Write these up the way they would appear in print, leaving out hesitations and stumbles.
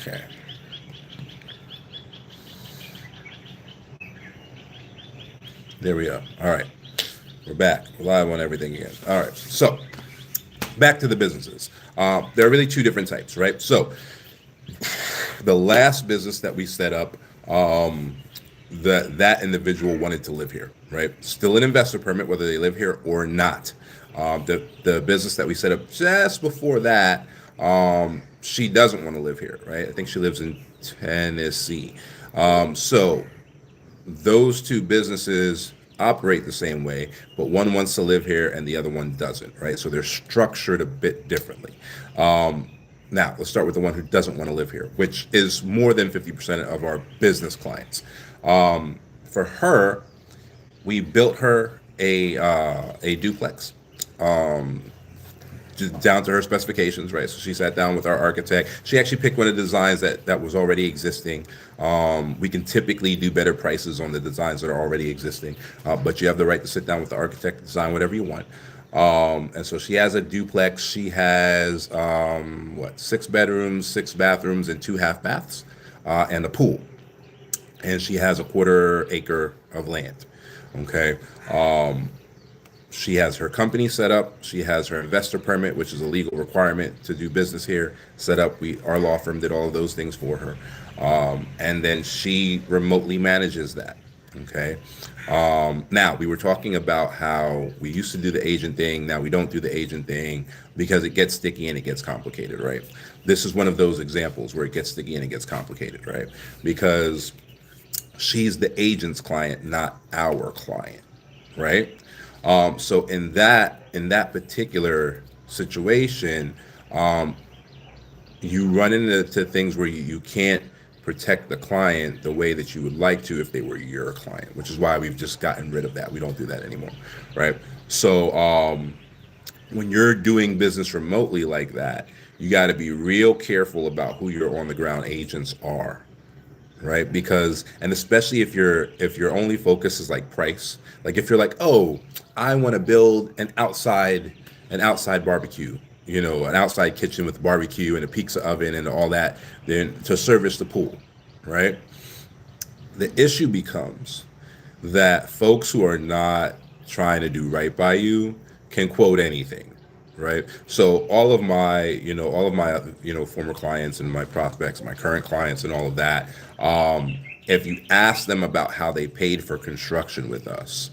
Okay. There we go. All right. We're back. We're live on everything again. All right. So back to the businesses. There are really two different types, right? So the last business that we set up, that individual wanted to live here, right? Still an investor permit, whether they live here or not. The business that we set up just before that, she doesn't want to live here, right? I think she lives in Tennessee. So those two businesses operate the same way, but one wants to live here and the other one doesn't, right? So they're structured a bit differently. Now, let's start with the one who doesn't want to live here, which is more than 50% of our business clients. For her, we built her a duplex. Down to her specifications, right? So she sat down with our architect. She actually picked one of the designs that was already existing. We can typically do better prices on the designs that are already existing, but you have the right to sit down with the architect and design whatever you want. And so she has a duplex. She has 6 bedrooms, 6 bathrooms, and 2 half baths, and a pool. And she has a 1/4 acre of land. Okay. She has her company set up. She has her investor permit, which is a legal requirement to do business here, set up. Our law firm did all of those things for her. And then she remotely manages that. Okay. Now, we were talking about how we used to do the agent thing. Now we don't do the agent thing because it gets sticky and it gets complicated, right? This is one of those examples where it gets sticky and it gets complicated, right? Because she's the agent's client, not our client, right? So in that particular situation, you run into things where you can't protect the client the way that you would like to if they were your client, which is why we've just gotten rid of that. We don't do that anymore, right? So when you're doing business remotely like that, you got to be real careful about who your on the ground agents are, right? Because, and especially if your only focus is like price, like if you're like, oh, I want to build an outside barbecue, an outside kitchen with barbecue and a pizza oven and all that, then to service the pool, right? The issue becomes that folks who are not trying to do right by you can quote anything, right? So all of my former clients and my prospects, my current clients and all of that, if you ask them about how they paid for construction with us,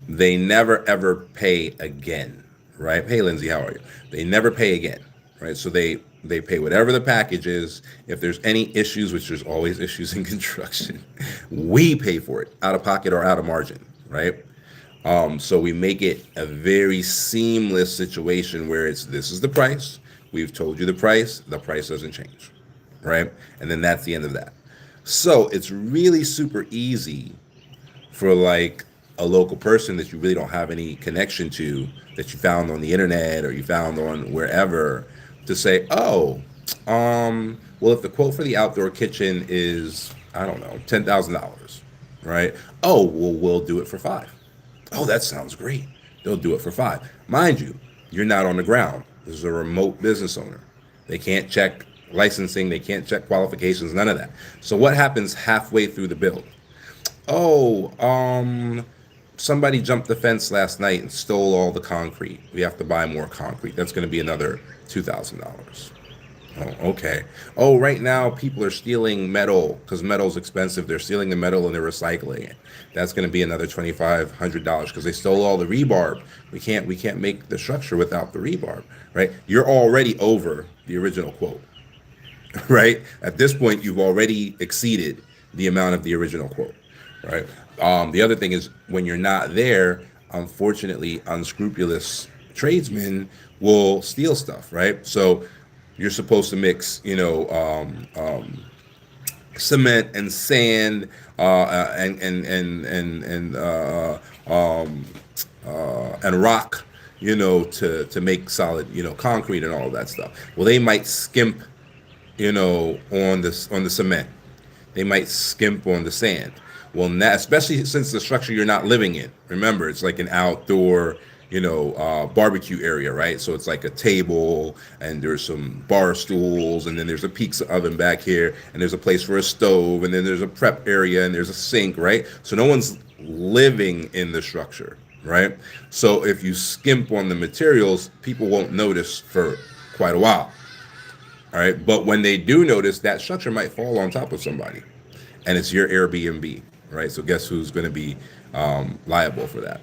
they never ever pay again, right? Hey, Lindsay, how are you? They never pay again, right? So they pay whatever the package is. If there's any issues, which there's always issues in construction, we pay for it out of pocket or out of margin, right? So we make it a very seamless situation where this is the price. We've told you the price doesn't change, right? And then that's the end of that. So it's really super easy for like a local person that you really don't have any connection to, that you found on the internet or you found on wherever, to say, oh, well, if the quote for the outdoor kitchen is, I don't know, $10,000, right? Oh, well, we'll do it for 5. Oh, that sounds great. They'll do it for 5. Mind you, you're not on the ground. This is a remote business owner. They can't check licensing. They can't check qualifications, none of that. So what happens halfway through the build? Oh, somebody jumped the fence last night and stole all the concrete. We have to buy more concrete. That's going to be another $2,000. Oh, okay. Oh, right now people are stealing metal because metal's expensive. They're stealing the metal and they're recycling it. That's going to be another $2,500 because they stole all the rebarb. We can't make the structure without the rebarb, right? You're already over the original quote, right? At this point, you've already exceeded the amount of the original quote, right? The other thing is when you're not there, unfortunately, unscrupulous tradesmen will steal stuff, right? So you're supposed to mix, cement and sand and rock, to make solid, concrete and all of that stuff. Well, they might skimp, on the cement. They might skimp on the sand. Well, now, especially since the structure you're not living in. Remember, it's like an outdoor barbecue area, right? So it's like a table and there's some bar stools and then there's a pizza oven back here and there's a place for a stove and then there's a prep area and there's a sink, right? So no one's living in the structure, right? So if you skimp on the materials, people won't notice for quite a while. All right. But when they do notice, that structure might fall on top of somebody and it's your Airbnb, right? So guess who's going to be liable for that?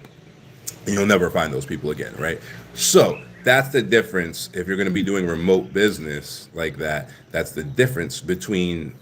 And you'll never find those people again, right? So that's the difference. If you're going to be doing remote business like that, that's the difference between,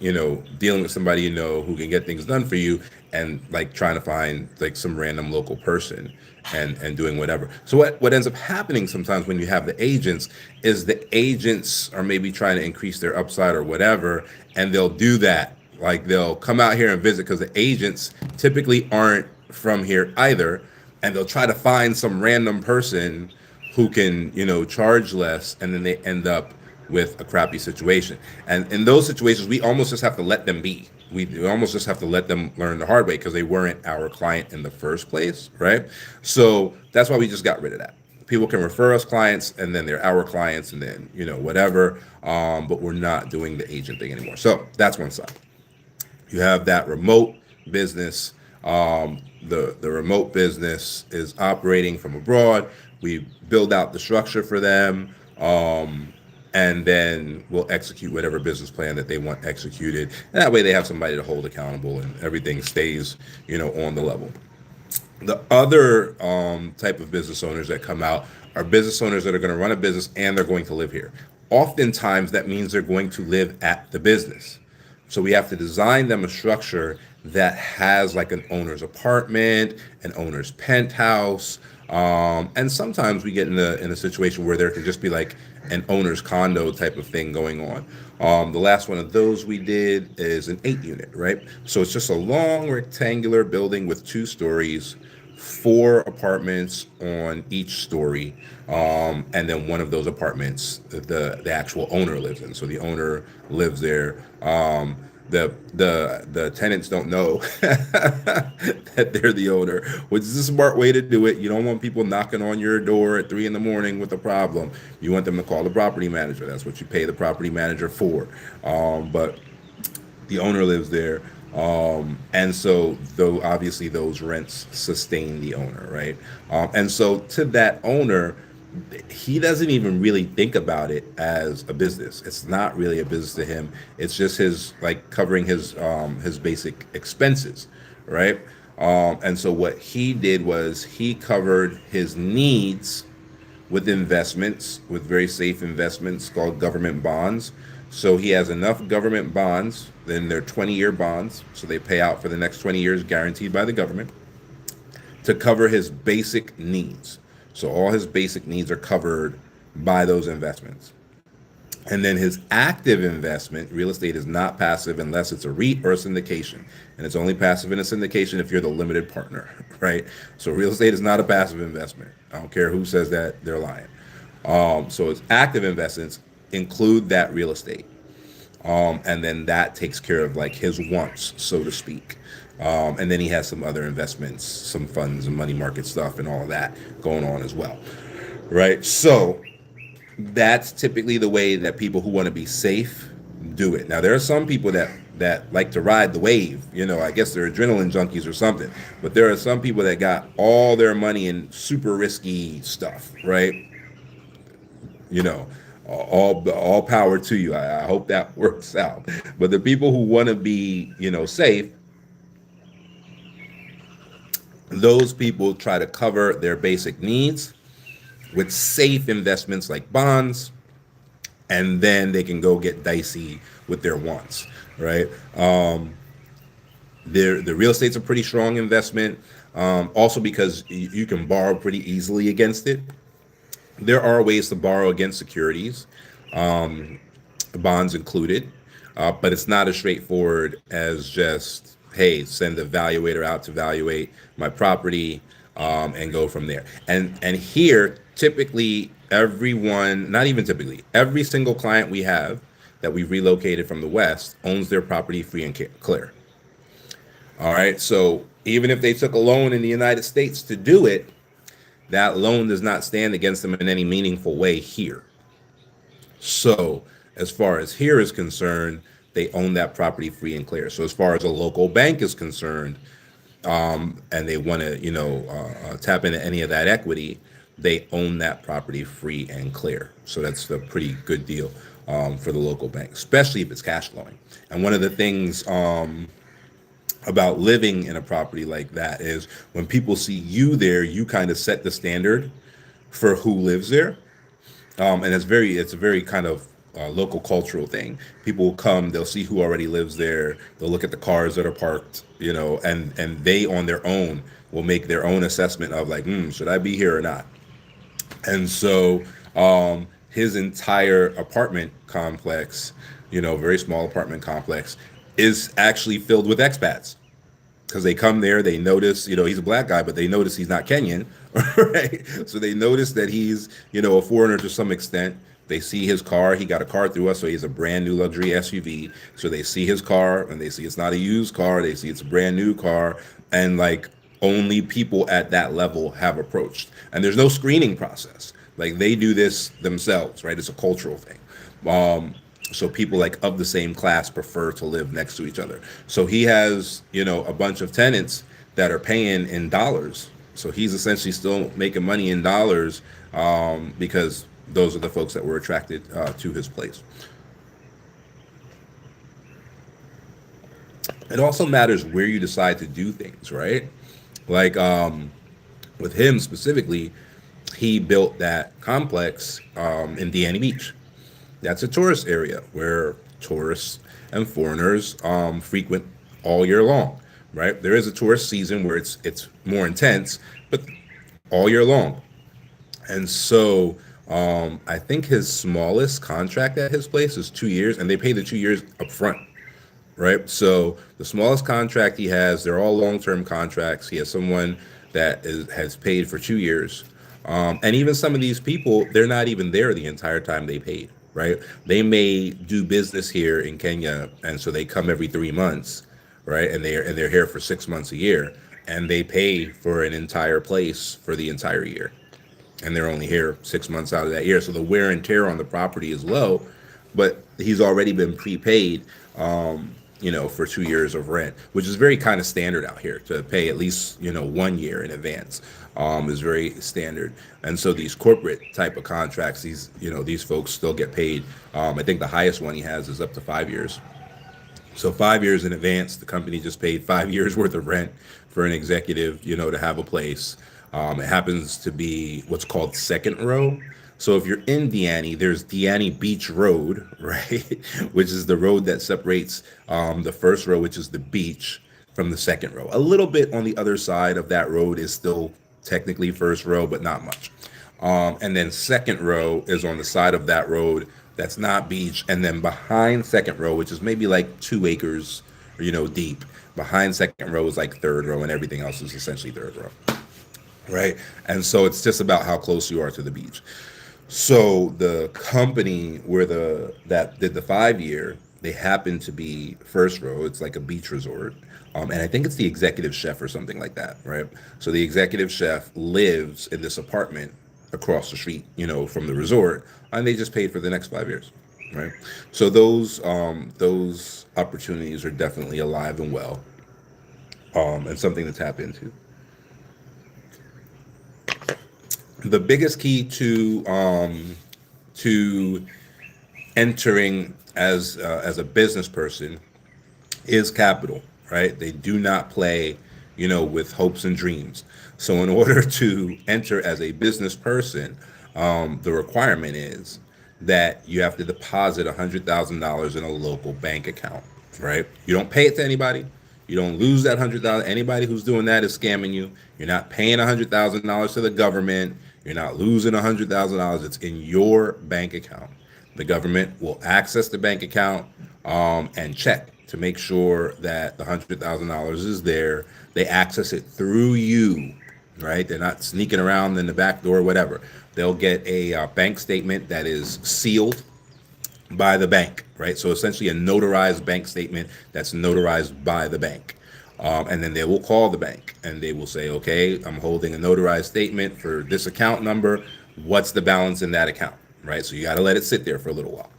dealing with somebody who can get things done for you and like trying to find like some random local person and doing whatever. So what ends up happening sometimes when you have the agents is the agents are maybe trying to increase their upside or whatever, and they'll do that. Like they'll come out here and visit because the agents typically aren't from here either, and they'll try to find some random person who can, charge less, and then they end up with a crappy situation. And in those situations, we almost just have to let them be. We almost just have to let them learn the hard way because they weren't our client in the first place, right? So that's why we just got rid of that. People can refer us clients, and then they're our clients, and then whatever. But we're not doing the agent thing anymore. So that's one side. You have that remote business. The remote business is operating from abroad. We build out the structure for them, and then we'll execute whatever business plan that they want executed. And that way they have somebody to hold accountable and everything stays, on the level. The other type of business owners that come out are business owners that are going to run a business and they're going to live here. Oftentimes that means they're going to live at the business. So we have to design them a structure that has like an owner's apartment, an owner's penthouse, and sometimes we get in a situation where there can just be like an owner's condo type of thing going on. The last one of those we did is an 8-unit, right? So it's just a long rectangular building with 2 stories, 4 apartments on each story, and then one of those apartments the actual owner lives in. So the owner lives there. The tenants don't know that they're the owner, which is a smart way to do it. You don't want people knocking on your door at 3 a.m. with a problem. You want them to call the property manager. That's what you pay the property manager for. But the owner lives there. And so though obviously those rents sustain the owner, right? And so to that owner, he doesn't even really think about it as a business. It's not really a business to him. It's just his like covering his basic expenses, right? And so what he did was he covered his needs with investments, with very safe investments called government bonds. So he has enough government bonds, then they're 20-year bonds, so they pay out for the next 20 years guaranteed by the government to cover his basic needs. So all his basic needs are covered by those investments. And then his active investment, real estate is not passive unless it's a REIT or a syndication. And it's only passive in a syndication if you're the limited partner, right? So real estate is not a passive investment. I don't care who says that, they're lying. So his active investments include that real estate. And then that takes care of like his wants, so to speak. And then he has some other investments, some funds and money market stuff and all of that going on as well, right? So that's typically the way that people who want to be safe do it. Now, there are some people that like to ride the wave. I guess they're adrenaline junkies or something. But there are some people that got all their money in super risky stuff, right? All power to you. I hope that works out. But the people who want to be, safe, those people try to cover their basic needs with safe investments like bonds, and then they can go get dicey with their wants, right? The real estate's a pretty strong investment, also because you can borrow pretty easily against it. There are ways to borrow against securities, bonds included, but it's not as straightforward as just, hey, send the valuator out to evaluate my property, and go from there. And here, typically, not even typically, every single client we have that we've relocated from the West owns their property free and clear. All right, so even if they took a loan in the United States to do it, that loan does not stand against them in any meaningful way here. So, as far as here is concerned, they own that property free and clear. So, as far as a local bank is concerned, and they want to, tap into any of that equity, they own that property free and clear. So that's a pretty good deal for the local bank, especially if it's cash flowing. And one of the things about living in a property like that is when people see you there, you kind of set the standard for who lives there. And it's a very kind of local cultural thing. People will come, they'll see who already lives there, they'll look at the cars that are parked, and they on their own will make their own assessment of like, should I be here or not? And so his entire apartment complex, very small apartment complex, is actually filled with expats because they come there, they notice, he's a black guy, but they notice he's not Kenyan, right? So they notice that he's, a foreigner to some extent. They see his car. He got a car through us, so he's a brand new luxury SUV. So they see his car, and they see it's not a used car. They see it's a brand new car, and like only people at that level have approached. And there's no screening process. Like they do this themselves, right? It's a cultural thing. So people like of the same class prefer to live next to each other. So he has, a bunch of tenants that are paying in dollars. So he's essentially still making money in dollars because those are the folks that were attracted to his place. It also matters where you decide to do things, right? Like with him specifically, he built that complex in Deanna Beach. That's a tourist area where tourists and foreigners frequent all year long, right? There is a tourist season where it's more intense, but all year long. And so I think his smallest contract at his place is 2 years, and they pay the 2 years up front, right? So the smallest contract he has, they're all long-term contracts. He has someone that has paid for 2 years. And even some of these people, they're not even there the entire time they paid, right? They may do business here in Kenya, and so they come every 3 months, right? And they're here for 6 months a year, and they pay for an entire place for the entire year. And they're only here 6 months out of that year. So the wear and tear on the property is low, but he's already been prepaid, for 2 years of rent, which is very kind of standard out here to pay at least, 1 year in advance is very standard. And so these corporate type of contracts, these folks still get paid. I think the highest one he has is up to 5 years. So 5 years in advance, the company just paid 5 years worth of rent for an executive, to have a place. It happens to be what's called second row. So if you're in Deanna, there's Deanna Beach Road, right? Which is the road that separates the first row, which is the beach, from the second row. A little bit on the other side of that road is still technically first row, but not much. And then second row is on the side of that road that's not beach. And then behind second row, which is maybe like 2 acres, deep, behind second row is like third row, and everything else is essentially third row. Right. And so it's just about how close you are to the beach. So the company that did the 5 year, they happen to be first row. It's like a beach resort. And I think it's the executive chef or something like that. Right. So the executive chef lives in this apartment across the street, from the resort, and they just paid for the next 5 years. Right. So those opportunities are definitely alive and well, and something to tap into. The biggest key to entering as a business person is capital, right? They do not play, with hopes and dreams. So in order to enter as a business person, the requirement is that you have to deposit $100,000 in a local bank account, right? You don't pay it to anybody. You don't lose that $100,000. Anybody who's doing that is scamming you. You're not paying $100,000 to the government. You're not losing $100,000. It's in your bank account. The government will access the bank account and check to make sure that the $100,000 is there. They access it through you, right? They're not sneaking around in the back door, whatever. They'll get a bank statement that is sealed by the bank, right? So essentially a notarized bank statement that's notarized by the bank. And then they will call the bank and they will say, okay, I'm holding a notarized statement for this account number. What's the balance in that account? Right. So you got to let it sit there for a little while.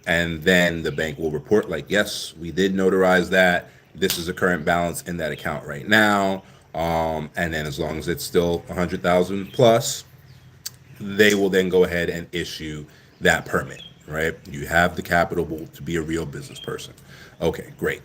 And then the bank will report, like, yes, we did notarize that. This is the current balance in that account right now. And then as long as it's still 100,000 plus, they will then go ahead and issue that permit, right? You have the capital to be a real business person. Okay, great.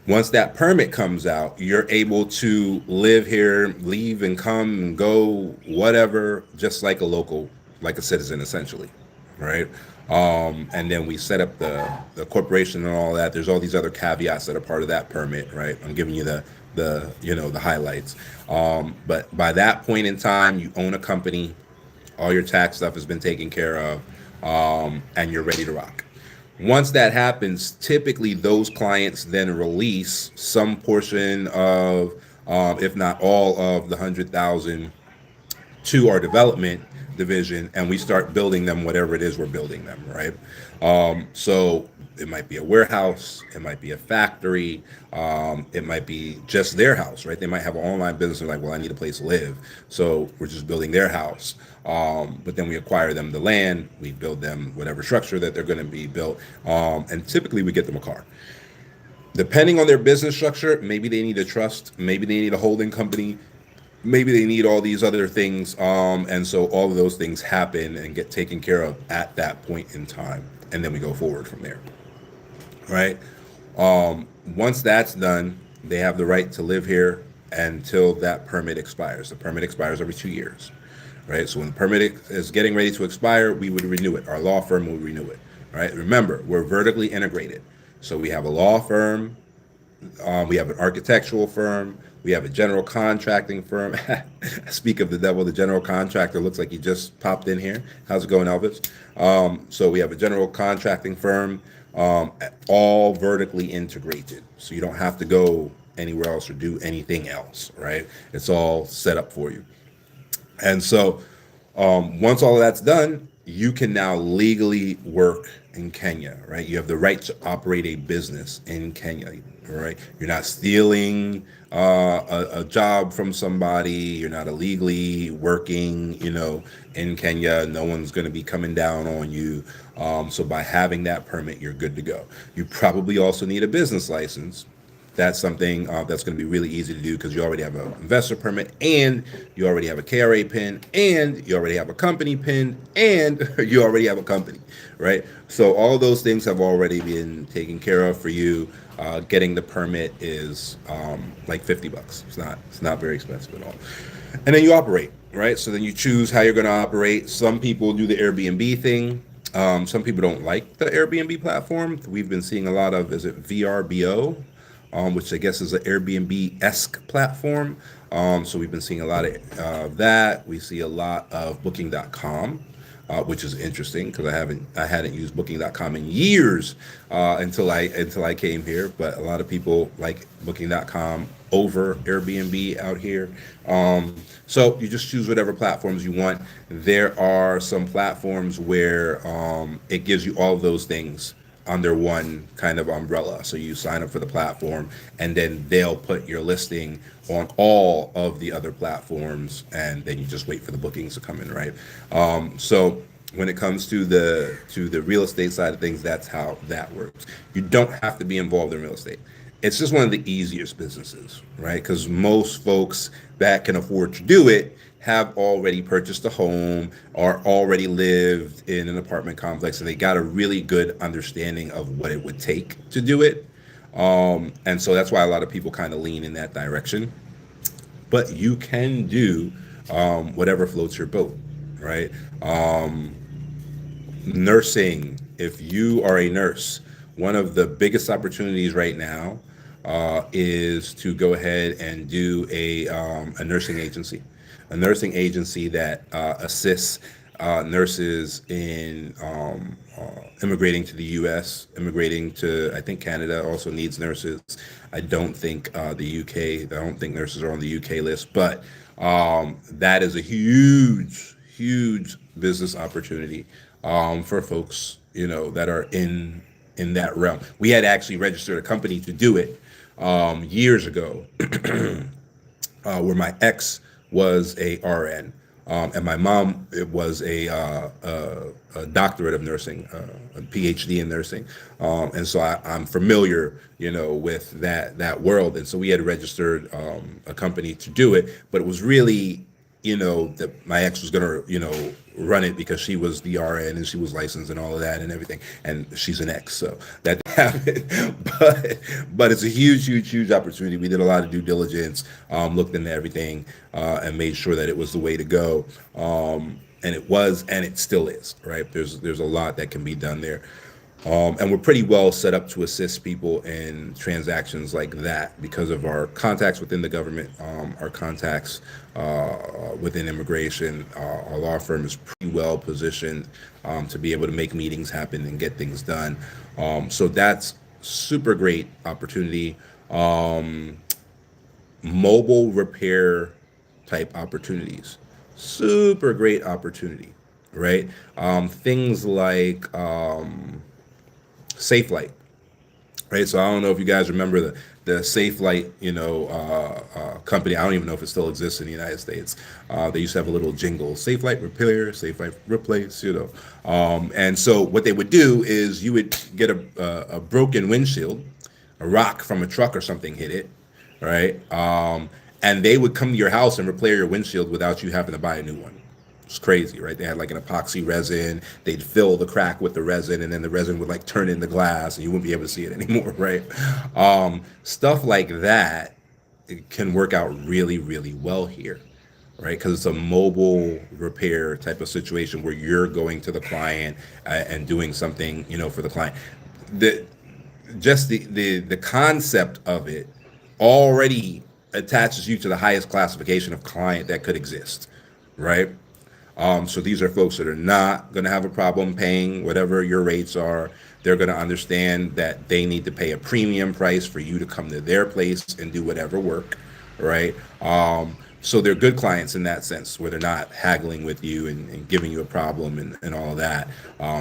Once that permit comes out, you're able to live here, leave and come and go, whatever, just like a local, like a citizen, essentially, right? And then we set up the corporation and all that. There's all these other caveats that are part of that permit, right? I'm giving you the highlights. But by that point in time, you own a company, all your tax stuff has been taken care of, and you're ready to rock. Once that happens, typically those clients then release some portion of, if not all of the 100,000 to our development division, and we start building them whatever it is we're building them, right? So it might be a warehouse, it might be a factory, it might be just their house, right? They might have an online business and like, well, I need a place to live, so we're just building their house. But then we acquire them the land, we build them whatever structure that they're going to be built, and typically we get them a car. Depending on their business structure, maybe they need a trust, maybe they need a holding company, maybe they need all these other things, and so all of those things happen and get taken care of at that point in time, and then we go forward from there, right? Once that's done, they have the right to live here until that permit expires. The permit expires every 2 years, right? So when the permit is getting ready to expire, we would renew it. Our law firm will renew it, right? Remember, we're vertically integrated. So we have a law firm, we have an architectural firm, we have a general contracting firm. Speak of the devil, the general contractor looks like he just popped in here. How's it going, Elvis? So we have a general contracting firm, all vertically integrated. So you don't have to go anywhere else or do anything else, right? It's all set up for you. And so once all of that's done, you can now legally work in Kenya, right? You have the right to operate a business in Kenya, right? You're not stealing a job from somebody. You're not illegally working, in Kenya. No one's going to be coming down on you. So by having that permit, you're good to go. You probably also need a business license. That's something that's going to be really easy to do because you already have an investor permit, and you already have a KRA pin, and you already have a company pin, and you already have a company, right? So all of those things have already been taken care of for you. Getting the permit is like $50. It's not very expensive at all. And then you operate, right? So then you choose how you're going to operate. Some people do the Airbnb thing. Some people don't like the Airbnb platform. We've been seeing a lot of, is it VRBO? Which I guess is an Airbnb-esque platform. So we've been seeing a lot of that. We see a lot of Booking.com, which is interesting because I hadn't used Booking.com in years until I came here. But a lot of people like Booking.com over Airbnb out here. So you just choose whatever platforms you want. There are some platforms where it gives you all of those things under one kind of umbrella. So you sign up for the platform, and then they'll put your listing on all of the other platforms, and then you just wait for the bookings to come in, right? So when it comes to the real estate side of things, that's how that works. You don't have to be involved in real estate. It's just one of the easiest businesses, right? Because most folks that can afford to do it have already purchased a home or already lived in an apartment complex, and they got a really good understanding of what it would take to do it. And so that's why a lot of people kind of lean in that direction. But you can do whatever floats your boat, right? Nursing, if you are a nurse, one of the biggest opportunities right now is to go ahead and do a nursing agency. A nursing agency that assists nurses in immigrating to the U.S., immigrating to, I think Canada also needs nurses. I don't think I don't think nurses are on the UK list, but that is a huge business opportunity for folks, that are in that realm. We had actually registered a company to do it. years ago, where my ex was a RN, and my mom it was a doctorate of nursing, a PhD in nursing, and so I'm familiar, with that world. And so we had registered a company to do it, but it was really, that my ex was gonna, run it because she was the RN and she was licensed and all of that and everything, and she's an ex, so that happened. But it's a huge opportunity. We did a lot of due diligence, looked into everything, and made sure that it was the way to go. And it was, and it still is, right? There's a lot that can be done there. And we're pretty well set up to assist people in transactions like that because of our contacts within the government, our contacts within immigration. Our law firm is pretty well positioned to be able to make meetings happen and get things done. So that's super great opportunity. Mobile repair type opportunities, super great opportunity, right? Things like Safe Light, right? So I don't know if you guys remember the Safe Light, company. I don't even know if it still exists in the United States. They used to have a little jingle: Safe Light Repair, Safe Light Replace, And so what they would do is you would get a broken windshield, a rock from a truck or something hit it, right? And they would come to your house and repair your windshield without you having to buy a new one. It's crazy, right? They had like an epoxy resin. They'd fill the crack with the resin, and then the resin would like turn into glass, and you wouldn't be able to see it anymore, right? Stuff like that, it can work out really, really well here, right? Because it's a mobile repair type of situation where you're going to the client and doing something, for the client. The just the concept of it already attaches you to the highest classification of client that could exist, right? So these are folks that are not going to have a problem paying whatever your rates are. They're going to understand that they need to pay a premium price for you to come to their place and do whatever work, right? So they're good clients in that sense, where they're not haggling with you and giving you a problem and all of that.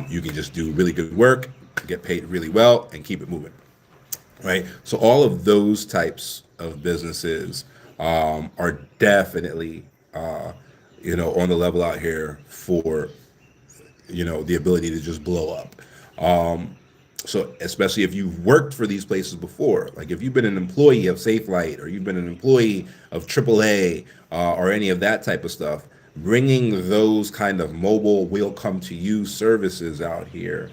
You can just do really good work, get paid really well, and keep it moving, right? So all of those types of businesses are definitely on the level out here for the ability to just blow up. So especially if you've worked for these places before, like if you've been an employee of SafeLight or you've been an employee of AAA or any of that type of stuff, bringing those kind of mobile will come to you services out here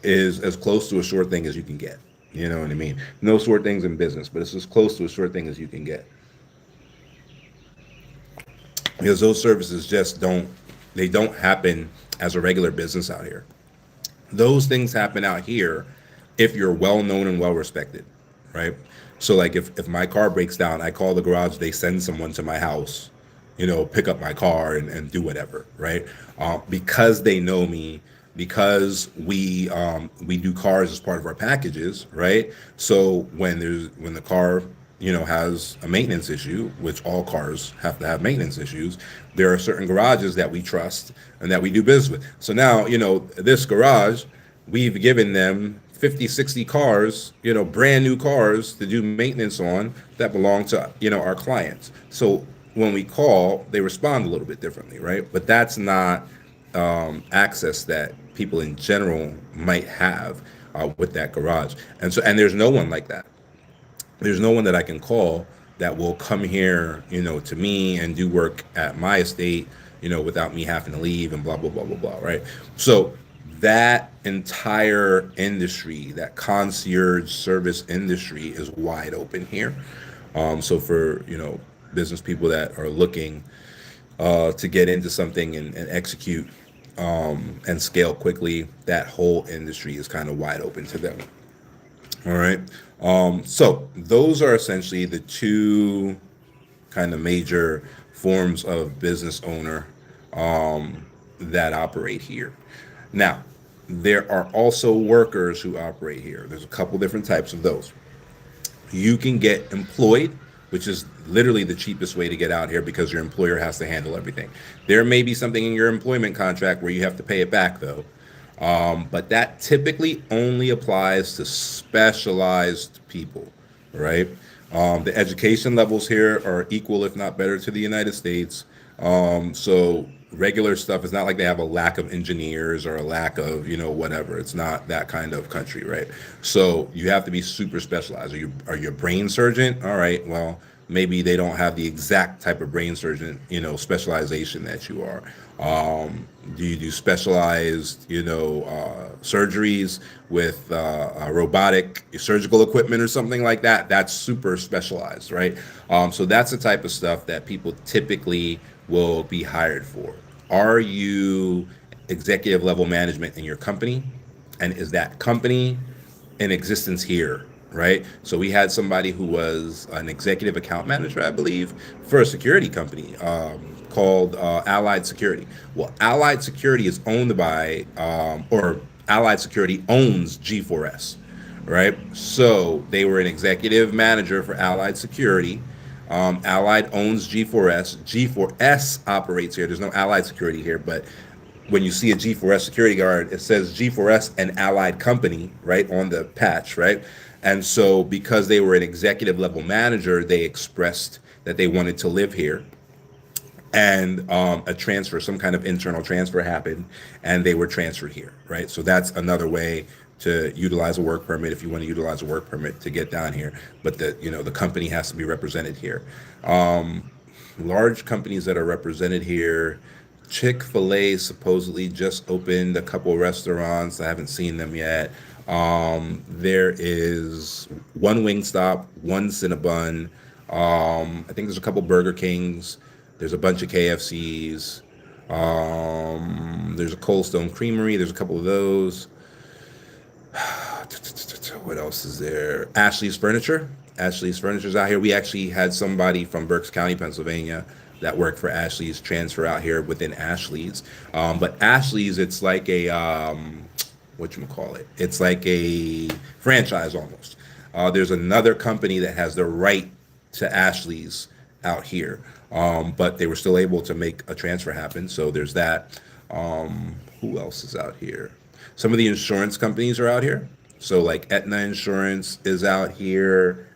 is as close to a sure thing as you can get. You know what I mean? No sure things in business, but it's as close to a sure thing as you can get. Because those services just don't happen as a regular business out here. Those things happen out here if you're well known and well respected, right? So like if my car breaks down, I call the garage, they send someone to my house, pick up my car and do whatever, right? Because they know me, because we do cars as part of our packages, right? So when the car has a maintenance issue, which all cars have to have maintenance issues, there are certain garages that we trust and that we do business with. So now, this garage, we've given them 50, 60 cars, brand new cars to do maintenance on that belong to, our clients. So when we call, they respond a little bit differently, right? But that's not access that people in general might have with that garage. And there's no one like that. There's no one that I can call that will come here, to me and do work at my estate, without me having to leave and blah, blah, blah, blah, blah, right? So that entire industry, that concierge service industry is wide open here. So for, business people that are looking to get into something and execute and scale quickly, that whole industry is kind of wide open to them. All right. So those are essentially the two kind of major forms of business owner that operate here. Now, there are also workers who operate here. There's a couple different types of those. You can get employed, which is literally the cheapest way to get out here because your employer has to handle everything. There may be something in your employment contract where you have to pay it back, though. But that typically only applies to specialized people, right? The education levels here are equal, if not better, to the United States. So regular stuff is not like they have a lack of engineers or a lack of, whatever. It's not that kind of country, right? So you have to be super specialized. Are you a brain surgeon? All right, well, maybe they don't have the exact type of brain surgeon, specialization that you are. Do you do specialized, surgeries with robotic surgical equipment or something like that? That's super specialized, right? So that's the type of stuff that people typically will be hired for. Are you executive level management in your company? And is that company in existence here? Right. So we had somebody who was an executive account manager, I believe, for a security company called Allied Security. Well, Allied Security is owned by, or Allied Security owns G4S, right? So they were an executive manager for Allied Security. Allied owns G4S. G4S operates here. There's no Allied Security here, but when you see a G4S security guard, it says G4S and Allied Company, right, on the patch, right? And so because they were an executive level manager, they expressed that they wanted to live here. And a transfer, some kind of internal transfer happened, and they were transferred here, right? So that's another way to utilize a work permit if you want to utilize a work permit to get down here. But the company has to be represented here. Large companies that are represented here, Chick-fil-A supposedly just opened a couple restaurants. I haven't seen them yet. There is one Wingstop, one Cinnabon. I think there's a couple Burger Kings. There's a bunch of KFCs. There's a Cold Stone Creamery. There's a couple of those. What else is there? Ashley's Furniture. Ashley's Furniture's out here. We actually had somebody from Berks County, Pennsylvania, that worked for Ashley's transfer out here within Ashley's. But Ashley's, it's like a whatchamacallit? It's like a franchise almost. There's another company that has the right to Ashley's out here, but they were still able to make a transfer happen. So there's that. Who else is out here? Some of the insurance companies are out here. So like Aetna Insurance is out here.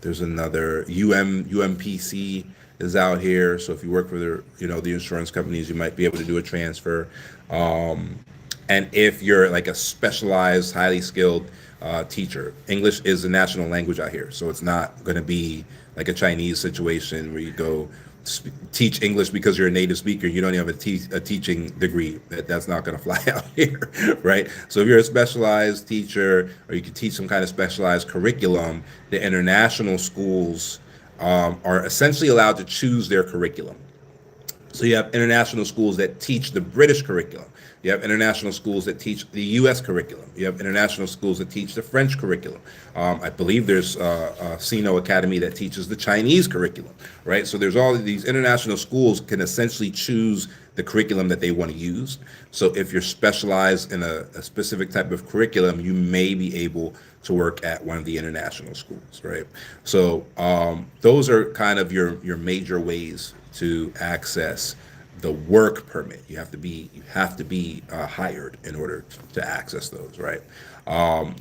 There's another UMPC is out here. So if you work for the insurance companies, you might be able to do a transfer. And if you're like a specialized, highly skilled teacher, English is the national language out here. So it's not going to be like a Chinese situation where you go teach English because you're a native speaker. You don't even have a teaching degree. That's not going to fly out here, right? So if you're a specialized teacher, or you can teach some kind of specialized curriculum, the international schools are essentially allowed to choose their curriculum. So you have international schools that teach the British curriculum. You have international schools that teach the U.S. curriculum. You have international schools that teach the French curriculum. I believe there's a Sino Academy that teaches the Chinese curriculum, right? So there's all of these international schools can essentially choose the curriculum that they want to use. So if you're specialized in a specific type of curriculum, you may be able to work at one of the international schools, right? So those are kind of your major ways to access the work permit. You have to be hired in order to access those, right?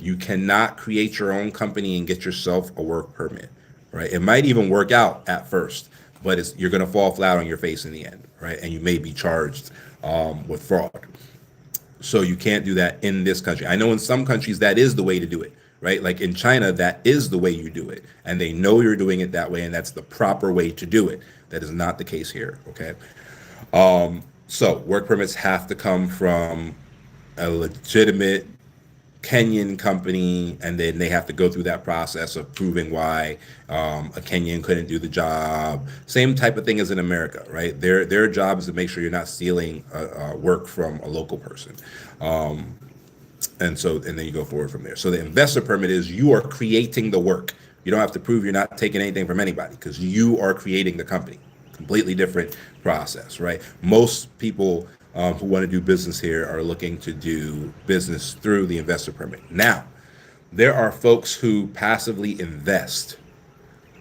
You cannot create your own company and get yourself a work permit, right? It might even work out at first, but you're going to fall flat on your face in the end, right? And you may be charged with fraud. So you can't do that in this country. I know in some countries that is the way to do it, right? Like in China, that is the way you do it. And they know you're doing it that way, and that's the proper way to do it. That is not the case here, okay? So work permits have to come from a legitimate Kenyan company, and then they have to go through that process of proving why a Kenyan couldn't do the job. Same type of thing as in America, right? Their job is to make sure you're not stealing work from a local person. And then you go forward from there. So the investor permit is you are creating the work. You don't have to prove you're not taking anything from anybody because you are creating the company. Completely different process, right? Most people who want to do business here are looking to do business through the investor permit. Now, there are folks who passively invest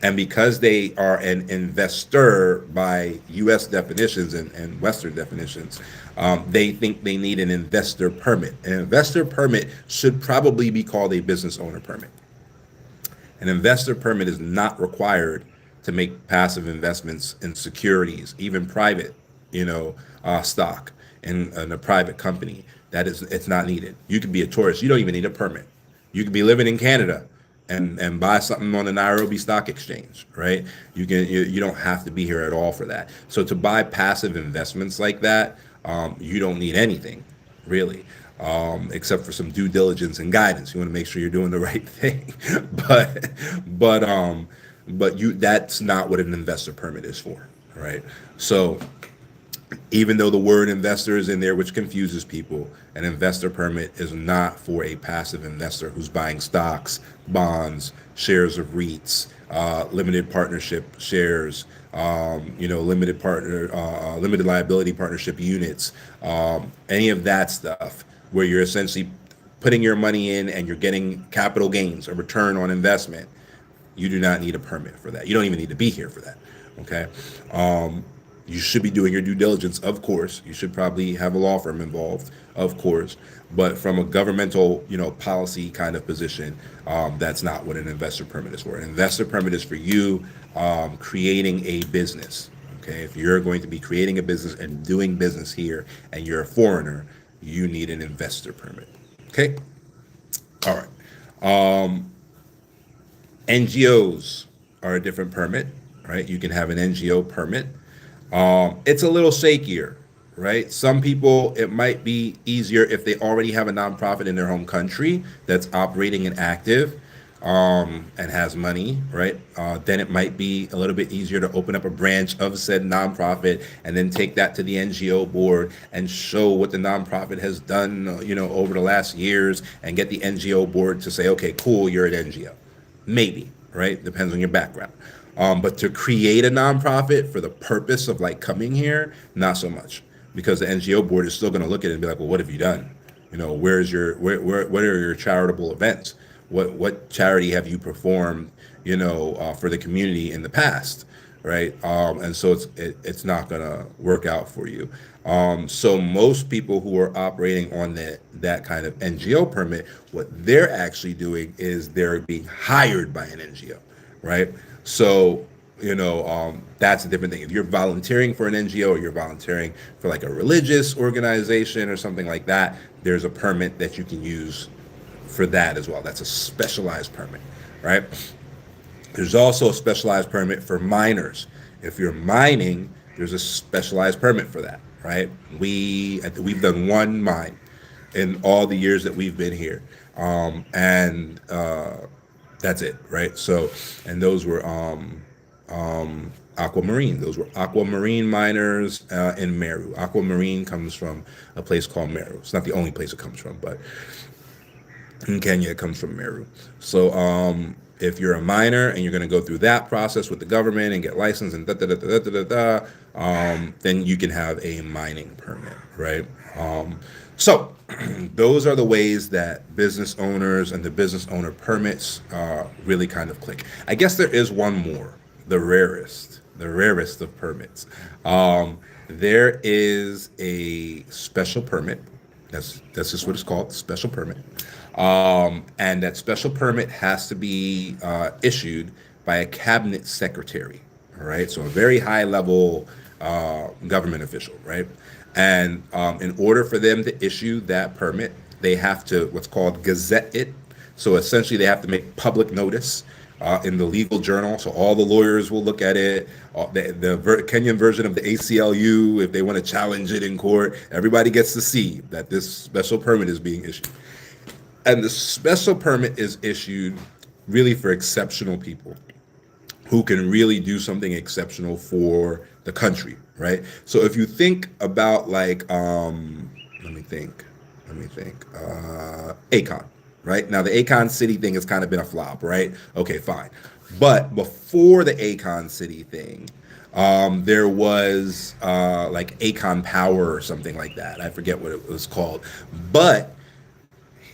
And because they are an investor by U.S. definitions and Western definitions, they think they need an investor permit. An investor permit should probably be called a business owner permit. An investor permit is not required to make passive investments in securities, even private, stock in a private company. It's not needed. You can be a tourist. You don't even need a permit. You could be living in Canada and buy something on the Nairobi Stock Exchange, right? You don't have to be here at all for that. So to buy passive investments like that, you don't need anything, really, except for some due diligence and guidance. You want to make sure you're doing the right thing, but but um, that's not what an investor permit is for, right? So even though the word investor is in there, which confuses people, an investor permit is not for a passive investor who's buying stocks, bonds, shares of REITs, limited partnership shares, limited liability partnership units, any of that stuff, where you're essentially putting your money in and you're getting capital gains, a return on investment. You do not need a permit for that. You don't even need to be here for that. Okay. You should be doing your due diligence, of course. You should probably have a law firm involved, of course. But from a governmental, policy kind of position, that's not what an investor permit is for. An investor permit is for you creating a business. Okay, if you're going to be creating a business and doing business here, and you're a foreigner, you need an investor permit. Okay. All right. NGOs are a different permit, right? You can have an NGO permit. It's a little shakier, right? Some people, it might be easier if they already have a nonprofit in their home country that's operating and active, and has money, right? Then it might be a little bit easier to open up a branch of said nonprofit and then take that to the NGO board and show what the nonprofit has done, over the last years, and get the NGO board to say, okay, cool, you're an NGO. Maybe, right? Depends on your background. But to create a nonprofit for the purpose of like coming here, not so much, because the NGO board is still going to look at it and be like, well, what have you done? Where's what are your charitable events? What charity have you performed, for the community in the past, right? And so it's not going to work out for you. So most people who are operating on that kind of NGO permit, what they're actually doing is they're being hired by an NGO, right? So, that's a different thing. If you're volunteering for an NGO, or you're volunteering for like a religious organization or something like that, there's a permit that you can use for that as well. That's a specialized permit, right? There's also a specialized permit for miners. If you're mining, there's a specialized permit for that, right? We've done one mine in all the years that we've been here, and that's it, right? So, and those were aquamarine. Those were aquamarine miners in Meru. Aquamarine comes from a place called Meru. It's not the only place it comes from, but in Kenya it comes from Meru. So, if you're a miner and you're going to go through that process with the government and get licensed and then you can have a mining permit, right? So those are the ways that business owners and the business owner permits really kind of click. I guess there is one more, the rarest of permits. There is a special permit. That's just what it's called, special permit. And that special permit has to be issued by a cabinet secretary, all right? So a very high level government official, right? And in order for them to issue that permit, they have to what's called gazette it. So essentially they have to make public notice in the legal journal. So all the lawyers will look at it. The Kenyan version of the ACLU, if they want to challenge it in court, everybody gets to see that this special permit is being issued. And the special permit is issued really for exceptional people who can really do something exceptional for the country, right? So if you think about like, let me think, Akon, right? Now the Akon City thing has kind of been a flop, right? Okay, fine. But before the Akon City thing, there was like Akon Power or something like that. I forget what it was called. But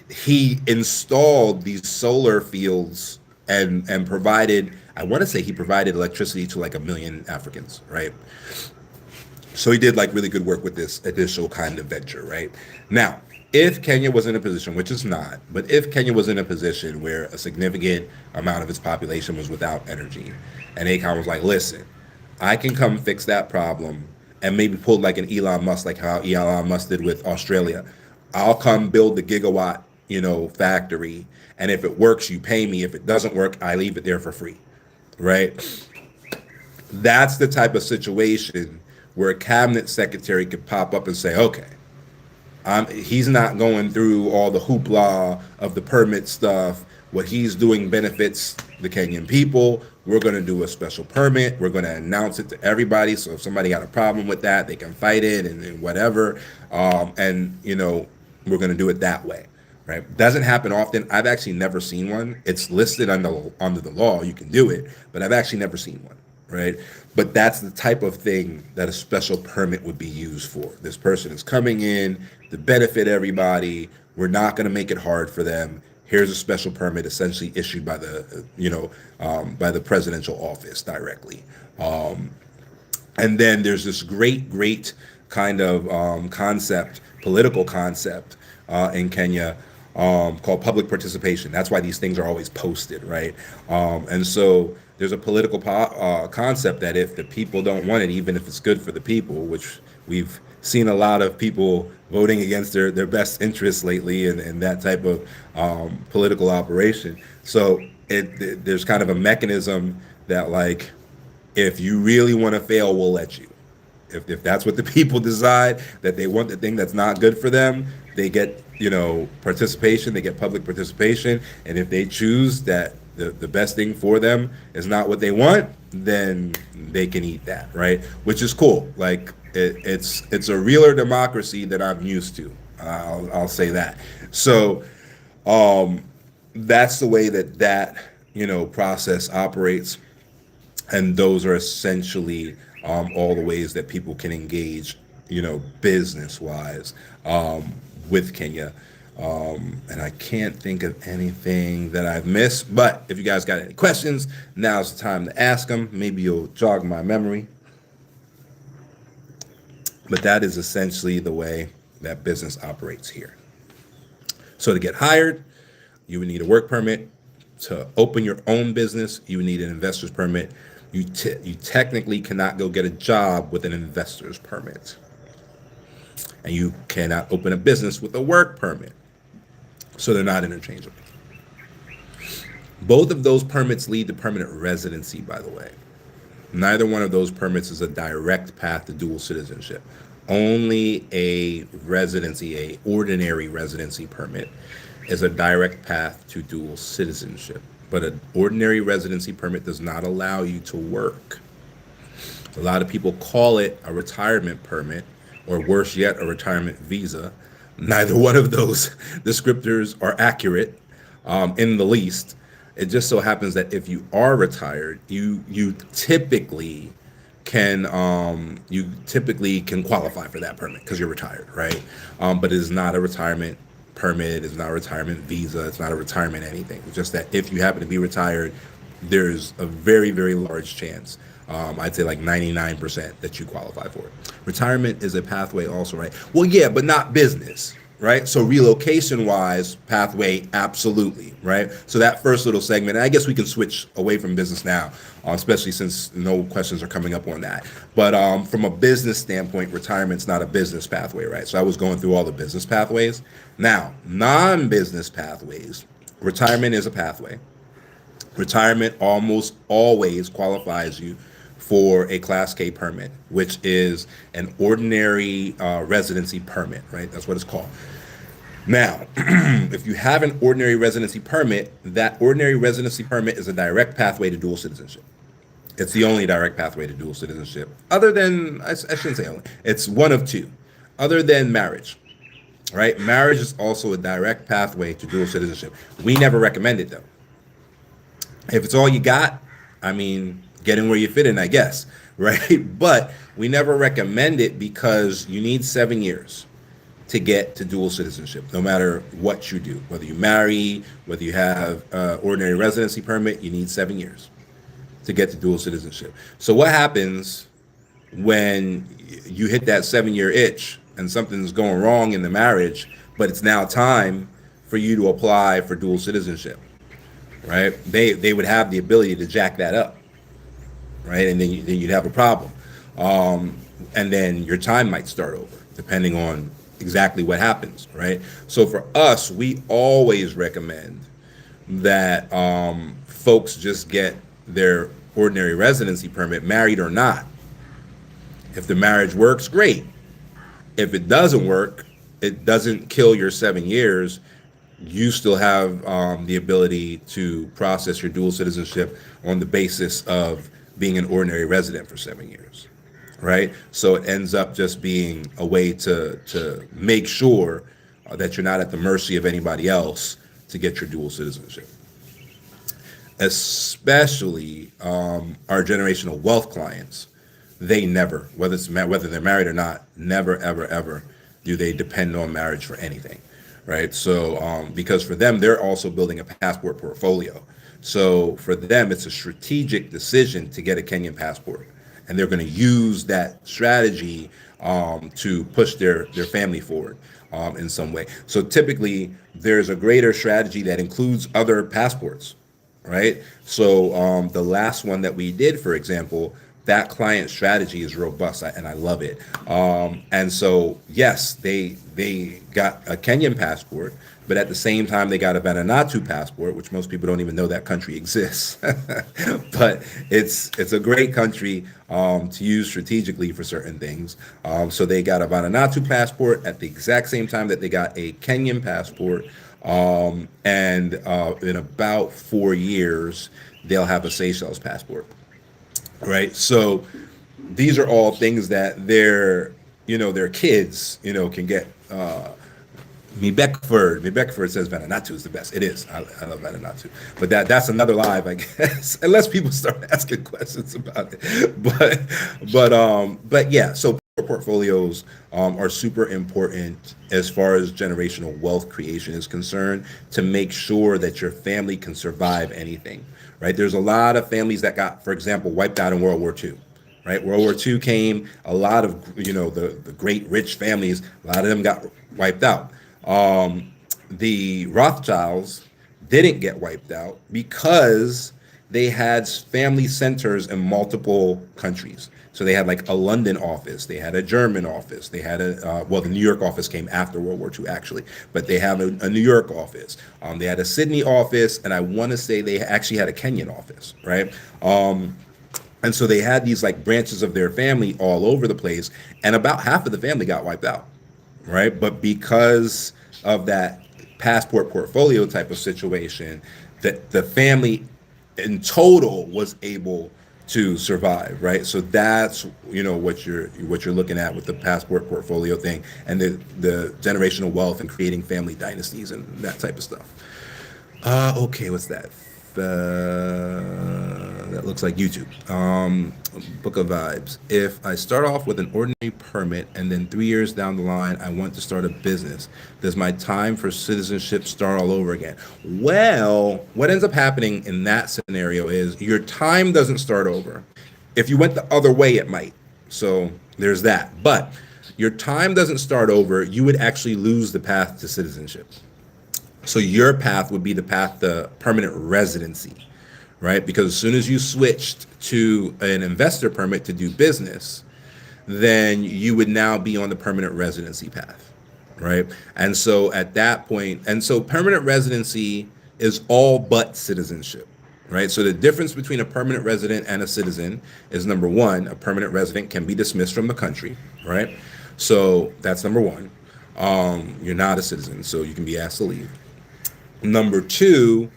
he installed these solar fields and provided I want to say he provided electricity to like 1 million Africans, right? So he did like really good work with this initial kind of venture, right? Now, if Kenya was in a position, which is not, but if Kenya was in a position where a significant amount of its population was without energy, and Akon was like, listen, I can come fix that problem, and maybe pull like an Elon Musk, like how Elon Musk did with Australia. I'll come build the gigawatt, factory, and if it works, you pay me. If it doesn't work, I leave it there for free, right? That's the type of situation where a cabinet secretary could pop up and say, okay, he's not going through all the hoopla of the permit stuff. What he's doing benefits the Kenyan people. We're going to do a special permit. We're going to announce it to everybody. So if somebody got a problem with that, they can fight it and whatever. We're going to do it that way. Right? Doesn't happen often. I've actually never seen one. It's listed under the law. You can do it, but I've actually never seen one. Right? But that's the type of thing that a special permit would be used for. This person is coming in to benefit everybody. We're not going to make it hard for them. Here's a special permit, essentially issued by by the presidential office directly. And then there's this great kind of political concept in Kenya called public participation. That's why these things are always posted, right? And so there's a political concept that if the people don't want it, even if it's good for the people, which we've seen a lot of people voting against their best interests lately and that type of political operation. So there's kind of a mechanism that, like, if you really want to fail, we'll let you. If that's what the people decide, that they want the thing that's not good for them, they get participation, they get public participation. And if they choose that the best thing for them is not what they want, then they can eat that, right? Which is cool. Like it's a realer democracy that I'm used to. I'll say that. So that's the way that process operates, and those are essentially all the ways that people can engage, business wise with Kenya. And I can't think of anything that I've missed, but if you guys got any questions, now's the time to ask them. Maybe you'll jog my memory. But that is essentially the way that business operates here. So to get hired, you would need a work permit. To open your own business, you would need an investor's permit. You technically cannot go get a job with an investor's permit. And you cannot open a business with a work permit. So they're not interchangeable. Both of those permits lead to permanent residency, by the way. Neither one of those permits is a direct path to dual citizenship. Only a ordinary residency permit is a direct path to dual citizenship. But an ordinary residency permit does not allow you to work. A lot of people call it a retirement permit, or worse yet, a retirement visa. Neither one of those descriptors are accurate in the least. It just so happens that if you are retired, you typically can qualify for that permit because you're retired, right? But it is not a retirement permit, it's not a retirement visa, it's not a retirement anything. It's just that if you happen to be retired, there's a very, very large chance, I'd say like 99%, that you qualify for it. Retirement is a pathway also, right? Well, yeah, but not business, right? So relocation-wise, pathway, absolutely, right? So that first little segment, and I guess we can switch away from business now, especially since no questions are coming up on that. But from a business standpoint, retirement's not a business pathway, right? So I was going through all the business pathways. Now, non-business pathways, retirement is a pathway. Retirement almost always qualifies you for a Class K permit, which is an ordinary residency permit, right? That's what it's called. Now, if you have an ordinary residency permit, that ordinary residency permit is a direct pathway to dual citizenship. It's the only direct pathway to dual citizenship, other than, I shouldn't say only, it's one of two, other than marriage, right? Marriage is also a direct pathway to dual citizenship. We never recommend it, though. If it's all you got, I mean, get in where you fit in, I guess, right? But we never recommend it because you need 7 years to get to dual citizenship, no matter what you do. Whether you marry, whether you have ordinary residency permit, you need 7 years. to get to dual citizenship. So what happens when you hit that 7-year itch and something's going wrong in the marriage, but it's now time for you to apply for dual citizenship, right? They would have the ability to jack that up, right? And then you'd have a problem. And then your time might start over, depending on exactly what happens, right? So for us, we always recommend that folks just get their ordinary residency permit, married or not. If the marriage works, great. If it doesn't work, it doesn't kill your 7 years. You still have the ability to process your dual citizenship on the basis of being an ordinary resident for 7 years, right? So it ends up just being a way to make sure that you're not at the mercy of anybody else to get your dual citizenship. Especially our generational wealth clients, they never, whether they're married or not, never, ever, ever do they depend on marriage for anything, right? So because for them, they're also building a passport portfolio. So for them, it's a strategic decision to get a Kenyan passport, and they're going to use that strategy to push their family forward in some way. So typically, there's a greater strategy that includes other passports, right? So the last one that we did, for example, that client strategy is robust, and I love it. And so, yes, they got a Kenyan passport, but at the same time, they got a Vanuatu passport, which most people don't even know that country exists. But it's a great country to use strategically for certain things. So they got a Vanuatu passport at the exact same time that they got a Kenyan passport. And in about 4 years, they'll have a Seychelles passport. Right. So these are all things that their kids, can get. Me Beckford says Vanuatu is the best. It is. I love Vanuatu. But that's another live, I guess, unless people start asking questions about it. But yeah, so portfolios are super important as far as generational wealth creation is concerned, to make sure that your family can survive anything. Right? There's a lot of families that got, for example, wiped out in World War II. Right? World War II came, a lot of, the great rich families, a lot of them got wiped out. The Rothschilds didn't get wiped out because they had family centers in multiple countries. So they had like a London office, they had a German office, they had the New York office came after World War II actually, but they have a New York office. They had a Sydney office, and I want to say they actually had a Kenyan office, right? And so they had these like branches of their family all over the place, and about half of the family got wiped out, right? But because of that passport portfolio type of situation, that the family in total was able to survive, right? So that's what you're looking at with the passport portfolio thing, and the generational wealth and creating family dynasties and that type of stuff. Okay, what's that? That looks like YouTube. Book of Vibes. If I start off with an ordinary permit and then 3 years down the line I want to start a business, does my time for citizenship start all over again? Well, what ends up happening in that scenario is your time doesn't start over. If you went the other way, it might. So there's that. But your time doesn't start over. You would actually lose the path to citizenship. So your path would be the path to permanent residency, right? Because as soon as you switched to an investor permit to do business, then you would now be on the permanent residency path, right? And so at that point, and so permanent residency is all but citizenship, right? So the difference between a permanent resident and a citizen is, number one, a permanent resident can be dismissed from the country, right? So that's number one. You're not a citizen, so you can be asked to leave. Number two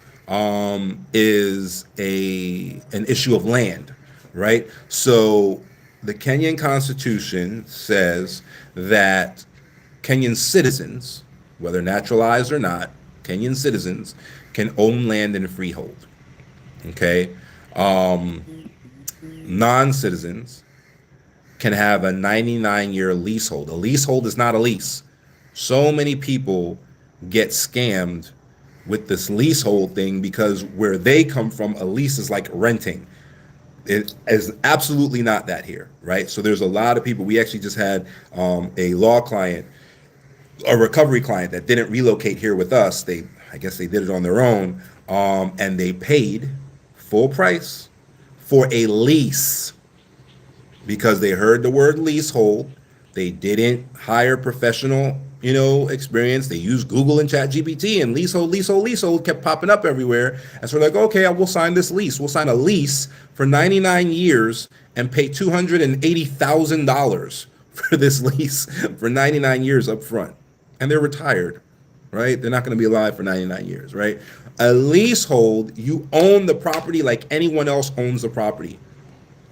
is an issue of land, right? So the Kenyan Constitution says that Kenyan citizens, whether naturalized or not, Kenyan citizens can own land in freehold, okay? Non-citizens can have a 99-year leasehold. A leasehold is not a lease. So many people get scammed with this leasehold thing because where they come from, a lease is like renting. It is absolutely not that here, right? So there's a lot of people. We actually just had a law client, a recovery client that didn't relocate here with us. I guess they did it on their own, and they paid full price for a lease because they heard the word leasehold. They didn't hire professional, experience. They used Google and Chat GPT, and leasehold kept popping up everywhere. And so they're like, okay, I will sign this lease. We'll sign a lease for 99 years and pay $280,000 for this lease for 99 years up front. And they're retired, right? They're not going to be alive for 99 years, right? A leasehold, you own the property like anyone else owns the property,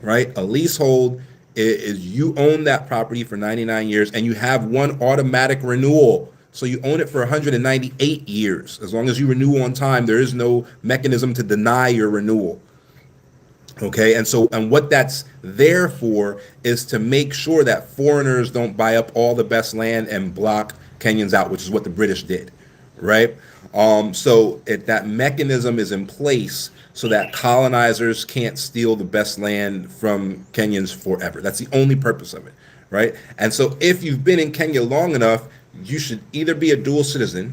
right? A leasehold is you own that property for 99 years and you have one automatic renewal. So you own it for 198 years. As long as you renew on time, there is no mechanism to deny your renewal. Okay, and what that's there for is to make sure that foreigners don't buy up all the best land and block Kenyans out, which is what the British did, right? That mechanism is in place so that colonizers can't steal the best land from Kenyans forever. That's the only purpose of it, right? And so if you've been in Kenya long enough, you should either be a dual citizen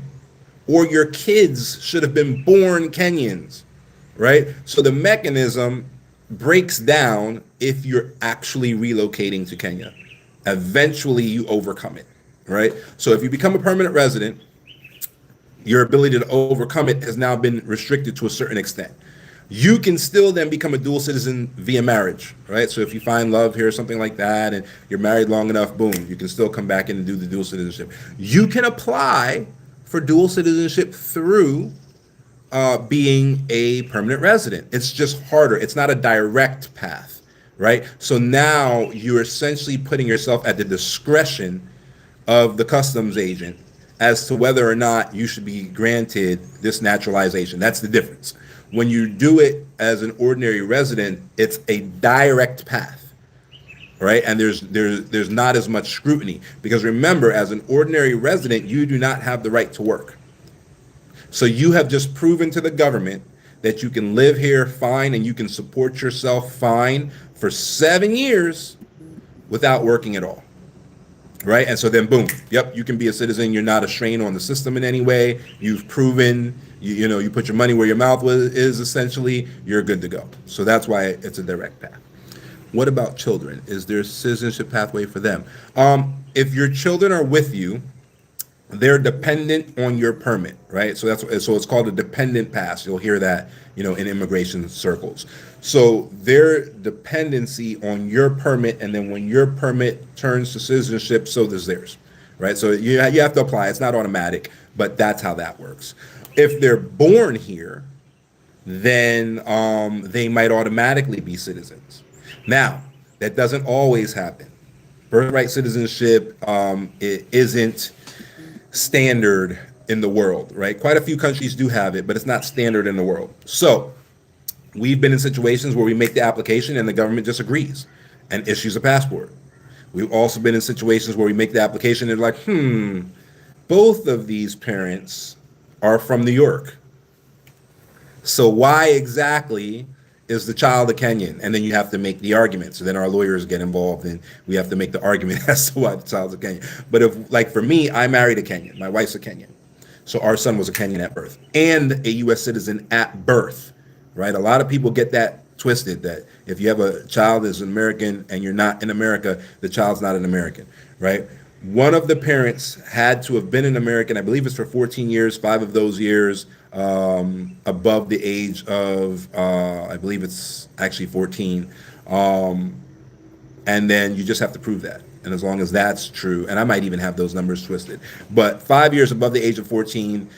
or your kids should have been born Kenyans, right? So the mechanism breaks down if you're actually relocating to Kenya. Eventually you overcome it, right? So if you become a permanent resident, your ability to overcome it has now been restricted to a certain extent. You can still then become a dual citizen via marriage, right? So if you find love here or something like that and you're married long enough, boom, you can still come back in and do the dual citizenship. You can apply for dual citizenship through being a permanent resident. It's just harder. It's not a direct path, right? So now you're essentially putting yourself at the discretion of the customs agent as to whether or not you should be granted this naturalization. That's the difference. When you do it as an ordinary resident, it's a direct path, right? And there's not as much scrutiny because remember, as an ordinary resident, you do not have the right to work. So you have just proven to the government that you can live here fine and you can support yourself fine for 7 years without working at all. Right? And so then boom, yep, you can be a citizen. You're not a strain on the system in any way. You've proven, you put your money where your mouth is essentially, you're good to go. So that's why it's a direct path. What about children? Is there a citizenship pathway for them? If your children are with you, they're dependent on your permit, right? So it's called a dependent pass. You'll hear that, in immigration circles. So their dependency on your permit, and then when your permit turns to citizenship, so does theirs, right? So you have to apply. It's not automatic, but that's how that works. If they're born here, then they might automatically be citizens. Now, that doesn't always happen. Birthright citizenship it isn't standard in the world, right? Quite a few countries do have it, but it's not standard in the world. So we've been in situations where we make the application and the government disagrees and issues a passport. We've also been in situations where we make the application and they're like, both of these parents are from New York. So why exactly is the child a Kenyan? And then you have to make the argument. So then our lawyers get involved and we have to make the argument as to why the child's a Kenyan. But if, like for me, I married a Kenyan. My wife's a Kenyan. So our son was a Kenyan at birth and a U.S. citizen at birth, right? A lot of people get that twisted, that if you have a child that's an American and you're not in America, the child's not an American, right? One of the parents had to have been an American, I believe it's for 14 years, 5 of those years above the age of, I believe it's actually 14. And then you just have to prove that. And as long as that's true, and I might even have those numbers twisted, but 5 years above the age of 14,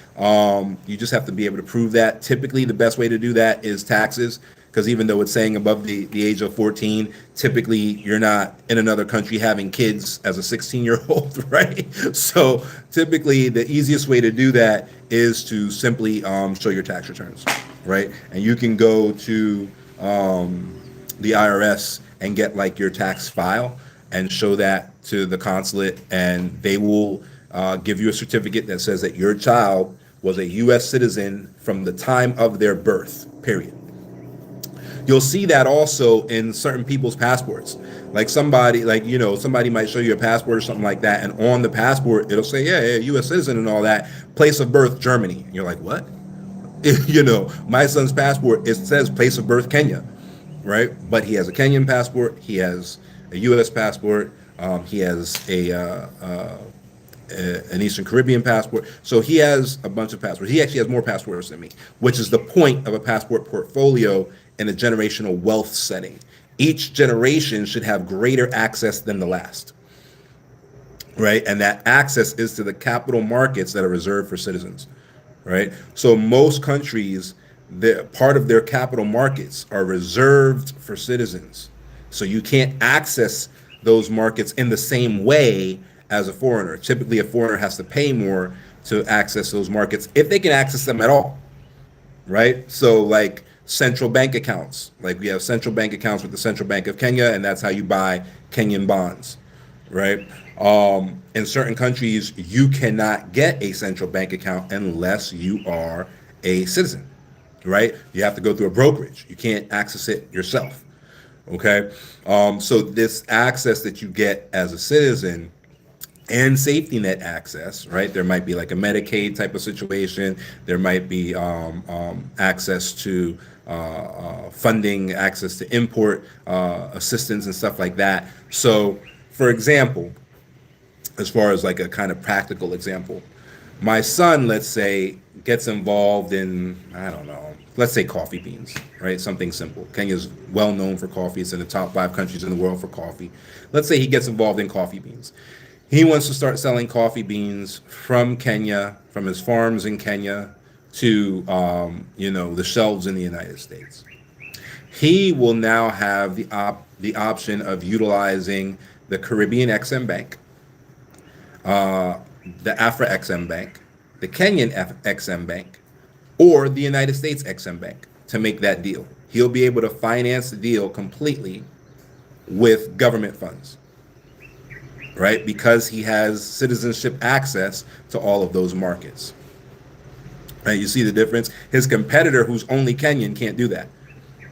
you just have to be able to prove that. Typically, the best way to do that is taxes, because even though it's saying above the age of 14, typically you're not in another country having kids as a 16-year-old, right? So typically the easiest way to do that is to simply show your tax returns, right? And you can go to the IRS and get like your tax file and show that to the consulate, and they will give you a certificate that says that your child was a U.S. citizen from the time of their birth, period. You'll see that also in certain people's passports. Like somebody, like, somebody might show you a passport or something like that, and on the passport it'll say, yeah, U.S. citizen and all that. Place of birth, Germany. And you're like, what? My son's passport, it says place of birth, Kenya, right? But he has a Kenyan passport. He has a U.S. passport. He has an Eastern Caribbean passport. So he has a bunch of passports. He actually has more passports than me, which is the point of a passport portfolio in a generational wealth setting. Each generation should have greater access than the last, right? And that access is to the capital markets that are reserved for citizens, right? So most countries, part of their capital markets are reserved for citizens. So you can't access those markets in the same way as a foreigner. Typically, a foreigner has to pay more to access those markets if they can access them at all, right? So like central bank accounts, like we have central bank accounts with the Central Bank of Kenya, and that's how you buy Kenyan bonds, right? In certain countries, you cannot get a central bank account unless you are a citizen, right? You have to go through a brokerage. You can't access it yourself, okay? So this access that you get as a citizen and safety net access, right? There might be like a Medicaid type of situation. There might be access to funding, access to import assistance and stuff like that. So, for example, as far as like a kind of practical example, my son, let's say, gets involved in, I don't know, let's say coffee beans, right? Something simple. Kenya's well known for coffee. It's in the top 5 countries in the world for coffee. Let's say he gets involved in coffee beans. He wants to start selling coffee beans from Kenya, from his farms in Kenya, to the shelves in the United States. He will now have the option of utilizing the Caribbean XM Bank, the Afra XM Bank, the Kenyan XM Bank, or the United States XM Bank to make that deal. He'll be able to finance the deal completely with government funds, right? Because he has citizenship access to all of those markets. Right? You see the difference? His competitor, who's only Kenyan, can't do that.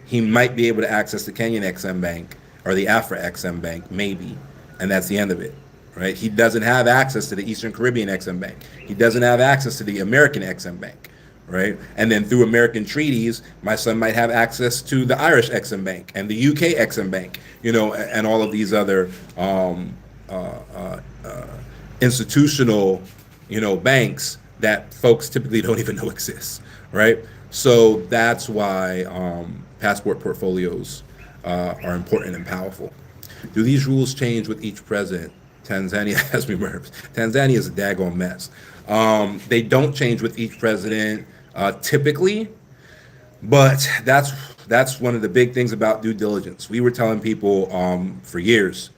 He might be able to access the Kenyan XM Bank or the Afra XM Bank, maybe, and that's the end of it, right? He doesn't have access to the Eastern Caribbean XM Bank. He doesn't have access to the American XM Bank, right? And then through American treaties, my son might have access to the Irish XM Bank and the UK XM Bank, and all of these other institutional, banks that folks typically don't even know exist, right? So that's why passport portfolios are important and powerful. Do these rules change with each president? Tanzania has me nervous. Tanzania is a daggone mess. They don't change with each president typically, but that's one of the big things about due diligence. We were telling people for years,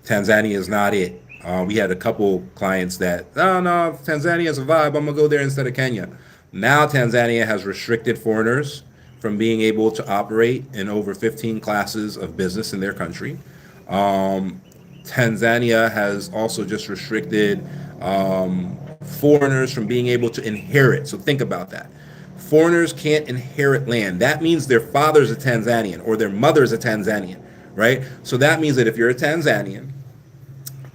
Tanzania is not it. We had a couple clients that, oh no, Tanzania is a vibe, I'm gonna go there instead of Kenya. Now Tanzania has restricted foreigners from being able to operate in over 15 classes of business in their country. Tanzania has also just restricted foreigners from being able to inherit. So think about that. Foreigners can't inherit land. That means their father's a Tanzanian or their mother's a Tanzanian, right? So that means that if you're a Tanzanian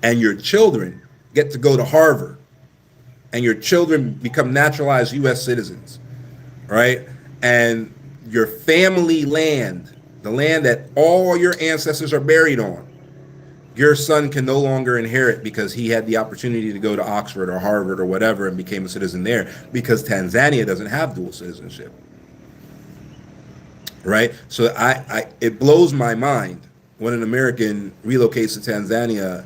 and your children get to go to Harvard and your children become naturalized U.S. citizens, right? And your family land, the land that all your ancestors are buried on, your son can no longer inherit because he had the opportunity to go to Oxford or Harvard or whatever and became a citizen there, because Tanzania doesn't have dual citizenship, right? So it blows my mind when an American relocates to Tanzania,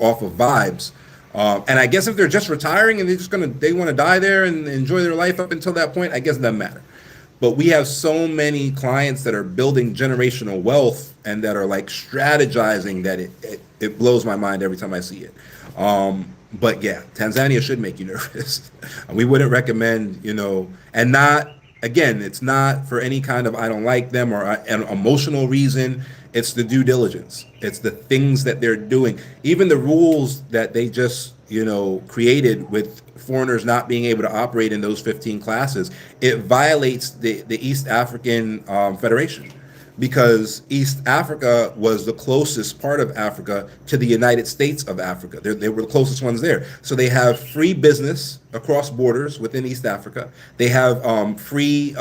off of vibes. And I guess if they're just retiring and they want to die there and enjoy their life up until that point, I guess it doesn't matter. But we have so many clients that are building generational wealth and that are like strategizing that it blows my mind every time I see it. But yeah, Tanzania should make you nervous. We wouldn't recommend, and not, again, it's not for any kind of I don't like them or an emotional reason. It's the due diligence. It's the things that they're doing. Even the rules that they just, created with foreigners not being able to operate in those 15 classes, it violates the East African Federation. because East Africa was the closest part of Africa to the United States of Africa. They were the closest ones there. So they have free business across borders within East Africa. They have free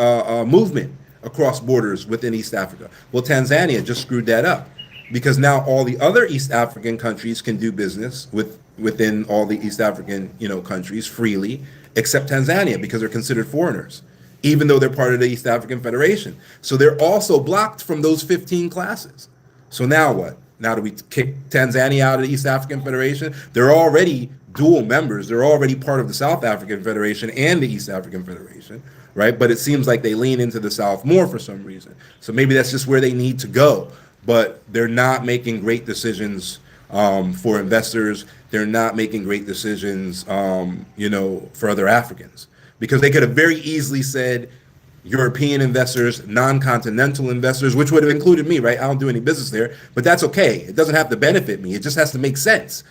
movement across borders within East Africa. Well, Tanzania just screwed that up because now all the other East African countries can do business within all the East African, countries freely, except Tanzania because they're considered foreigners, even though they're part of the East African Federation. So they're also blocked from those 15 classes. So now what? Now do we kick Tanzania out of the East African Federation? They're already dual members. They're already part of the South African Federation and the East African Federation, right? But it seems like they lean into the South more for some reason. So maybe that's just where they need to go. But they're not making great decisions for investors. They're not making great decisions, for other Africans. Because they could have very easily said European investors, non-continental investors, which would have included me, right? I don't do any business there, but that's okay. It doesn't have to benefit me. It just has to make sense,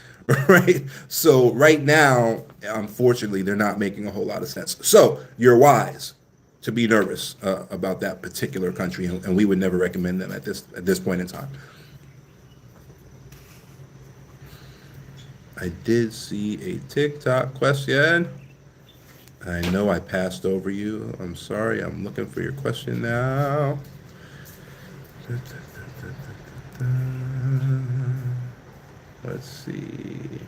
right? So right now, unfortunately, they're not making a whole lot of sense. So you're wise to be nervous about that particular country, and we would never recommend them at this point in time. I did see a TikTok question. I know I passed over you. I'm sorry. I'm looking for your question now. Let's see.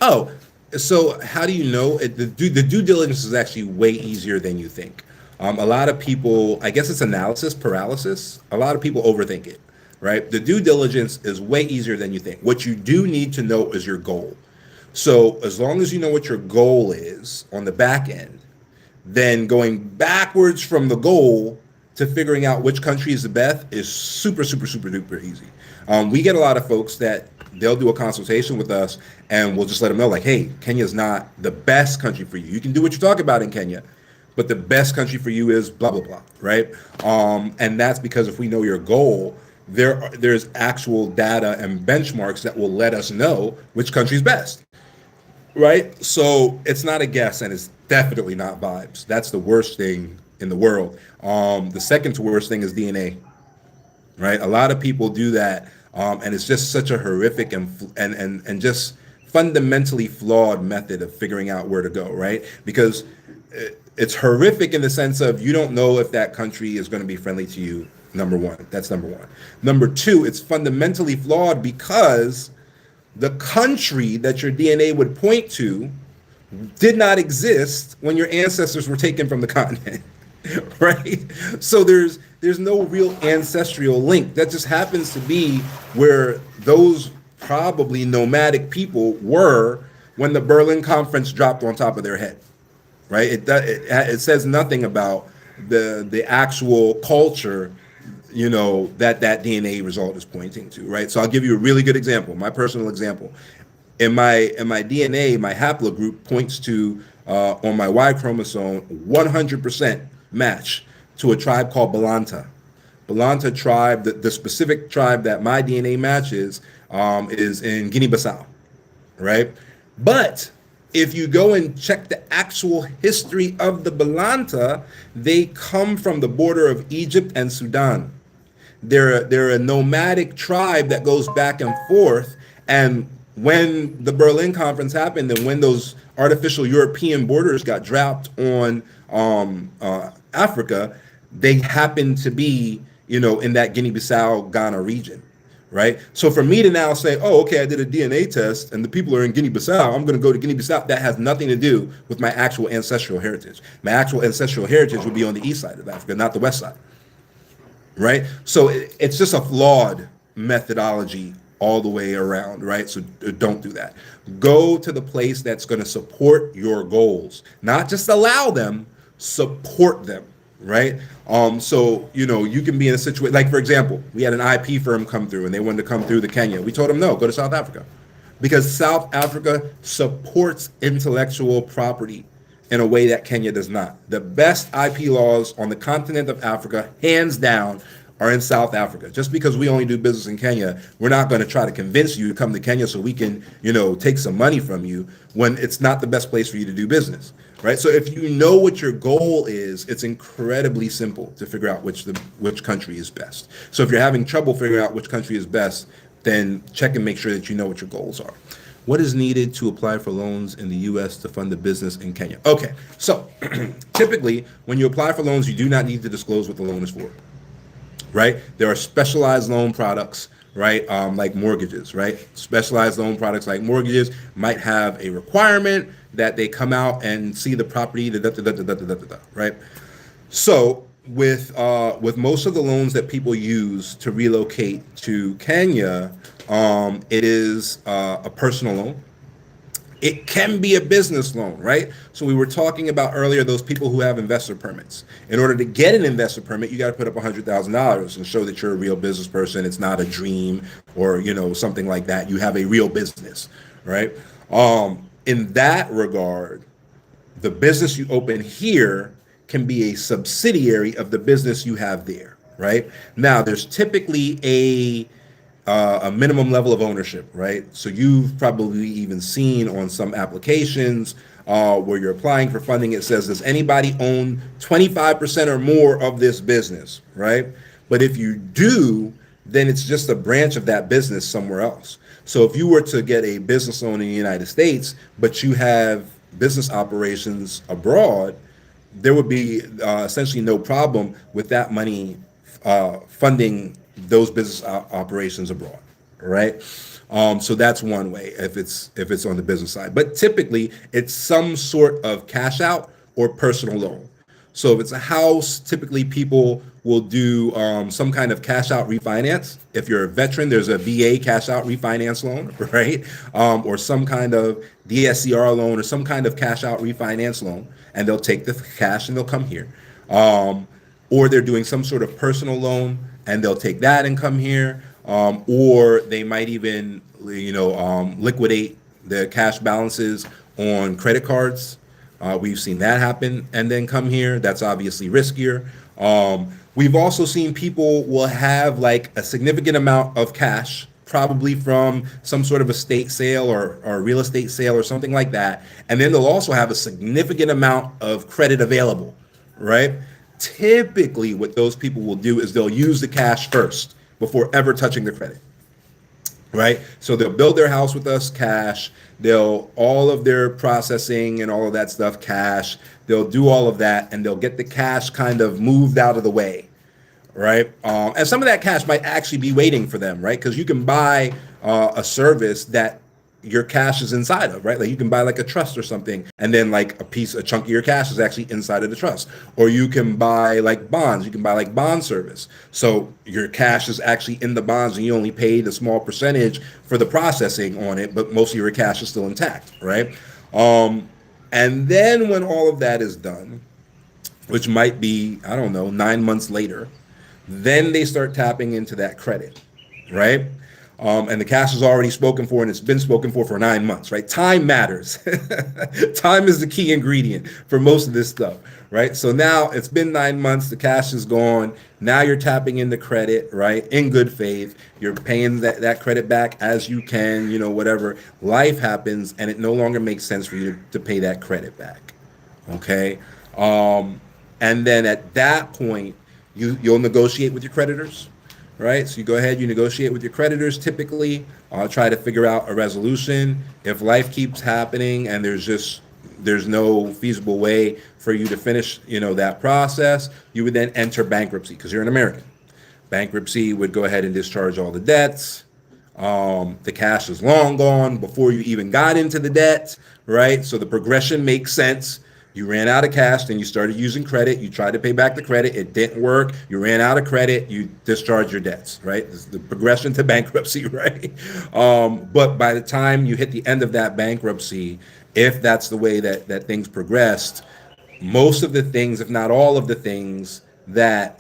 Oh, so how do you know? The due diligence is actually way easier than you think. A lot of people, I guess it's analysis paralysis. A lot of people overthink it, right? The due diligence is way easier than you think. What you do need to know is your goal. So as long as you know what your goal is on the back end, then going backwards from the goal to figuring out which country is the best is super, super, super duper easy. We get a lot of folks that they'll do a consultation with us and we'll just let them know like, hey, Kenya's not the best country for you. You can do what you talk about in Kenya, but the best country for you is blah, blah, blah, right? And that's because if we know your goal, there's actual data and benchmarks that will let us know which country's best. Right? So it's not a guess and it's definitely not vibes. That's the worst thing in the world. The second to worst thing is DNA, right? A lot of people do that. And it's just such a horrific and just fundamentally flawed method of figuring out where to go, right? Because it's horrific in the sense of you don't know if that country is going to be friendly to you, number one. That's number one. Number two, it's fundamentally flawed because the country that your DNA would point to did not exist when your ancestors were taken from the continent, right? So there's no real ancestral link. That just happens to be where those probably nomadic people were when the Berlin Conference dropped on top of their head, right? It says nothing about the actual culture that DNA result is pointing to, right? So I'll give you a really good example, my personal example. In my DNA, my haplogroup points to, on my Y chromosome, 100% match to a tribe called Balanta. Balanta tribe, the specific tribe that my DNA matches is in Guinea-Bissau, right? But if you go and check the actual history of the Balanta, they come from the border of Egypt and Sudan. They're a nomadic tribe that goes back and forth. And when the Berlin Conference happened and when those artificial European borders got dropped on Africa, they happened to be, in that Guinea-Bissau, Ghana region, right? So for me to now say, oh, okay, I did a DNA test and the people are in Guinea-Bissau, I'm going to go to Guinea-Bissau, that has nothing to do with my actual ancestral heritage. My actual ancestral heritage would be on the east side of Africa, not the west side. Right? So it's just a flawed methodology all the way around, right? So don't do that. Go to the place that's going to support your goals, not just allow them, support them, right? So, you can be in a situation, like for example, we had an IP firm come through and they wanted to come through the Kenya. We told them, no, go to South Africa because South Africa supports intellectual property in a way that Kenya does not. The best IP laws on the continent of Africa, hands down, are in South Africa. Just because we only do business in Kenya, we're not going to try to convince you to come to Kenya so we can, take some money from you when it's not the best place for you to do business, right? So if you know what your goal is, it's incredibly simple to figure out which country is best. So if you're having trouble figuring out which country is best, then check and make sure that you know what your goals are. What is needed to apply for loans in the U.S. to fund a business in Kenya? Okay, so typically when you apply for loans, you do not need to disclose what the loan is for, right? There are specialized loan products, right? Like mortgages, right? Specialized loan products like mortgages might have a requirement that they come out and see the property, right? So with most of the loans that people use to relocate to Kenya, it is a personal loan. It can be a business loan, right? So we were talking about earlier those people who have investor permits. In order to get an investor permit, you got to put up $100,000 and show that you're a real business person. It's not a dream or something like that. You have a real business, right? In that regard, the business you open here can be a subsidiary of the business you have there, right? Now, there's typically a minimum level of ownership, right? So you've probably even seen on some applications where you're applying for funding, it says, does anybody own 25% or more of this business, right? But if you do, then it's just a branch of that business somewhere else. So if you were to get a business loan in the United States, but you have business operations abroad, there would be essentially no problem with that money funding those business operations abroad, right? So that's one way if it's on the business side. But typically, it's some sort of cash out or personal loan. So if it's a house, typically people will do some kind of cash out refinance. If you're a veteran, there's a VA cash out refinance loan, right? Or some kind of DSCR loan or some kind of cash out refinance loan, and they'll take the cash and they'll come here. Or they're doing some sort of personal loan and they'll take that and come here. Or they might even, liquidate the cash balances on credit cards. We've seen that happen and then come here. That's obviously riskier. We've also seen people will have like a significant amount of cash, probably from some sort of estate sale or real estate sale or something like that. And then they'll also have a significant amount of credit available, right? Typically, what those people will do is they'll use the cash first before ever touching the credit. Right? So they'll build their house with us cash. They'll all of their processing and all of that stuff cash. They'll do all of that and they'll get the cash kind of moved out of the way. Right? And some of that cash might actually be waiting for them, right? Because you can buy a service that your cash is inside of, right? Like you can buy like a trust or something, and then like a chunk of your cash is actually inside of the trust. Or you can buy like bonds. You can buy like bond service. So your cash is actually in the bonds and you only paid a small percentage for the processing on it, but most of your cash is still intact, right? And then when all of that is done, which might be, 9 months later, then they start tapping into that credit, right? And the cash is already spoken for, and it's been spoken for 9 months, right? Time matters. Time is the key ingredient for most of this stuff, right? So now it's been 9 months, the cash is gone. Now you're tapping into credit, right? In good faith, you're paying that credit back as you can, whatever. Life happens, and it no longer makes sense for you to pay that credit back, okay? And then at that point, you'll negotiate with your creditors. Right, so you go ahead, you negotiate with your creditors typically, try to figure out a resolution. If life keeps happening and there's no feasible way for you to finish, that process, you would then enter bankruptcy because you're an American. Bankruptcy would go ahead and discharge all the debts. The cash is long gone before you even got into the debt, right? So the progression makes sense. You ran out of cash, then you started using credit. You tried to pay back the credit. It didn't work. You ran out of credit. You discharged your debts, right? This is the progression to bankruptcy, right? But by the time you hit the end of that bankruptcy, if that's the way that things progressed, most of the things, if not all of the things that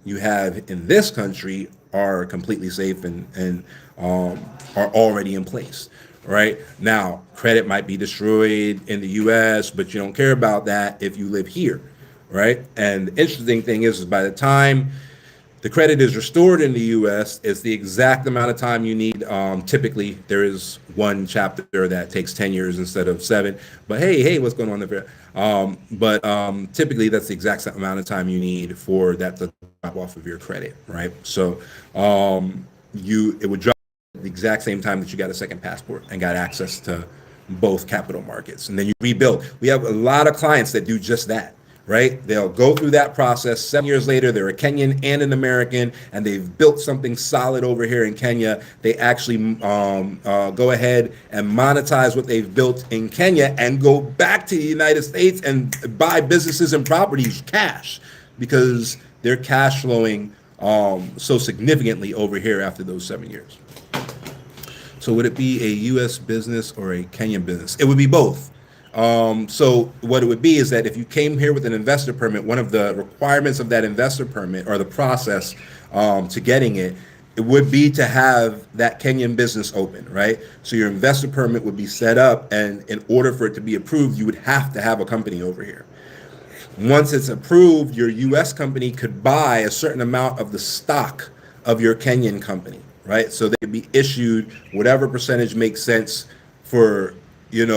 you have in this country are completely safe and are already in place. Right now, credit might be destroyed in the U.S., but you don't care about that if you live here, right? And the interesting thing is by the time The credit is restored in the U.S. It's the exact amount of time you need. Typically, there is one chapter that takes 10 years instead of 7. But hey, what's going on there? But typically, that's the exact amount of time you need for that to drop off of your credit, right? So it would drop at the exact same time that you got a second passport and got access to both capital markets. And then you rebuild. We have a lot of clients that do just that. Right? They'll go through that process. 7 years later, they're a Kenyan and an American, and they've built something solid over here in Kenya. They actually go ahead and monetize what they've built in Kenya and go back to the United States and buy businesses and properties cash, because they're cash flowing so significantly over here after those 7 years. So would it be a U.S. business or a Kenyan business? It would be both. So what it would be is that if you came here with an investor permit, one of the requirements of that investor permit, or the process to getting it, it would be to have that Kenyan business open, right? So your investor permit would be set up, and in order for it to be approved, you would have to have a company over here. Once it's approved, your U.S. company could buy a certain amount of the stock of your Kenyan company, right? So they could be issued whatever percentage makes sense for your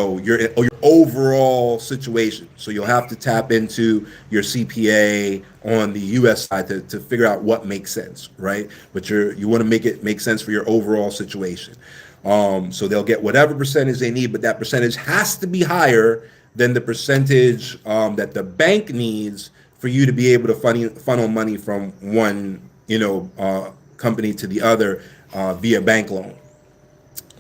overall situation. So you'll have to tap into your CPA on the U.S. side to figure out what makes sense, right? But you want to make it make sense for your overall situation. So they'll get whatever percentage they need, but that percentage has to be higher than the percentage that the bank needs for you to be able to funnel money from one company to the other via bank loan.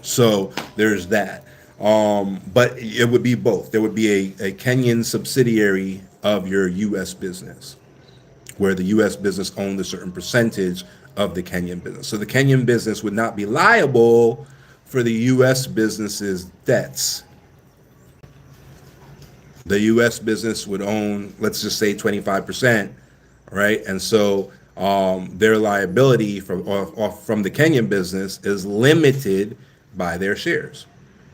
So there's that. But it would be both. There would be a Kenyan subsidiary of your U.S. business, where the U.S. business owned a certain percentage of the Kenyan business. So the Kenyan business would not be liable for the U.S. business's debts. The U.S. business would own, let's just say, 25%, right? And so their liability from the Kenyan business is limited by their shares.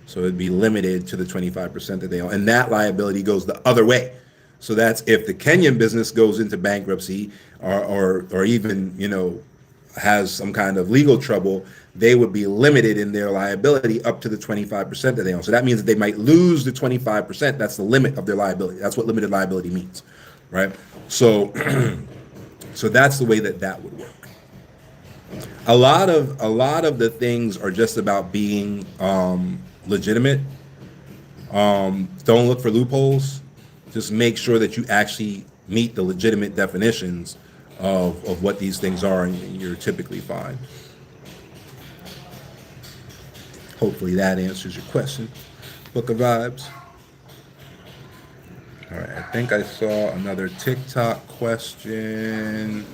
So it'd be limited to the 25% that they own. And that liability goes the other way. So that's if the Kenyan business goes into bankruptcy or even, has some kind of legal trouble, they would be limited in their liability up to the 25% that they own. So that means that they might lose the 25%. That's the limit of their liability. That's what limited liability means, right? So, so that's the way that would work. A lot of the things are just about being legitimate. Don't look for loopholes. Just make sure that you actually meet the legitimate definitions of what these things are, and you're typically fine. Hopefully that answers your question. Book of Vibes. All right, I think I saw another TikTok question.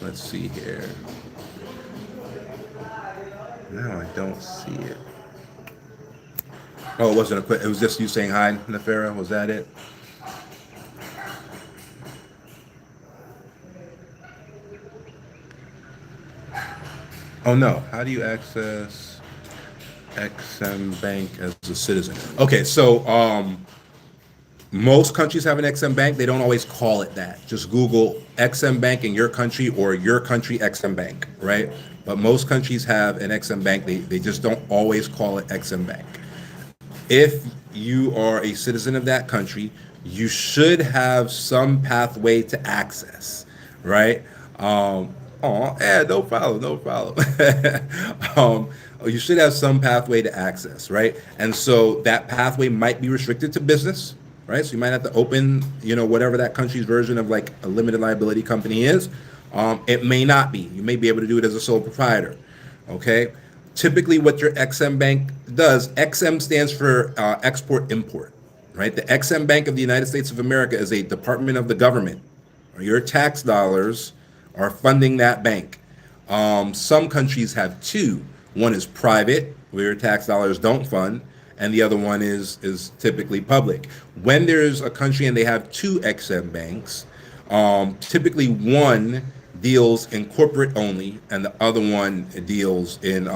Let's see here. No, I don't see it. Oh, it wasn't a quick. It was just you saying hi, Nefera. Was that it? Oh no. How do you access XM Bank as a citizen? Okay, so most countries have an XM Bank. They don't always call it that. Just Google XM Bank in your country or your country XM Bank, right? But most countries have an XM Bank. They just don't always call it XM Bank. If you are a citizen of that country, you should have some pathway to access, right? No problem. You should have some pathway to access, right? And so that pathway might be restricted to business, right? So you might have to open, whatever that country's version of like a limited liability company is. It may not be. You may be able to do it as a sole proprietor, okay? Typically what your XM Bank does, XM stands for export-import, right? The XM Bank of the United States of America is a department of the government. Your tax dollars are funding that bank. Some countries have two. One is private, where your tax dollars don't fund, and the other one is typically public. When there's a country and they have two XM banks, typically one deals in corporate only, and the other one deals in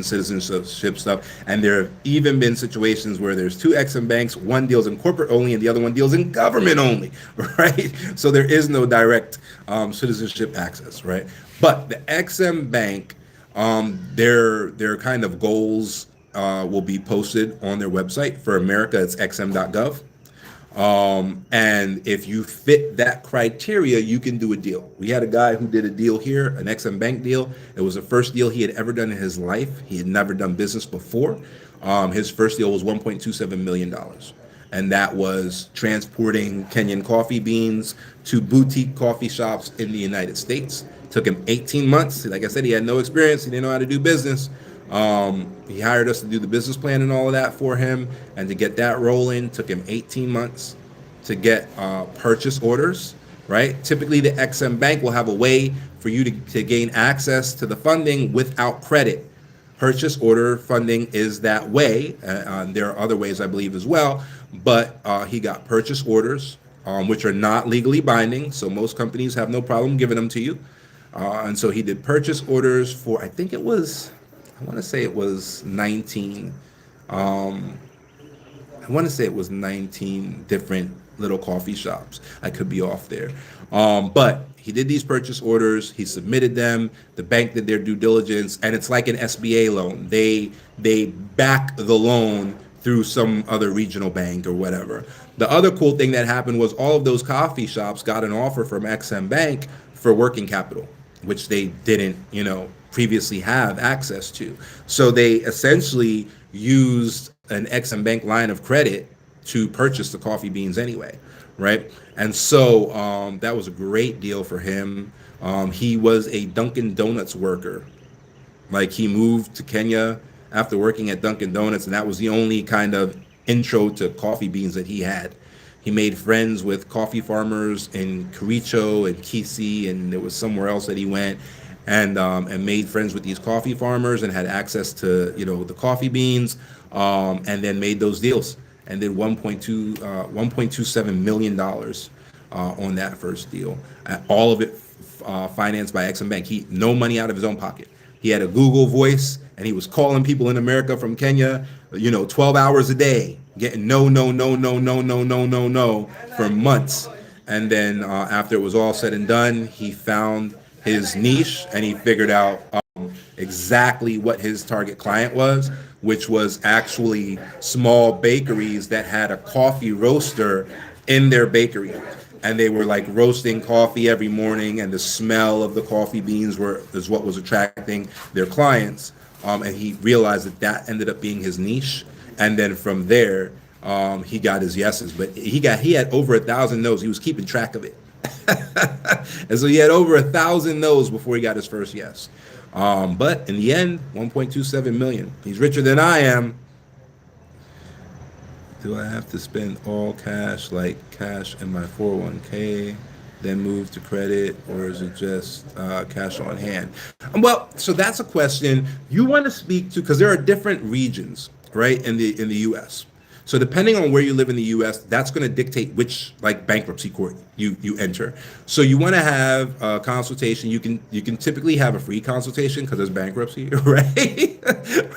citizenship stuff. And there have even been situations where there's two Exim banks, one deals in corporate only, and the other one deals in government only, right? So there is no direct citizenship access, right? But the Exim bank, their kind of goals will be posted on their website. For America, it's xm.gov. And if you fit that criteria, you can do a deal. We had a guy who did a deal here, an XM Bank deal. It was the first deal he had ever done in his life. He had never done business before. His first deal was $1.27 million. And that was transporting Kenyan coffee beans to boutique coffee shops in the United States. Took him 18 months. Like I said, he had no experience. He didn't know how to do business. He hired us to do the business plan and all of that for him, and to get that rolling took him 18 months to get purchase orders, right? Typically, the XM Bank will have a way for you to gain access to the funding without credit. Purchase order funding is that way. There are other ways, I believe, as well, but he got purchase orders, which are not legally binding, so most companies have no problem giving them to you. And so he did purchase orders for, I want to say it was 19. I want to say it was 19 different little coffee shops. I could be off there. But he did these purchase orders. He submitted them. The bank did their due diligence, and it's like an SBA loan. They back the loan through some other regional bank or whatever. The other cool thing that happened was all of those coffee shops got an offer from XM Bank for working capital, which they didn't, previously have access to. So they essentially used an XM Bank line of credit to purchase the coffee beans anyway, right? And so that was a great deal for him. He was a Dunkin' Donuts worker. Like, he moved to Kenya after working at Dunkin' Donuts, and that was the only kind of intro to coffee beans that he had. He made friends with coffee farmers in Kericho and Kisii, and there was somewhere else that he went, and made friends with these coffee farmers and had access to the coffee beans, and then made those deals and did $1.27 million on that first deal. All of it financed by Exim Bank. He no money out of his own pocket. He had a Google voice, and he was calling people in America from Kenya, 12 hours a day, getting no for months. And then after it was all said and done, he found his niche, and he figured out exactly what his target client was, which was actually small bakeries that had a coffee roaster in their bakery. And they were like roasting coffee every morning, and the smell of the coffee beans is what was attracting their clients. And he realized that ended up being his niche. And then from there, he got his yeses. But he had over 1,000 no's. He was keeping track of it. And so he had over 1,000 no's before he got his first yes. But in the end, 1.27 million. He's richer than I am. Do I have to spend all cash, like cash in my 401k, then move to credit, or is it just cash on hand? Well, so that's a question you want to speak to, because there are different regions, right, in the U.S. So depending on where you live in the U.S., that's going to dictate which bankruptcy court you enter. So you want to have a consultation. You can typically have a free consultation because it's bankruptcy, right?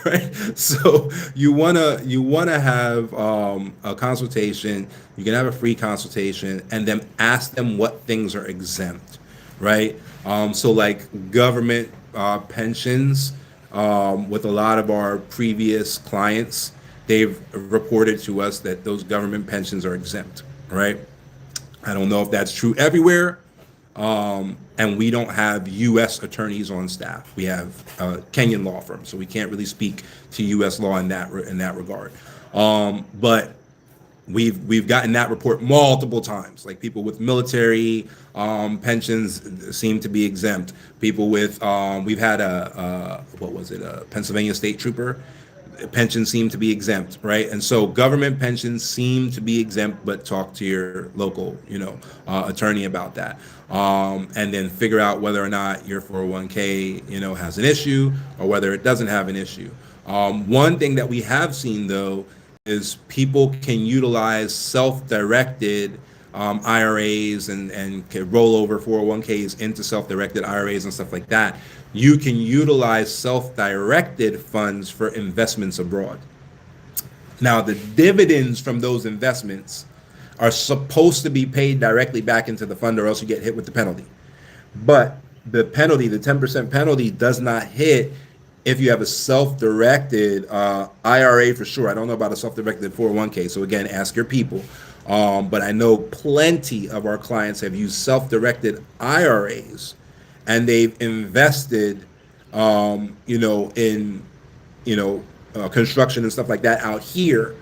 Right. So you wanna have a consultation. You can have a free consultation, and then ask them what things are exempt, right? So like government pensions. With a lot of our previous clients, they've reported to us that those government pensions are exempt, right? I don't know if that's true everywhere. And we don't have U.S. attorneys on staff. We have Kenyan law firms, so we can't really speak to U.S. law in that regard. But we've gotten that report multiple times. Like, people with military pensions seem to be exempt. People with we've had a Pennsylvania state trooper pensions seem to be exempt, right? And so government pensions seem to be exempt, but talk to your local, attorney about that, and then figure out whether or not your 401k, has an issue, or whether it doesn't have an issue. One thing that we have seen, though, is people can utilize self-directed IRAs and can roll over 401ks into self-directed IRAs and stuff like that, you can utilize self-directed funds for investments abroad. Now, the dividends from those investments are supposed to be paid directly back into the fund, or else you get hit with the penalty. But the penalty, the 10% penalty, does not hit if you have a self-directed IRA for sure. I don't know about a self-directed 401k. So again, ask your people. But I know plenty of our clients have used self-directed IRAs, and they've invested, in, construction and stuff like that out here.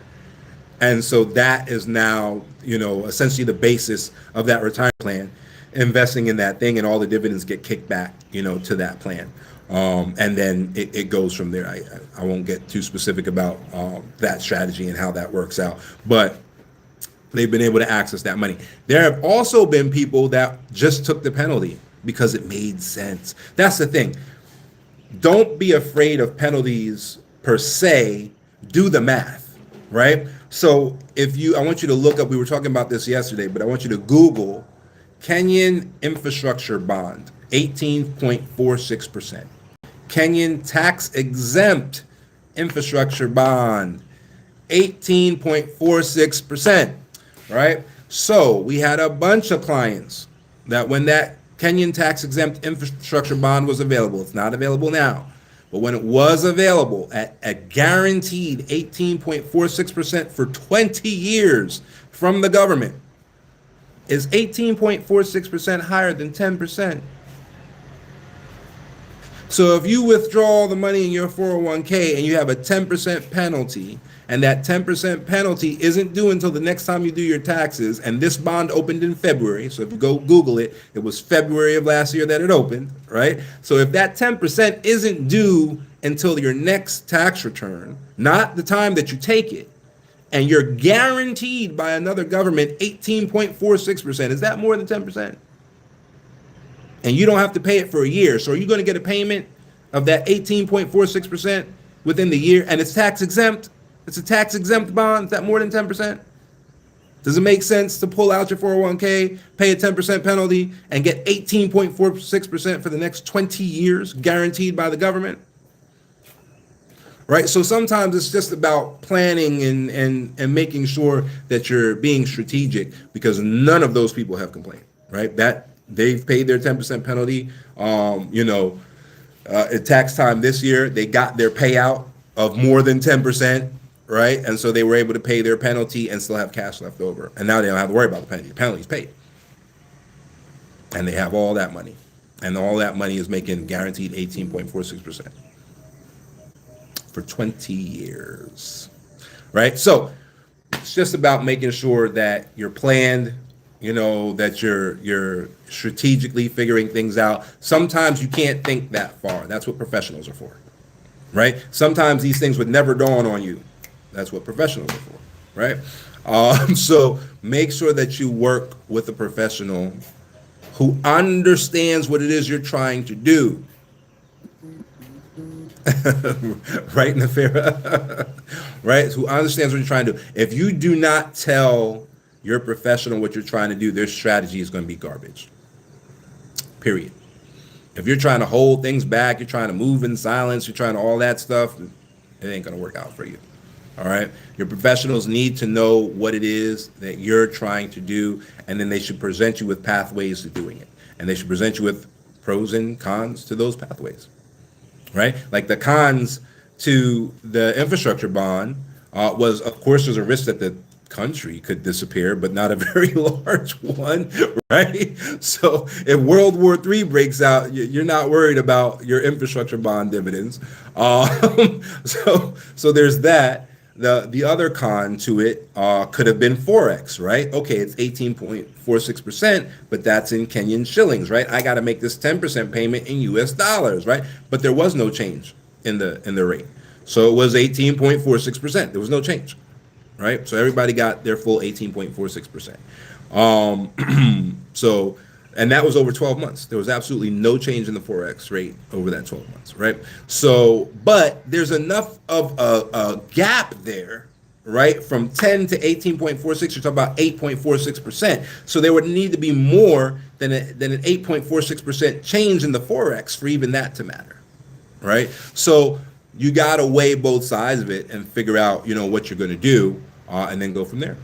And so that is now, essentially the basis of that retirement plan, investing in that thing, and all the dividends get kicked back, to that plan. And then it goes from there. I won't get too specific about that strategy and how that works out, but they've been able to access that money. There have also been people that just took the penalty because it made sense. That's the thing. Don't be afraid of penalties per se. Do the math, right? So I want you to look up, we were talking about this yesterday, but I want you to Google Kenyan infrastructure bond, 18.46%. Kenyan tax exempt infrastructure bond, 18.46%, right? So we had a bunch of clients that when that Kenyan tax exempt infrastructure bond was available, it's not available now, but when it was available at a guaranteed 18.46% for 20 years from the government, is 18.46% higher than 10%. So if you withdraw the money in your 401k and you have a 10% penalty, and that 10% penalty isn't due until the next time you do your taxes, and this bond opened in February, so if you go Google it, it was February of last year that it opened, right? So if that 10% isn't due until your next tax return, not the time that you take it, and you're guaranteed by another government 18.46%, is that more than 10%? And you don't have to pay it for a year. So are you going to get a payment of that 18.46% within the year? And it's tax exempt. It's a tax exempt bond. Is that more than 10%? Does it make sense to pull out your 401k, pay a 10% penalty, and get 18.46% for the next 20 years guaranteed by the government? Right? So sometimes it's just about planning and making sure that you're being strategic, because none of those people have complained, right? That they've paid their 10% penalty. At tax time this year, they got their payout of more than 10%, right? And so they were able to pay their penalty and still have cash left over. And now they don't have to worry about the penalty. The penalty's paid. And they have all that money. And all that money is making guaranteed 18.46% for 20 years, right? So it's just about making sure that you're planned, that you're strategically figuring things out. Sometimes you can't think that far. That's what professionals are for, right? Sometimes these things would never dawn on you. That's what professionals are for, right? So make sure that you work with a professional who understands what it is you're trying to do. Right, Nafira? Right? Who understands what you're trying to do. If you do not tell your professional what you're trying to do, their strategy is going to be garbage. Period. If you're trying to hold things back, you're trying to move in silence, you're trying to all that stuff, it ain't going to work out for you. All right? Your professionals need to know what it is that you're trying to do, and then they should present you with pathways to doing it. And they should present you with pros and cons to those pathways. Right? Like the cons to the infrastructure bond was, of course, there's a risk that the country could disappear, but not a very large one, right? So if World War III breaks out, you're not worried about your infrastructure bond dividends. So there's that. The other con to it could have been Forex, right? Okay, it's 18.46%, but that's in Kenyan shillings, right? I got to make this 10% payment in US dollars, right? But there was no change in the rate. So it was 18.46%. There was no change, right? So everybody got their full 18.46%. And that was over 12 months. There was absolutely no change in the Forex rate over that 12 months, right? So, but there's enough of a gap there, right? From 10 to 18.46, you're talking about 8.46%. So there would need to be more than an 8.46% change in the Forex for even that to matter, right? So you got to weigh both sides of it and figure out, what you're going to do, and then go from there.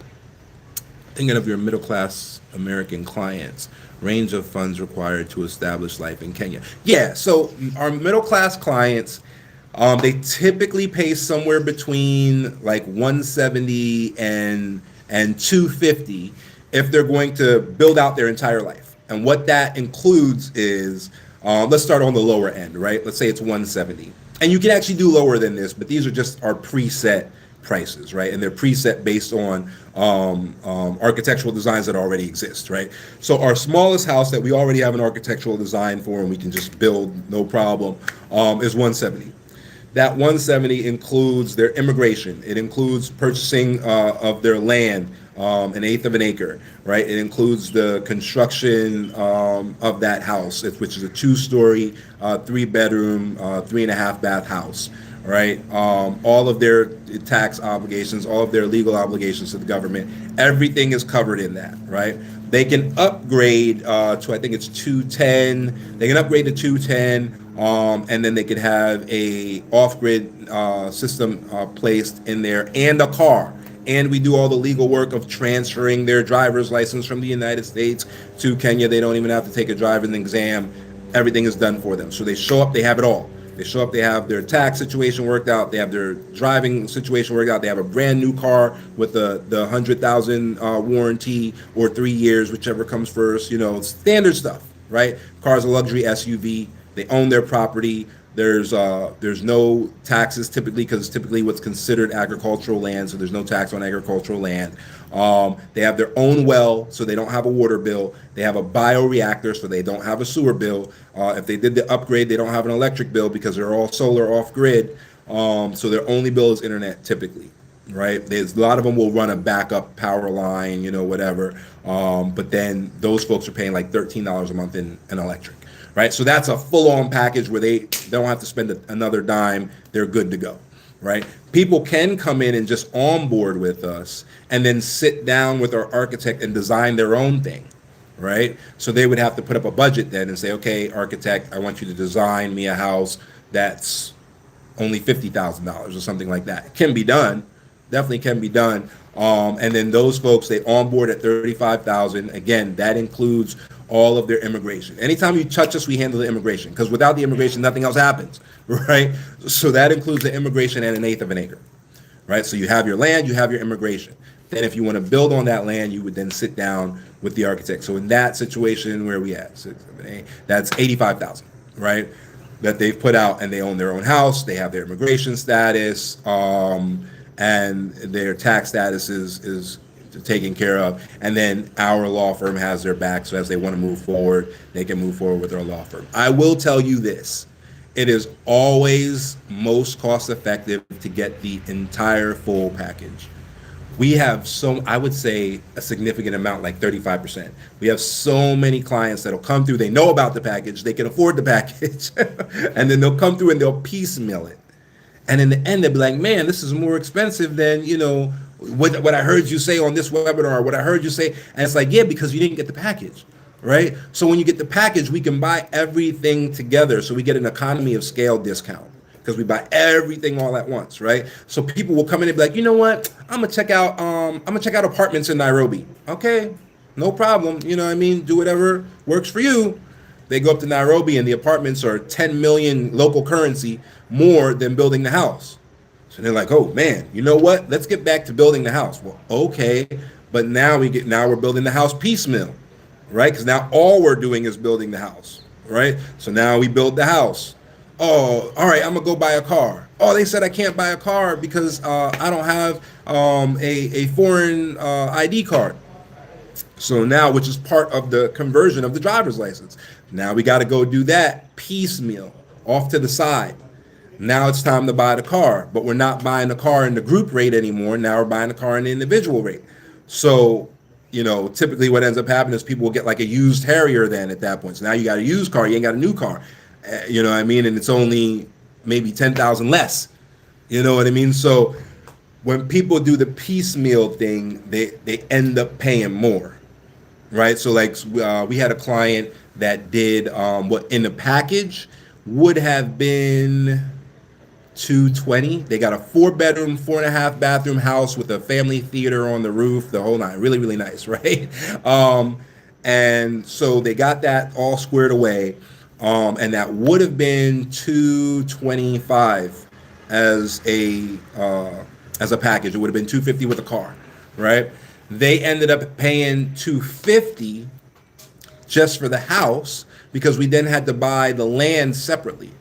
Thinking of your middle class American clients, range of funds required to establish life in Kenya. Yeah, so our middle class clients, they typically pay somewhere between like 170 and 250 if they're going to build out their entire life. And what that includes is, let's start on the lower end, right? Let's say it's 170. And you can actually do lower than this, but these are just our preset prices, right? And they're preset based on architectural designs that already exist, right? So our smallest house that we already have an architectural design for and we can just build no problem is 170. That 170 includes their immigration. It includes purchasing of their land, an eighth of an acre, right? It includes the construction of that house, which is a 2-story, 3-bedroom, 3.5-bath house, right? All of their tax obligations, all of their legal obligations to the government, everything is covered in that, right? They can upgrade to, I think it's 210. They can upgrade to 210. And then they could have a off-grid system placed in there and a car. And we do all the legal work of transferring their driver's license from the United States to Kenya. They don't even have to take a driving exam. Everything is done for them. So they show up, they have it all. They show up, they have their tax situation worked out, they have their driving situation worked out, they have a brand new car with the 100,000 warranty or 3 years, whichever comes first, standard stuff, right? Car's a luxury SUV. They own their property. There's no taxes typically because it's typically what's considered agricultural land, so there's no tax on agricultural land. They have their own well, so they don't have a water bill. They have a bioreactor, so they don't have a sewer bill. If they did the upgrade, they don't have an electric bill because they're all solar off-grid. So their only bill is internet typically, right? There's a lot of them will run a backup power line, whatever. But then those folks are paying like $13 a month in electric. Right, so that's a full-on package where they don't have to spend another dime. They're good to go, right? People can come in and just onboard with us and then sit down with our architect and design their own thing, right? So they would have to put up a budget then and say, okay, architect, I want you to design me a house that's only $50,000 or something like that. It can be done, definitely can be done. And then those folks, they onboard at $35,000. Again, that includes all of their immigration. Anytime you touch us, we handle the immigration because without the immigration, nothing else happens, right? So that includes the immigration and an eighth of an acre, right? So you have your land, you have your immigration. Then if you want to build on that land, you would then sit down with the architect. So in that situation where we at, 6, 7, 8, that's $85,000, right? That they've put out and they own their own house, they have their immigration status, and their tax status is taken care of, and then our law firm has their back, so as they want to move forward, they can move forward with our law firm. I will tell you this, it is always most cost effective to get the entire full package. We have I would say a significant amount, like 35%. We have so many clients that'll come through, they know about the package, they can afford the package, and then they'll come through and they'll piecemeal it. And in the end, they'll be like, man, this is more expensive than, what I heard you say on this webinar, or what I heard you say. And it's like, yeah, because you didn't get the package, right? So when you get the package, we can buy everything together. So we get an economy of scale discount because we buy everything all at once, right? So people will come in and be like, you know what? I'm gonna check out apartments in Nairobi. Okay, no problem. You know what I mean? Do whatever works for you. They go up to Nairobi and the apartments are 10 million local currency more than building the house. So they're like, oh man, you know what? Let's get back to building the house. Well, okay, but now we're building the house piecemeal, right? Because now all we're doing is building the house, right? So now we build the house. Oh, all right, I'm gonna go buy a car. Oh, they said I can't buy a car because I don't have a foreign ID card. So now, which is part of the conversion of the driver's license. Now we got to go do that piecemeal off to the side. Now it's time to buy the car, but we're not buying the car in the group rate anymore. Now we're buying the car in the individual rate. So, typically what ends up happening is people will get like a used Harrier then at that point. So now you got a used car, you ain't got a new car. You know what I mean? And it's only maybe 10,000 less. You know what I mean? So when people do the piecemeal thing, they end up paying more, right? So like we had a client that did what in the package would have been 220. They got a 4 bedroom, 4.5 bathroom house with a family theater on the roof, the whole nine. Really, really nice, right? And so they got that all squared away. And that would have been 225 as a package. It would have been 250 with a car, right? They ended up paying 250 just for the house because we then had to buy the land separately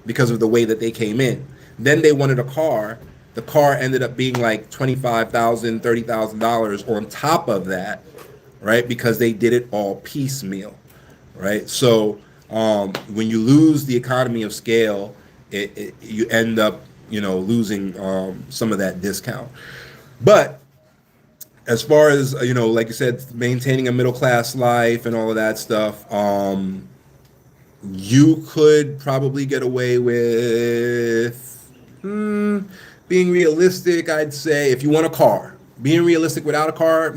because of the way that they came in. Then they wanted a car. The car ended up being like $25,000, $30,000 on top of that, right? Because they did it all piecemeal, right? So when you lose the economy of scale, you end up, losing some of that discount. But as far as, like you said, maintaining a middle class life and all of that stuff, you could probably get away with being realistic. I'd say if you want a car, being realistic without a car,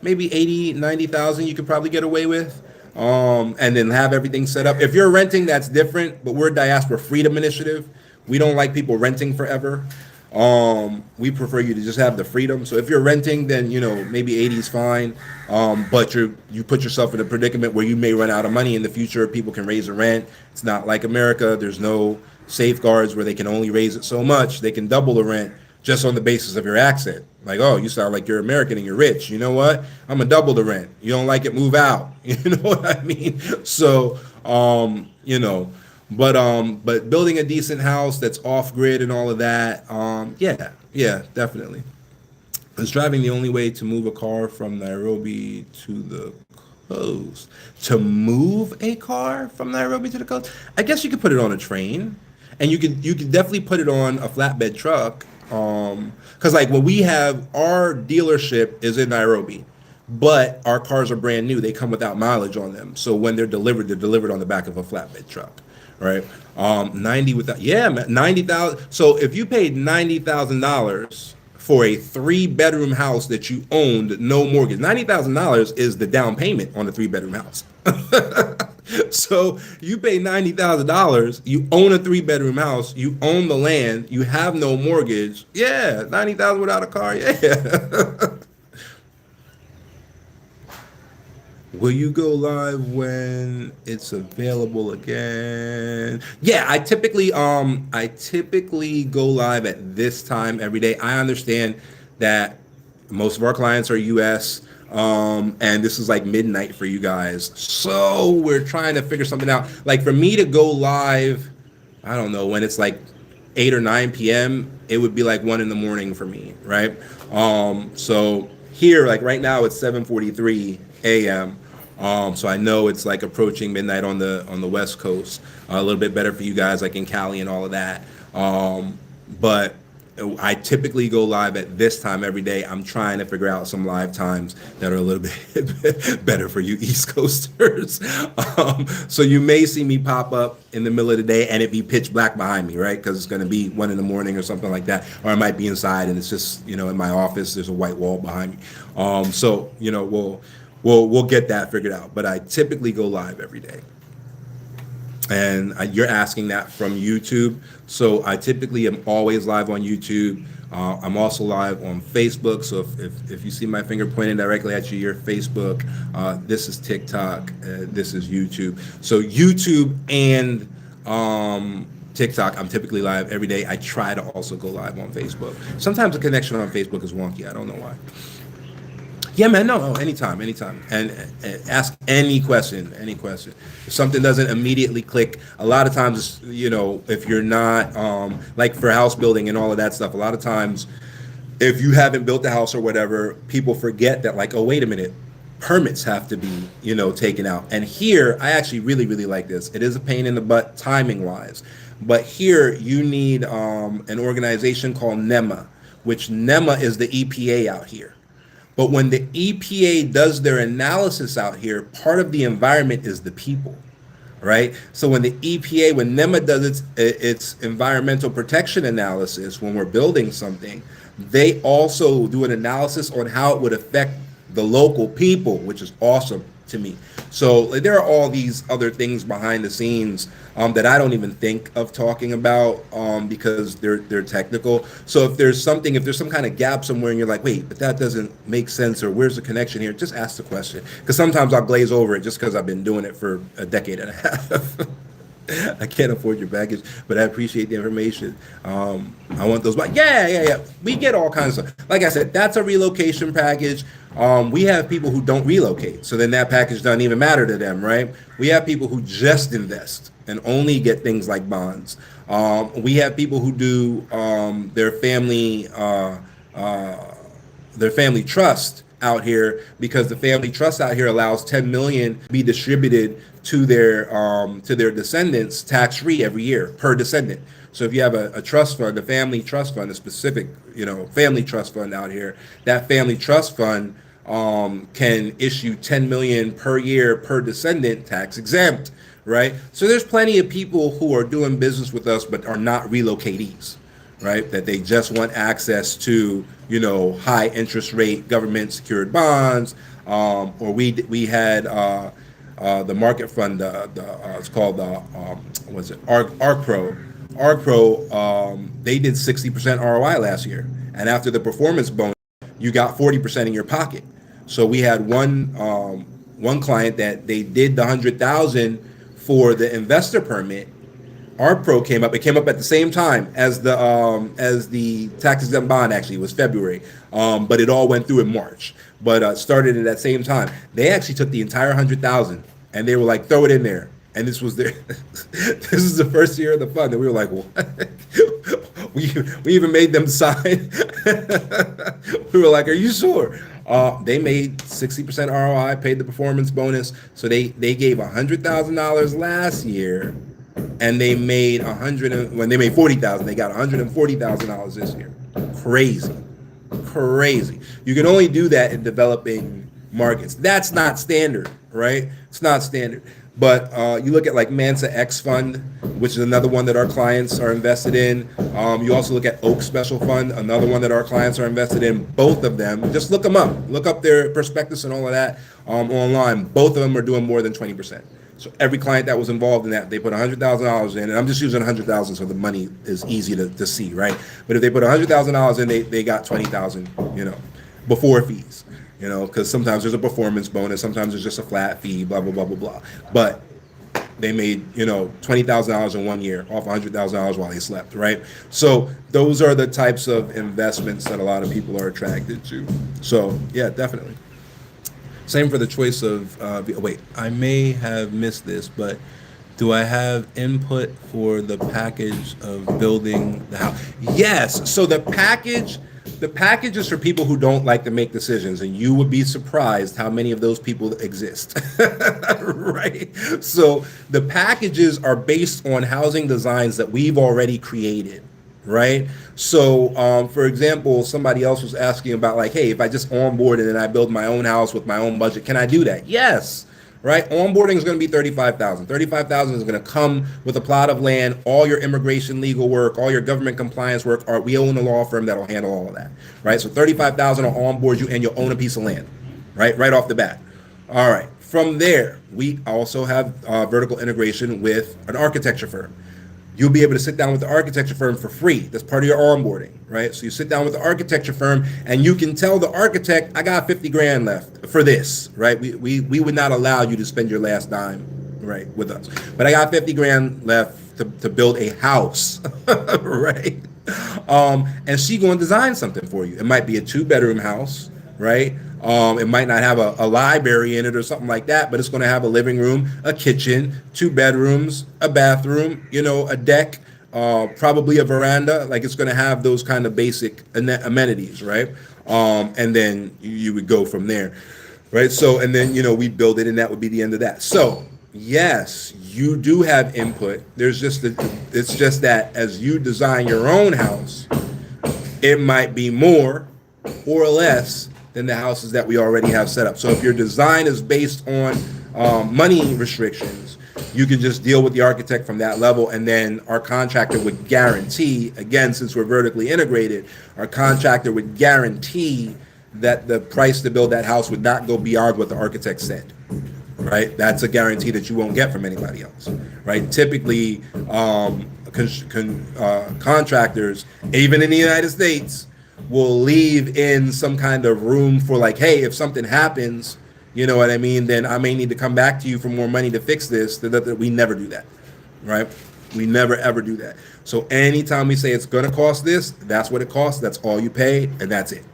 maybe 80, 90,000 you could probably get away with. And then have everything set up. If you're renting, that's different, but we're a Diaspora Freedom Initiative. We don't like people renting forever. We prefer you to just have the freedom. So if you're renting, then maybe 80 is fine. But you put yourself in a predicament where you may run out of money in the future. People can raise the rent. It's not like America. There's no safeguards where they can only raise it so much. They can double the rent just on the basis of your accent. Like, oh, you sound like you're American and you're rich. You know what? I'm gonna double the rent. You don't like it, move out. You know what I mean? So, but building a decent house that's off grid and all of that, yeah, definitely. Is driving the only way to move a car from Nairobi to the coast? To move a car from Nairobi to the coast? I guess you could put it on a train, and you could definitely put it on a flatbed truck. Because like what we have, our dealership is in Nairobi, but our cars are brand new. They come without mileage on them. So when they're delivered on the back of a flatbed truck, right? 90 without, yeah, man, 90,000. So if you paid $90,000 for a 3 bedroom house that you owned, no mortgage, $90,000 is the down payment on a 3 bedroom house. So you pay $90,000, you own a 3 bedroom house, you own the land, you have no mortgage. Yeah, 90,000 without a car. Yeah. Will you go live when it's available again? Yeah, I typically go live at this time every day. I understand that most of our clients are US. And this is like midnight for you guys. So we're trying to figure something out. Like for me to go live, I don't know, when it's like 8 or 9 p.m., it would be like 1 a.m. for me, right? So here, like right now, it's 7:43 a.m. So I know it's like approaching midnight on the West Coast. A little bit better for you guys, like in Cali and all of that. But I typically go live at this time every day. I'm trying to figure out some live times that are a little bit better for you East Coasters. So you may see me pop up in the middle of the day and it be pitch black behind me, right? Because it's going to be 1 a.m. or something like that. Or I might be inside and it's just, in my office, there's a white wall behind me. So, we'll get that figured out. But I typically go live every day. And you're asking that from YouTube. So I typically am always live on YouTube. I'm also live on Facebook. So if you see my finger pointing directly at you, you're Facebook. This is TikTok. This is YouTube. So YouTube and TikTok, I'm typically live every day. I try to also go live on Facebook. Sometimes the connection on Facebook is wonky. I don't know why. Yeah, man, no, anytime. And ask any question. If something doesn't immediately click, a lot of times, if you're not, like for house building and all of that stuff, a lot of times, if you haven't built a house or whatever, people forget that, like, oh, wait a minute, permits have to be, taken out. And here, I actually really, really like this. It is a pain in the butt timing-wise. But here, you need an organization called NEMA, which NEMA is the EPA out here. But when the EPA does their analysis out here, part of the environment is the people, right? So when NEMA does its environmental protection analysis, when we're building something, they also do an analysis on how it would affect the local people, which is awesome to me. So like, there are all these other things behind the scenes that I don't even think of talking about because they're technical. So if there's some kind of gap somewhere, and you're like, wait, but that doesn't make sense, or where's the connection here? Just ask the question, because sometimes I'll glaze over it just because I've been doing it for a decade and a half. I can't afford your package, but I appreciate the information. I want those. Yeah. We get all kinds of stuff. Like I said, that's a relocation package. We have people who don't relocate, so then that package doesn't even matter to them, right? We have people who just invest and only get things like bonds. We have people who do their family trust out here, because the family trust out here allows 10 million to be distributed to their descendants tax free every year per descendant. So if you have a trust fund, a family trust fund, a specific family trust fund out here, that family trust fund can issue 10 million per year per descendant tax exempt, right? So there's plenty of people who are doing business with us but are not relocatees, right? That they just want access to, high interest rate government secured bonds, or we had the market fund, it's called what's it, ArcPro. ArcPro, they did 60% ROI last year, and after the performance bonus, you got 40% in your pocket. So we had one client that they did the 100,000 for the investor permit. ArcPro came up. It came up at the same time as the tax exempt bond. Actually, it was February, but it all went through in March. But started at that same time. They actually took the entire 100,000 and they were like, throw it in there. And this was their this is the first year of the fund, and we were like, what? we even made them sign. We were like, are you sure? They made 60% ROI, paid the performance bonus, so they gave $100,000 last year. And they made when they made 40,000, they got $140,000 this year. Crazy. You can only do that in developing markets. That's not standard, right? It's not standard. But you look at like Mansa X Fund, which is another one that our clients are invested in. You also look at Oak Special Fund, another one that our clients are invested in. Both of them, just look them up. Look up their prospectus and all of that online. Both of them are doing more than 20%. So every client that was involved in that, they put $100,000 in, and I'm just using 100,000 so the money is easy to see, right? But if they put $100,000 in, they got 20,000, before fees, because sometimes there's a performance bonus, sometimes there's just a flat fee, blah blah blah blah blah. But they made $20,000 in 1 year off $100,000 while they slept, right? So those are the types of investments that a lot of people are attracted to. So yeah, definitely. Same for the choice of, wait, I may have missed this, but do I have input for the package of building the house? Yes. So the package is for people who don't like to make decisions, and you would be surprised how many of those people exist, right? So the packages are based on housing designs that we've already created. Right. So, for example, somebody else was asking about like, hey, if I just onboard and then I build my own house with my own budget, can I do that? Yes. Right. Onboarding is going to be $35,000. $35,000 is going to come with a plot of land, all your immigration legal work, all your government compliance work. We own a law firm that'll handle all of that. Right. So $35,000 will onboard you, and you'll own a piece of land. Right off the bat. All right. From there, we also have vertical integration with an architecture firm. You'll be able to sit down with the architecture firm for free. That's part of your onboarding, right? So you sit down with the architecture firm, and you can tell the architect, I got 50 grand left for this, right? We would not allow you to spend your last dime, right, with us. But I got 50 grand left to build a house, right? And she going to design something for you. It might be a 2-bedroom house, right? It might not have a library in it or something like that, but it's going to have a living room, a kitchen, 2 bedrooms, a bathroom, a deck, probably a veranda. Like it's going to have those kind of basic amenities, right? And then you would go from there, right? So, and then, we build it, and that would be the end of that. So yes, you do have input. It's just that as you design your own house, it might be more or less than the houses that we already have set up. So if your design is based on money restrictions, you can just deal with the architect from that level, and then our contractor would guarantee, again, since we're vertically integrated, our contractor would guarantee that the price to build that house would not go beyond what the architect said. Right, that's a guarantee that you won't get from anybody else. Right, typically, contractors, even in the United States, will leave in some kind of room for like, hey, if something happens, you know what I mean, then I may need to come back to you for more money to fix this. That we never do that, right? We never ever do that. So anytime we say it's going to cost this, that's what it costs. That's all you pay, and that's it,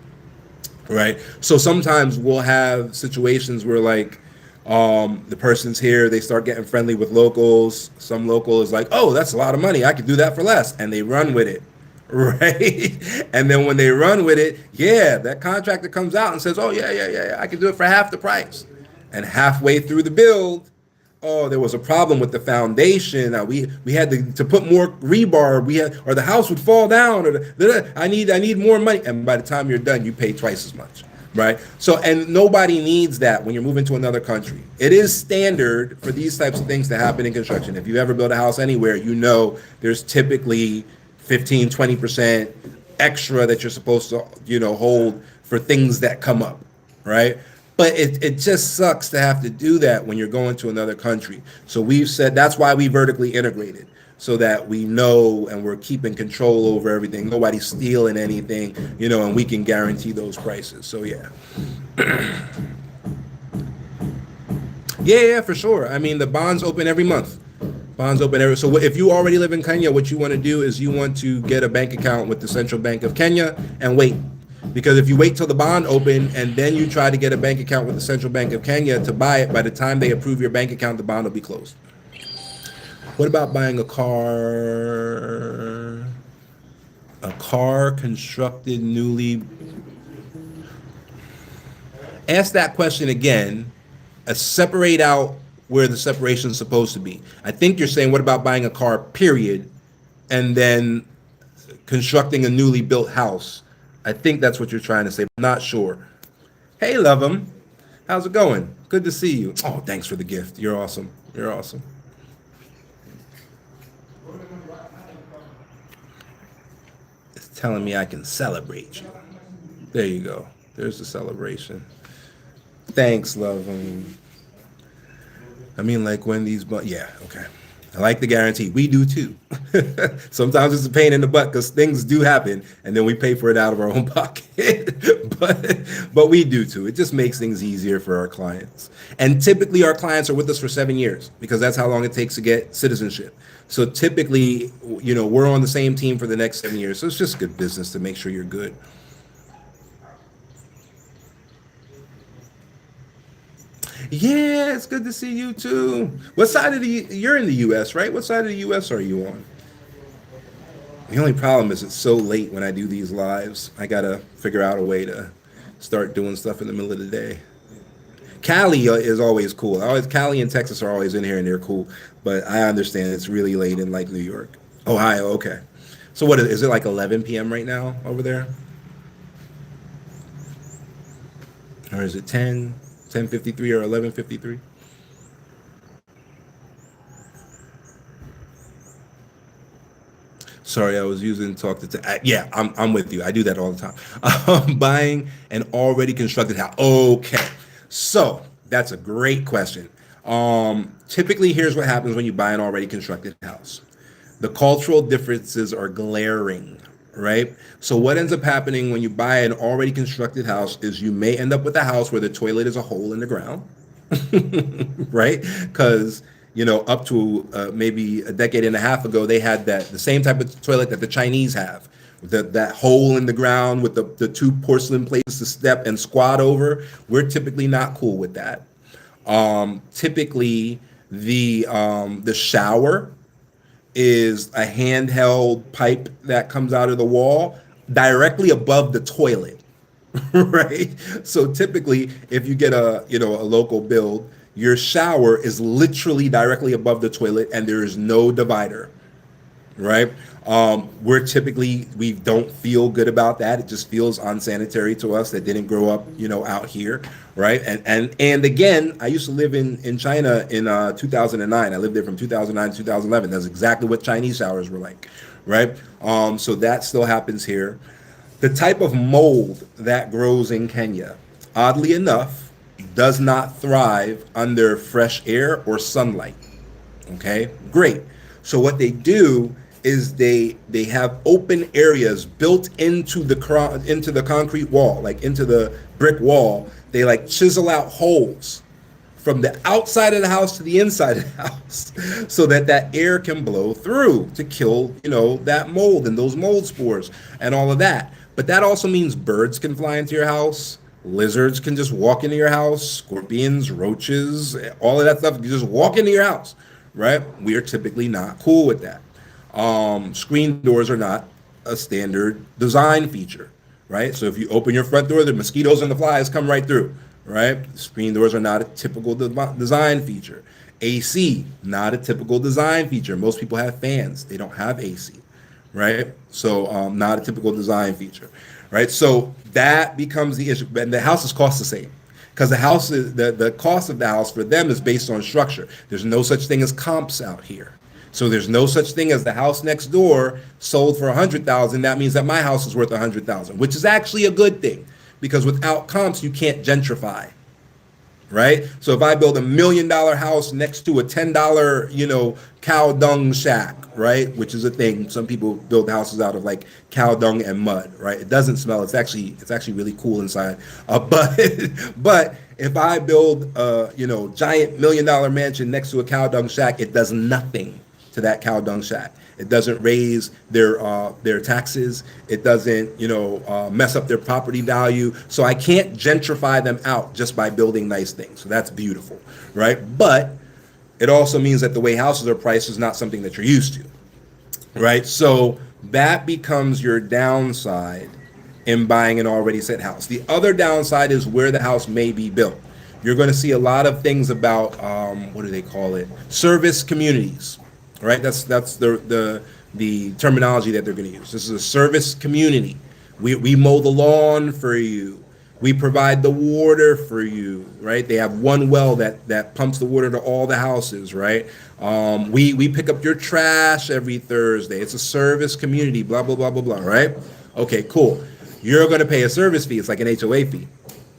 right? So sometimes we'll have situations where like the person's here, they start getting friendly with locals. Some local is like, oh, that's a lot of money, I could do that for less, and they run with it. Right. And then when they run with it, yeah, that contractor comes out and says, oh, yeah, I can do it for half the price. And halfway through the build, oh, there was a problem with the foundation. We had to put more rebar. Or the house would fall down. Or I need more money. And by the time you're done, you pay twice as much. Right. So, and nobody needs that when you're moving to another country. It is standard for these types of things to happen in construction. If you ever build a house anywhere, you know there's typically 15-20% extra that you're supposed to, hold for things that come up, right? But it just sucks to have to do that when you're going to another country. So we've said that's why we vertically integrated, so that we know and we're keeping control over everything. Nobody's stealing anything, and we can guarantee those prices. So yeah. Yeah, for sure. I mean, the bonds open every month. So if you already live in Kenya, what you want to do is you want to get a bank account with the Central Bank of Kenya and wait. Because if you wait till the bond open and then you try to get a bank account with the Central Bank of Kenya to buy it, by the time they approve your bank account, the bond will be closed. What about buying a car? A car constructed newly? Ask that question again. Separate out where the separation is supposed to be. I think you're saying, what about buying a car, period, and then constructing a newly built house? I think that's what you're trying to say. I'm not sure. Hey, love 'em. How's it going? Good to see you. Oh, thanks for the gift. You're awesome. You're awesome. It's telling me I can celebrate you. There you go. There's the celebration. Thanks, love 'em. I mean, like when these, yeah, okay. I like the guarantee. We do too. Sometimes it's a pain in the butt because things do happen, and then we pay for it out of our own pocket. but we do too. It just makes things easier for our clients. And typically, our clients are with us for 7 years because that's how long it takes to get citizenship. So typically, we're on the same team for the next 7 years. So it's just good business to make sure you're good. Yeah, it's good to see you too. What side of you're in the US, right? What side of the US are you on? The only problem is it's so late when I do these lives. I gotta figure out a way to start doing stuff in the middle of the day. Cali is always cool. Cali and Texas are always in here and they're cool. But I understand it's really late in like New York. Ohio, okay. So what is it, like 11 p.m. right now over there? Or is it 10:53 or 11:53? Sorry, I was using talk to. Yeah, I'm with you. I do that all the time. Buying an already constructed house. Okay, so that's a great question. Typically, here's what happens when you buy an already constructed house. The cultural differences are glaring, right? So what ends up happening when you buy an already constructed house is you may end up with a house where the toilet is a hole in the ground, right? Because up to maybe a decade and a half ago, they had the same type of toilet that the Chinese have, that hole in the ground with the two porcelain plates to step and squat over. We're typically not cool with that. Typically, the shower is a handheld pipe that comes out of the wall directly above the toilet, right? So typically, if you get a local build, your shower is literally directly above the toilet and there is no divider. right? We don't feel good about that. It just feels unsanitary to us that didn't grow up, out here, right? And again, I used to live in China in 2009. I lived there from 2009 to 2011. That's exactly what Chinese showers were like, right? So that still happens here. The type of mold that grows in Kenya, oddly enough, does not thrive under fresh air or sunlight. Okay, great. So what they do is they have open areas built into the concrete wall, like into the brick wall. They like chisel out holes from the outside of the house to the inside of the house so that that air can blow through to kill, that mold and those mold spores and all of that. But that also means birds can fly into your house, lizards can just walk into your house, scorpions, roaches, all of that stuff can just walk into your house, right? We are typically not cool with that. Screen doors are not a standard design feature, right? So if you open your front door, the mosquitoes and the flies come right through, right? Screen doors are not a typical design feature. AC, not a typical design feature. Most people have fans. They don't have AC, right? So not a typical design feature, right? So that becomes the issue. And the houses cost the same because the cost of the house for them is based on structure. There's no such thing as comps out here. So there's no such thing as the house next door sold for 100,000. That means that my house is worth 100,000, which is actually a good thing because without comps, you can't gentrify, right? So if I build $1 million house next to a $10, cow dung shack, right? Which is a thing. Some people build houses out of like cow dung and mud, right? It doesn't smell. It's actually really cool inside. But if I build a, giant $1 million mansion next to a cow dung shack, it does nothing to that cow dung shack. It doesn't raise their taxes. It doesn't mess up their property value. So I can't gentrify them out just by building nice things. So that's beautiful, right? But it also means that the way houses are priced is not something that you're used to, right? So that becomes your downside in buying an already set house. The other downside is where the house may be built. You're going to see a lot of things about what do they call it? Service communities. Right, that's the terminology that they're going to use. This is a service community. We mow the lawn for you. We provide the water for you. Right, they have one well that pumps the water to all the houses. Right, we pick up your trash every Thursday. It's a service community. Blah blah blah blah blah. Right, okay, cool. You're going to pay a service fee. It's like an HOA fee.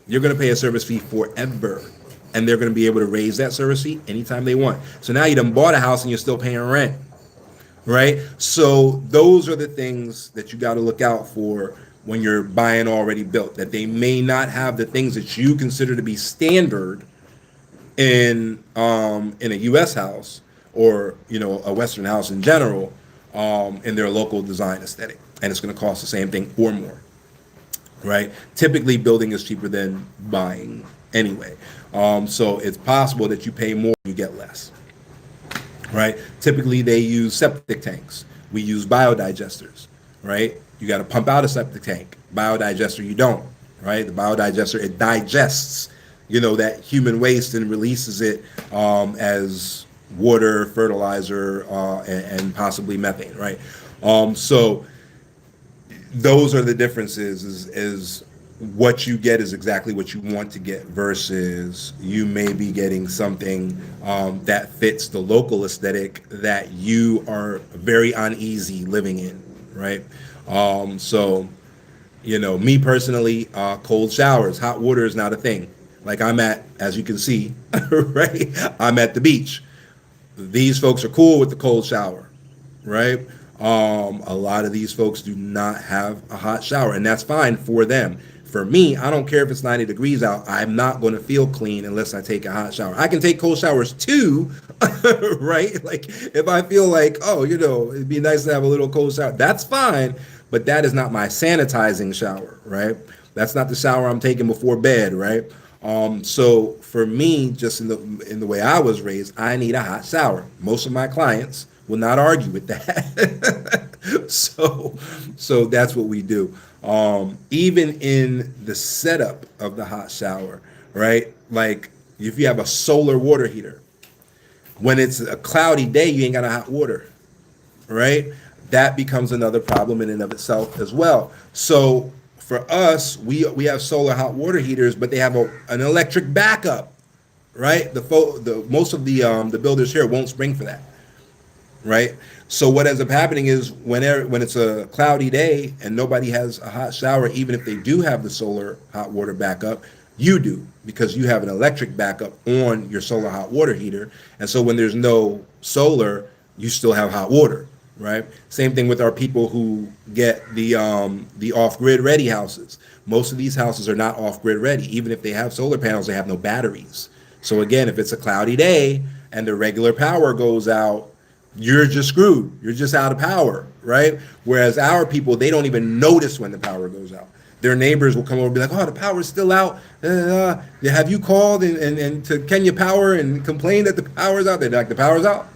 You're going to pay a service fee forever. And they're going to be able to raise that service fee anytime they want. So now you done bought a house and you're still paying rent, right? So those are the things that you got to look out for when you're buying already built, that they may not have the things that you consider to be standard in a U.S. house or a Western house in general in their local design aesthetic, and it's going to cost the same thing or more, right? Typically, building is cheaper than buying anyway. So it's possible that you pay more, you get less, right? Typically, they use septic tanks. We use biodigesters, right? You got to pump out a septic tank. Biodigester, you don't, right? The biodigester, it digests, that human waste and releases it as water, fertilizer, and possibly methane, right? So those are the differences. Is what you get is exactly what you want to get versus you may be getting something that fits the local aesthetic that you are very uneasy living in, right? So, me personally, cold showers, hot water is not a thing. Like as you can see, right? I'm at the beach. These folks are cool with the cold shower, right? A lot of these folks do not have a hot shower, and that's fine for them. For me, I don't care if it's 90 degrees out. I'm not going to feel clean unless I take a hot shower. I can take cold showers too, right? Like if I feel like, it'd be nice to have a little cold shower. That's fine, but that is not my sanitizing shower, right? That's not the shower I'm taking before bed, right? So for me, just in the way I was raised, I need a hot shower. Most of my clients will not argue with that. So that's what we do. Even in the setup of the hot shower, right? Like if you have a solar water heater, when it's a cloudy day, you ain't got a hot water. right? That becomes another problem in and of itself as well. So for us, we have solar hot water heaters, but they have an electric backup, right? The most of the builders here won't spring for that, right? So what ends up happening is when it's a cloudy day and nobody has a hot shower, even if they do have the solar hot water backup, you do because you have an electric backup on your solar hot water heater. And so when there's no solar, you still have hot water, right? Same thing with our people who get the off-grid ready houses. Most of these houses are not off-grid ready. Even if they have solar panels, they have no batteries. So again, if it's a cloudy day and the regular power goes out, you're just screwed. You're just out of power, right? Whereas our people, they don't even notice when the power goes out. Their neighbors will come over and be like, "Oh, the power's still out. Have you called and to Kenya Power and complained that the power's out?" They're like, "The power's out,"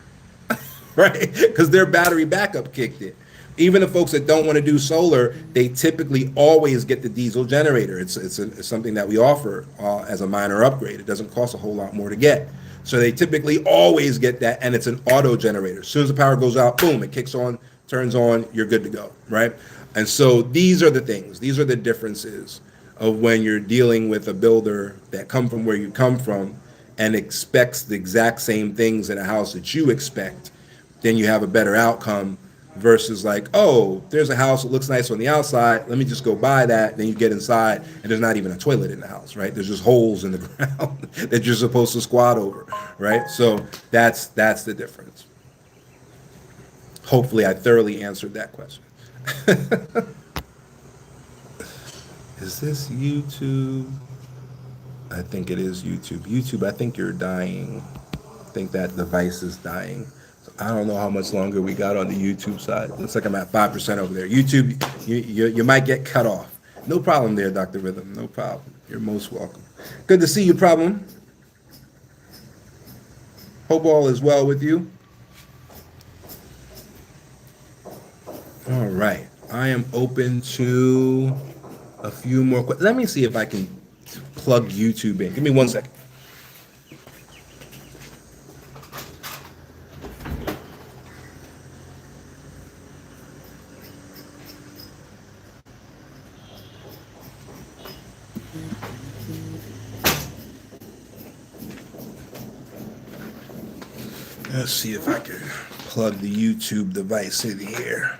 right? Because their battery backup kicked in. Even the folks that don't want to do solar, they typically always get the diesel generator. It's something that we offer as a minor upgrade. It doesn't cost a whole lot more to get. So they typically always get that, and it's an auto generator. As soon as the power goes out, boom, it kicks on, turns on, you're good to go, right? And so these are the things, these are the differences of when you're dealing with a builder that come from where you come from and expects the exact same things in a house that you expect, then you have a better outcome versus like, oh, there's a house that looks nice on the outside, let me just go buy that. Then you get inside and there's not even a toilet in the house, right? There's just holes in the ground that you're supposed to squat over, right? So that's the difference. Hopefully I thoroughly answered that question. Is this YouTube? I think it is YouTube. YouTube, I think you're dying. I think that device is dying. So I don't know how much longer we got on the YouTube side. Looks like I'm at 5% over there. YouTube, you might get cut off. No problem there, Dr. Rhythm. No problem. You're most welcome. Good to see you, Problem. Hope all is well with you. All right. I am open to a few more questions. Let me see if I can plug YouTube in. Give me 1 second. Let's see if I can plug the YouTube device in here.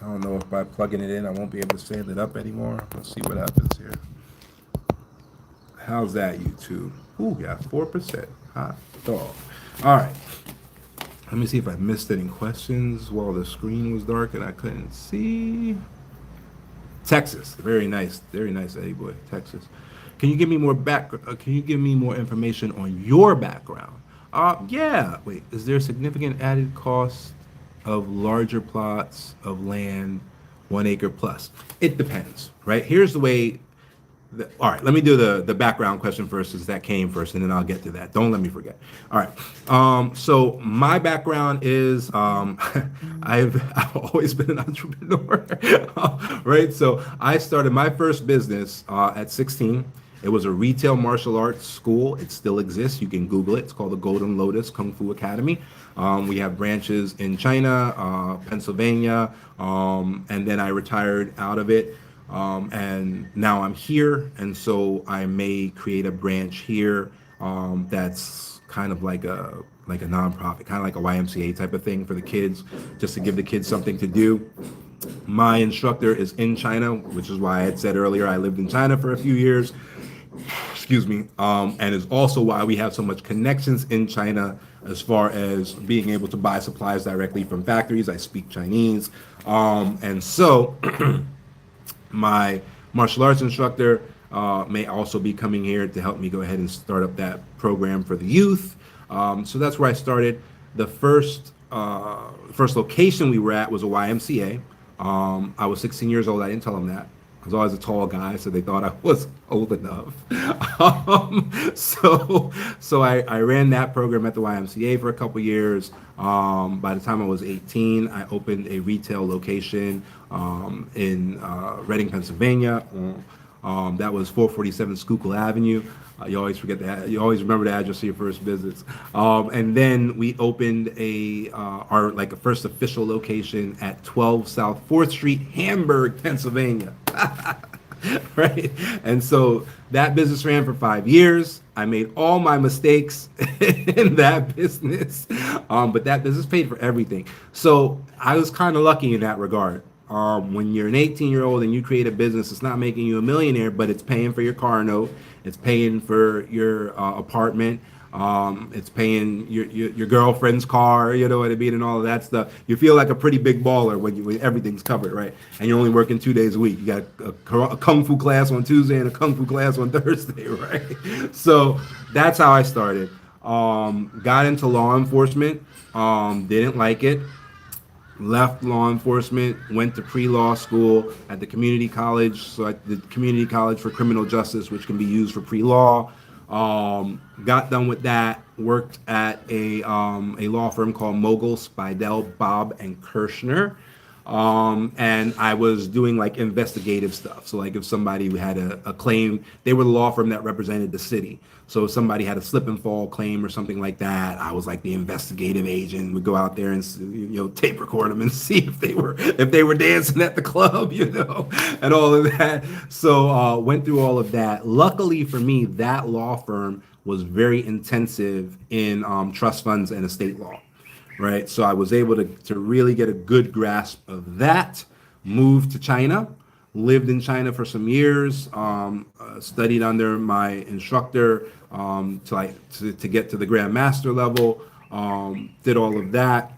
I don't know if by plugging it in, I won't be able to stand it up anymore. Let's see what happens here. How's that, YouTube? Ooh, got 4%. Hot dog. All right. Let me see if I missed any questions while the screen was dark and I couldn't see. Texas, very nice, Eddie boy, Texas. Can you give me more Can you give me more information on your background? Yeah. Wait, is there significant added cost of larger plots of land, 1 acre plus? It depends, right? Here's the way. All right, let me do the background question first, since that came first, and then I'll get to that. Don't let me forget. All right. So my background is I've always been an entrepreneur, right? So I started my first business at 16. It was a retail martial arts school. It still exists. You can Google it. It's called the Golden Lotus Kung Fu Academy. We have branches in China, Pennsylvania, and then I retired out of it. And now I'm here, and so I may create a branch here that's kind of like a nonprofit, kind of like a YMCA type of thing for the kids, just to give the kids something to do. My instructor is in China, which is why I had said earlier I lived in China for a few years. Excuse me. And is also why we have so much connections in China as far as being able to buy supplies directly from factories. I speak Chinese, and so. My martial arts instructor may also be coming here to help me go ahead and start up that program for the youth. So that's where I started. The first location we were at was a YMCA. I was 16 years old. I didn't tell them that. I was always a tall guy, so they thought I was old enough. So I ran that program at the YMCA for a couple years. By the time I was 18, I opened a retail location in Reading, Pennsylvania, That was 447 Schuylkill Avenue. You always forget that. You always remember the address of your first business. And then we opened our like a first official location at 12 South 4th Street, Hamburg, Pennsylvania. Right? And so that business ran for 5 years. I made all my mistakes in that business, but that business paid for everything. So I was kind of lucky in that regard. When you're an 18-year-old and you create a business, it's not making you a millionaire, but it's paying for your car note, it's paying for your apartment, it's paying your girlfriend's car, you know what I mean, and all of that stuff. You feel like a pretty big baller when everything's covered, right? And you're only working 2 days a week. You got a kung fu class on Tuesday and a kung fu class on Thursday, right? So that's how I started. Got into law enforcement, didn't like it, left law enforcement, went to pre-law school at the community college, so at the community college for criminal justice, which can be used for pre-law. Got done with that, worked at a law firm called Mogul, Spidell, Bob, and Kirshner. And I was doing like investigative stuff. So like if somebody had a claim, they were the law firm that represented the city. So if somebody had a slip and fall claim or something like that, I was like the investigative agent. Would go out there and tape record them and see if they were dancing at the club, and all of that. So went through all of that. Luckily for me, that law firm was very intensive in trust funds and estate law. Right. So I was able to really get a good grasp of that, moved to China, lived in China for some years, studied under my instructor to get to the Grand Master level, did all of that,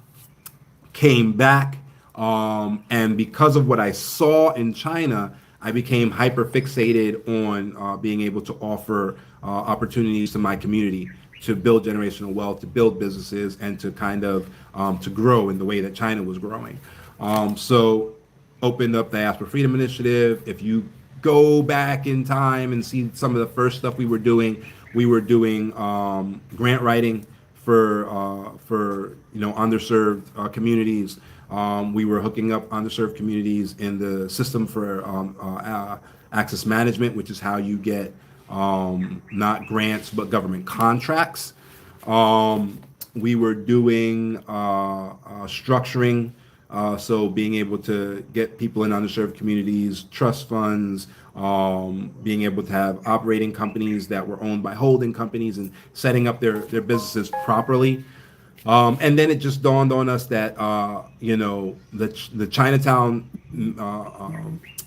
came back. And because of what I saw in China, I became hyper fixated on being able to offer opportunities to my community, to build generational wealth, to build businesses, and to kind of to grow in the way that China was growing. So opened up the Diaspora Freedom Initiative. If you go back in time and see some of the first stuff we were doing grant writing for underserved communities. We were hooking up underserved communities in the system for access management, which is how you get not grants, but government contracts. We were doing structuring, so being able to get people in underserved communities, trust funds, being able to have operating companies that were owned by holding companies and setting up their businesses properly. And then it just dawned on us that, the Chinatown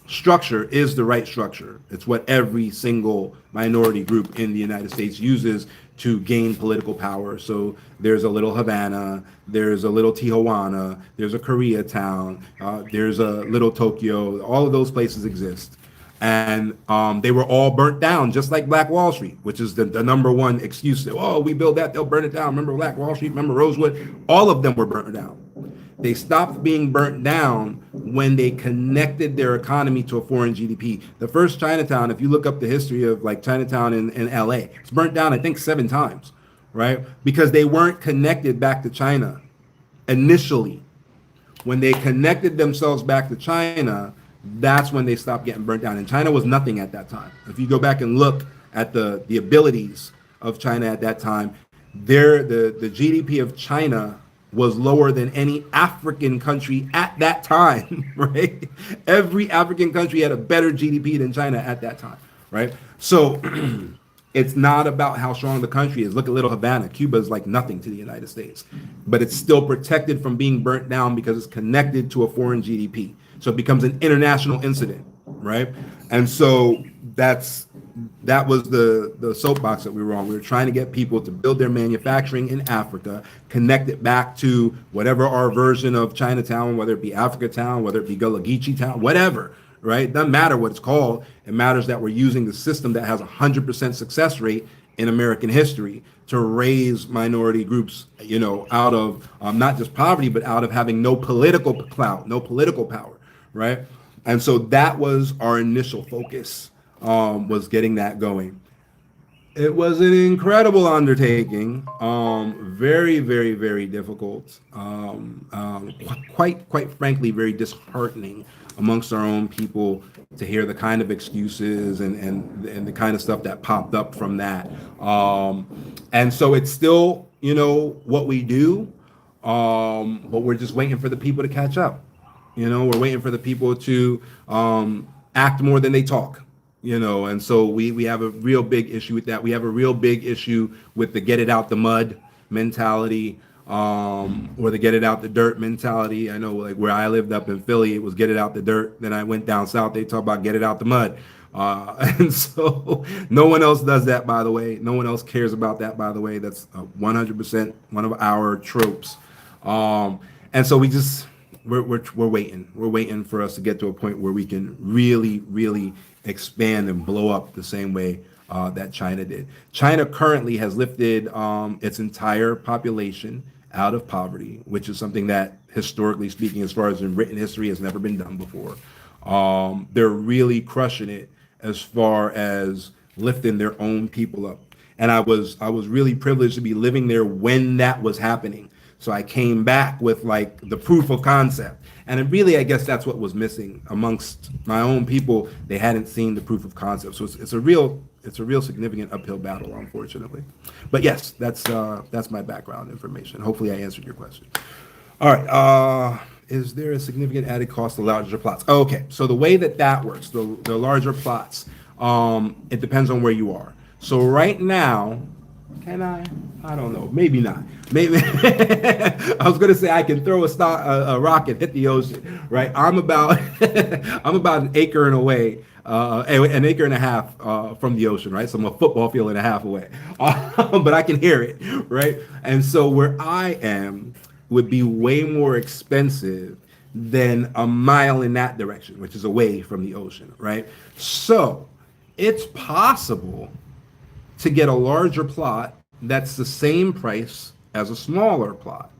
structure is the right structure. It's what every single minority group in the United States uses to gain political power. So there's a little Havana, there's a little Tijuana, there's a Koreatown, there's a little Tokyo. All of those places exist. And they were all burnt down, just like Black Wall Street, which is the number one excuse. Oh, we build that, they'll burn it down. Remember Black Wall Street? Remember Rosewood? All of them were burnt down. They stopped being burnt down when they connected their economy to a foreign GDP. The first Chinatown, if you look up the history of like Chinatown in LA, it's burnt down, I think, 7 times, right? Because they weren't connected back to China initially. When they connected themselves back to China, that's when they stopped getting burnt down. And China was nothing at that time. If you go back and look at the abilities of China at that time, the GDP of China was lower than any African country at that time, right? Every African country had a better GDP than China at that time, right? So it's not about how strong the country is. Look at little Havana. Cuba is like nothing to the United States, but it's still protected from being burnt down because it's connected to a foreign GDP. So it becomes an international incident, right? And so that was the soapbox that we were on. We were trying to get people to build their manufacturing in Africa, connect it back to whatever our version of Chinatown, whether it be Africa Town, whether it be Gullah Geechee Town, whatever, right? Doesn't matter what it's called. It matters that we're using the system that has 100% success rate in American history to raise minority groups, out of not just poverty, but out of having no political clout, no political power, right? And so that was our initial focus. Was getting that going. It was an incredible undertaking. Very, very, very difficult. Quite frankly, very disheartening amongst our own people to hear the kind of excuses and the kind of stuff that popped up from that. And so it's still, what we do, but we're just waiting for the people to catch up. We're waiting for the people to act more than they talk. And so we have a real big issue with that. We have a real big issue with the get it out the mud mentality, or the get it out the dirt mentality. I know, like, where I lived up in Philly, it was get it out the dirt. Then I went down south, they talk about get it out the mud. And so no one else does that, by the way. No one else cares about that, by the way. That's 100% one of our tropes. And so we're waiting. We're waiting for us to get to a point where we can really, really expand and blow up the same way that China did. China currently has lifted its entire population out of poverty, which is something that, historically speaking, as far as in written history, has never been done before. They're really crushing it as far as lifting their own people up. And I was really privileged to be living there when that was happening. So I came back with, like, the proof of concept. And it really, I guess that's what was missing amongst my own people. They hadn't seen the proof of concept. So it's a real significant uphill battle, unfortunately. But yes, that's my background information. Hopefully I answered your question. All right. Is there a significant added cost to larger plots? Okay. So the way that works, the larger plots, it depends on where you are. So right now, can I don't know. Maybe not. Maybe I was gonna say I can throw a rock and hit the ocean, right? I'm about an acre and away, an acre and a half from the ocean, right? So I'm a football field and a half away, but I can hear it, right? And so where I am would be way more expensive than a mile in that direction, which is away from the ocean, right? So it's possible to get a larger plot that's the same price as a smaller plot.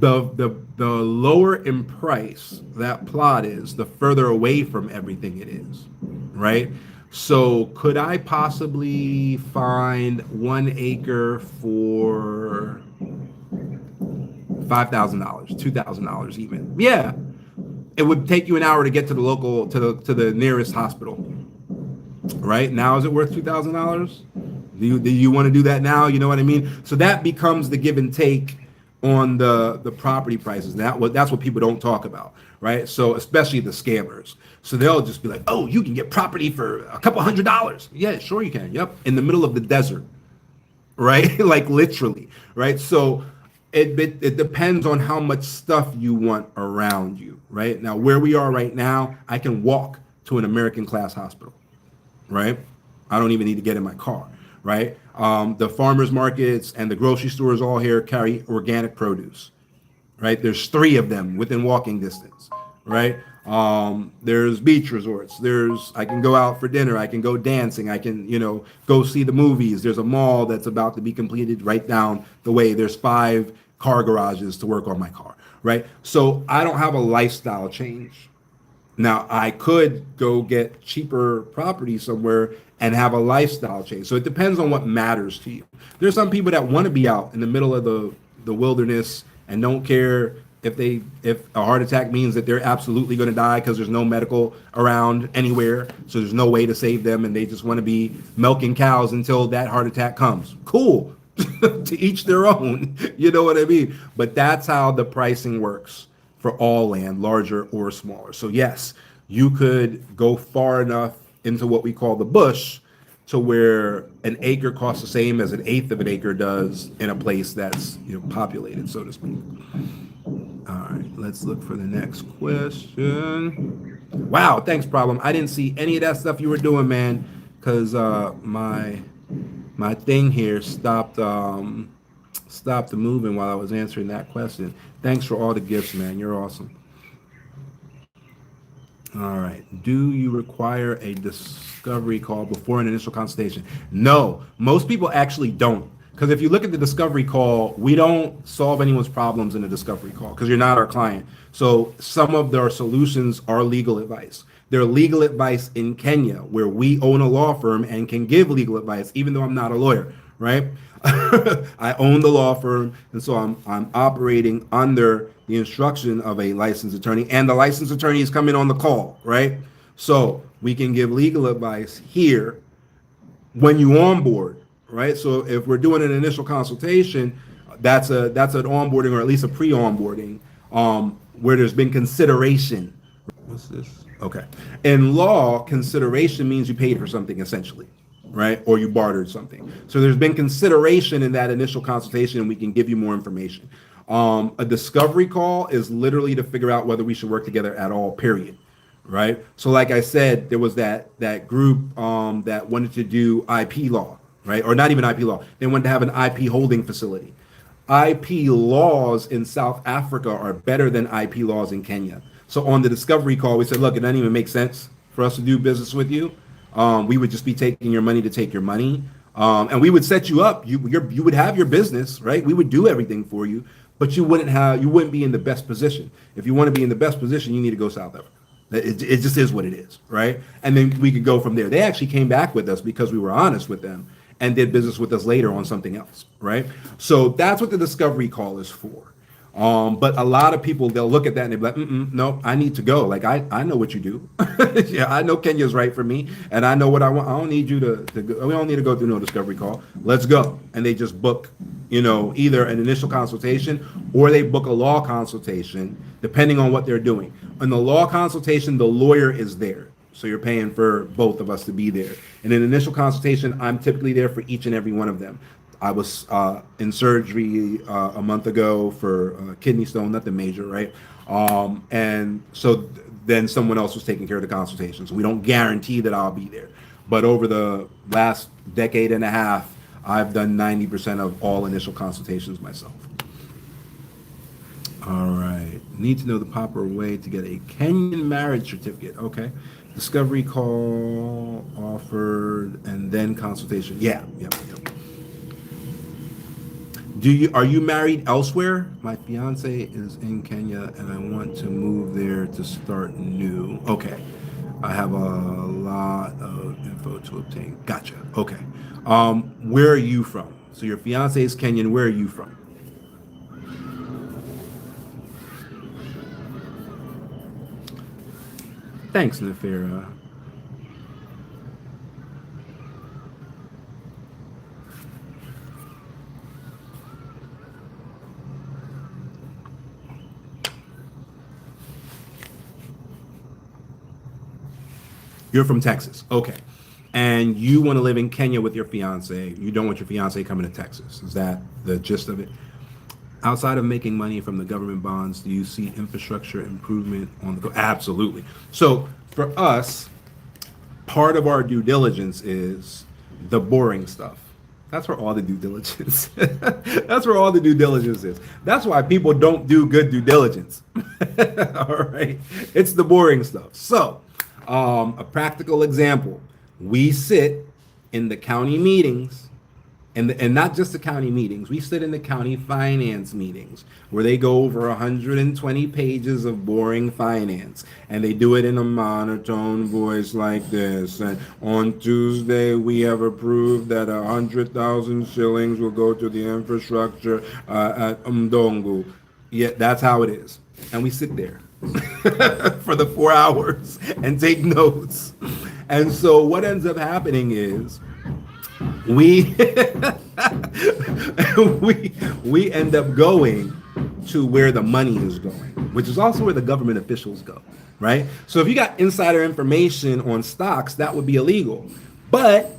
The lower in price that plot is, the further away from everything it is, right? So could I possibly find 1 acre for $5,000, $2,000 even? Yeah, it would take you an hour to get to the nearest hospital. Right now, is it worth $2,000? Do you want to do that now? You know what I mean? So that becomes the give and take on the property prices. That's what people don't talk about, right? So especially the scammers. So they'll just be like, "Oh, you can get property for a couple $100." Yeah, sure you can. Yep, in the middle of the desert, right? Like, literally, right? So it depends on how much stuff you want around you, right? Now, where we are right now, I can walk to an American class hospital. Right? I don't even need to get in my car, right? The farmers markets and the grocery stores all here carry organic produce, right? There's 3 of them within walking distance, right? There's beach resorts. I can go out for dinner. I can go dancing. I can, go see the movies. There's a mall that's about to be completed right down the way. There's 5 car garages to work on my car, right? So I don't have a lifestyle change. Now, I could go get cheaper property somewhere and have a lifestyle change. So it depends on what matters to you. There's some people that want to be out in the middle of the wilderness and don't care if a heart attack means that they're absolutely going to die because there's no medical around anywhere. So there's no way to save them, and they just want to be milking cows until that heart attack comes. Cool. To each their own. You know what I mean? But that's how the pricing works for all land, larger or smaller. So yes, you could go far enough into what we call the bush to where an acre costs the same as an eighth of an acre does in a place that's populated, so to speak. All right, let's look for the next question. Wow, thanks, Problem. I didn't see any of that stuff you were doing, man, because my thing here stopped moving while I was answering that question. Thanks for all the gifts, man. You're awesome. All right. Do you require a discovery call before an initial consultation? No, most people actually don't. Because if you look at the discovery call, we don't solve anyone's problems in a discovery call because you're not our client. So some of our solutions are legal advice. They're legal advice in Kenya, where we own a law firm and can give legal advice, even though I'm not a lawyer, right? I own the law firm, and so I'm operating under the instruction of a licensed attorney, and the licensed attorney is coming on the call, right? So we can give legal advice here when you onboard, right? So if we're doing an initial consultation, that's an onboarding, or at least a pre-onboarding, where there's been consideration. What's this? Okay. In law, consideration means you paid for something, essentially, right? Or you bartered something. So there's been consideration in that initial consultation, and we can give you more information. A discovery call is literally to figure out whether we should work together at all, period. Right. So like I said, there was that group that wanted to do IP law, right? Or not even IP law. They wanted to have an IP holding facility. IP laws in South Africa are better than IP laws in Kenya. So on the discovery call, we said, look, it doesn't even make sense for us to do business with you. We would just be taking your money to take your money. And we would set you up. You would have your business, right? We would do everything for you, but you wouldn't be in the best position. If you want to be in the best position, you need to go South Africa. It just is what it is, right? And then we could go from there. They actually came back with us because we were honest with them and did business with us later on something else, right? So that's what the discovery call is for. But a lot of people, they'll look at that and they'll be like, no, I need to go. Like, I know what you do. Yeah, I know Kenya's right for me, and I know what I want. I don't need you to go. We don't need to go through no discovery call. Let's go. And they just book, either an initial consultation or they book a law consultation, depending on what they're doing. In the law consultation, the lawyer is there. So you're paying for both of us to be there. In an initial consultation, I'm typically there for each and every one of them. I was in surgery a month ago for kidney stone, nothing major, right? And so then someone else was taking care of the consultation. So we don't guarantee that I'll be there. But over the last decade and a half, I've done 90% of all initial consultations myself. All right. Need to know the proper way to get a Kenyan marriage certificate. Okay. Discovery call offered and then consultation. Yeah. Are you married elsewhere? My fiance is in Kenya and I want to move there to start new. Okay. I have a lot of info to obtain. Gotcha. Okay. Where are you from? So your fiance is Kenyan. Where are you from? Thanks, Nefera. You're from Texas. Okay. And you want to live in Kenya with your fiance. You don't want your fiance coming to Texas. Is that the gist of it? Outside of making money from the government bonds, do you see infrastructure improvement on the go? Absolutely. So for us, part of our due diligence is the boring stuff. That's where all the due diligence. That's where all the due diligence is. That's why people don't do good due diligence. All right. It's the boring stuff. So a practical example, we sit in the county meetings, and not just the county meetings, we sit in the county finance meetings where they go over 120 pages of boring finance, and they do it in a monotone voice like this. And on Tuesday, we have approved that 100,000 shillings will go to the infrastructure at Mdongo. Yeah, that's how it is. And we sit there for the 4 hours and take notes. And so what ends up happening is we we end up going to where the money is going, which is also where the government officials go, right? So if you got insider information on stocks, that would be illegal. But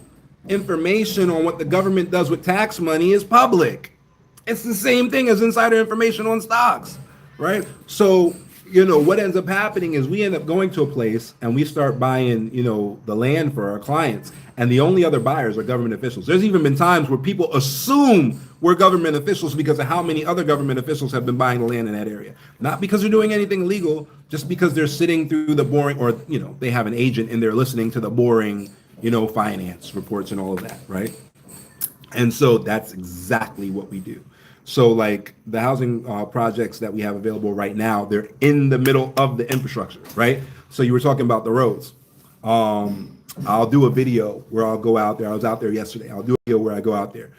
information on what the government does with tax money is public. It's the same thing as insider information on stocks, right? So what ends up happening is we end up going to a place and we start buying, the land for our clients. And the only other buyers are government officials. There's even been times where people assume we're government officials because of how many other government officials have been buying the land in that area. Not because they're doing anything illegal, just because they're sitting through the boring, or, they have an agent and they're listening to the boring, finance reports and all of that, right? And so that's exactly what we do. So like the housing projects that we have available right now, they're in the middle of the infrastructure, right? So you were talking about the roads. I'll do a video where I'll go out there. I was out there yesterday. I'll do a video where I go out there.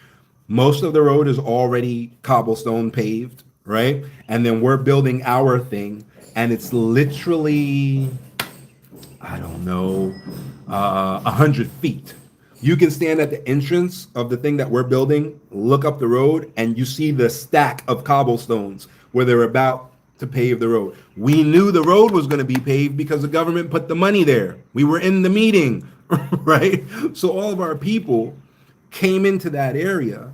Most of the road is already cobblestone paved, right? And then we're building our thing, and it's literally, I don't know, 100 feet. You can stand at the entrance of the thing that we're building, look up the road, and you see the stack of cobblestones where they're about to pave the road. We knew the road was going to be paved because the government put the money there. We were in the meeting, right? So all of our people came into that area.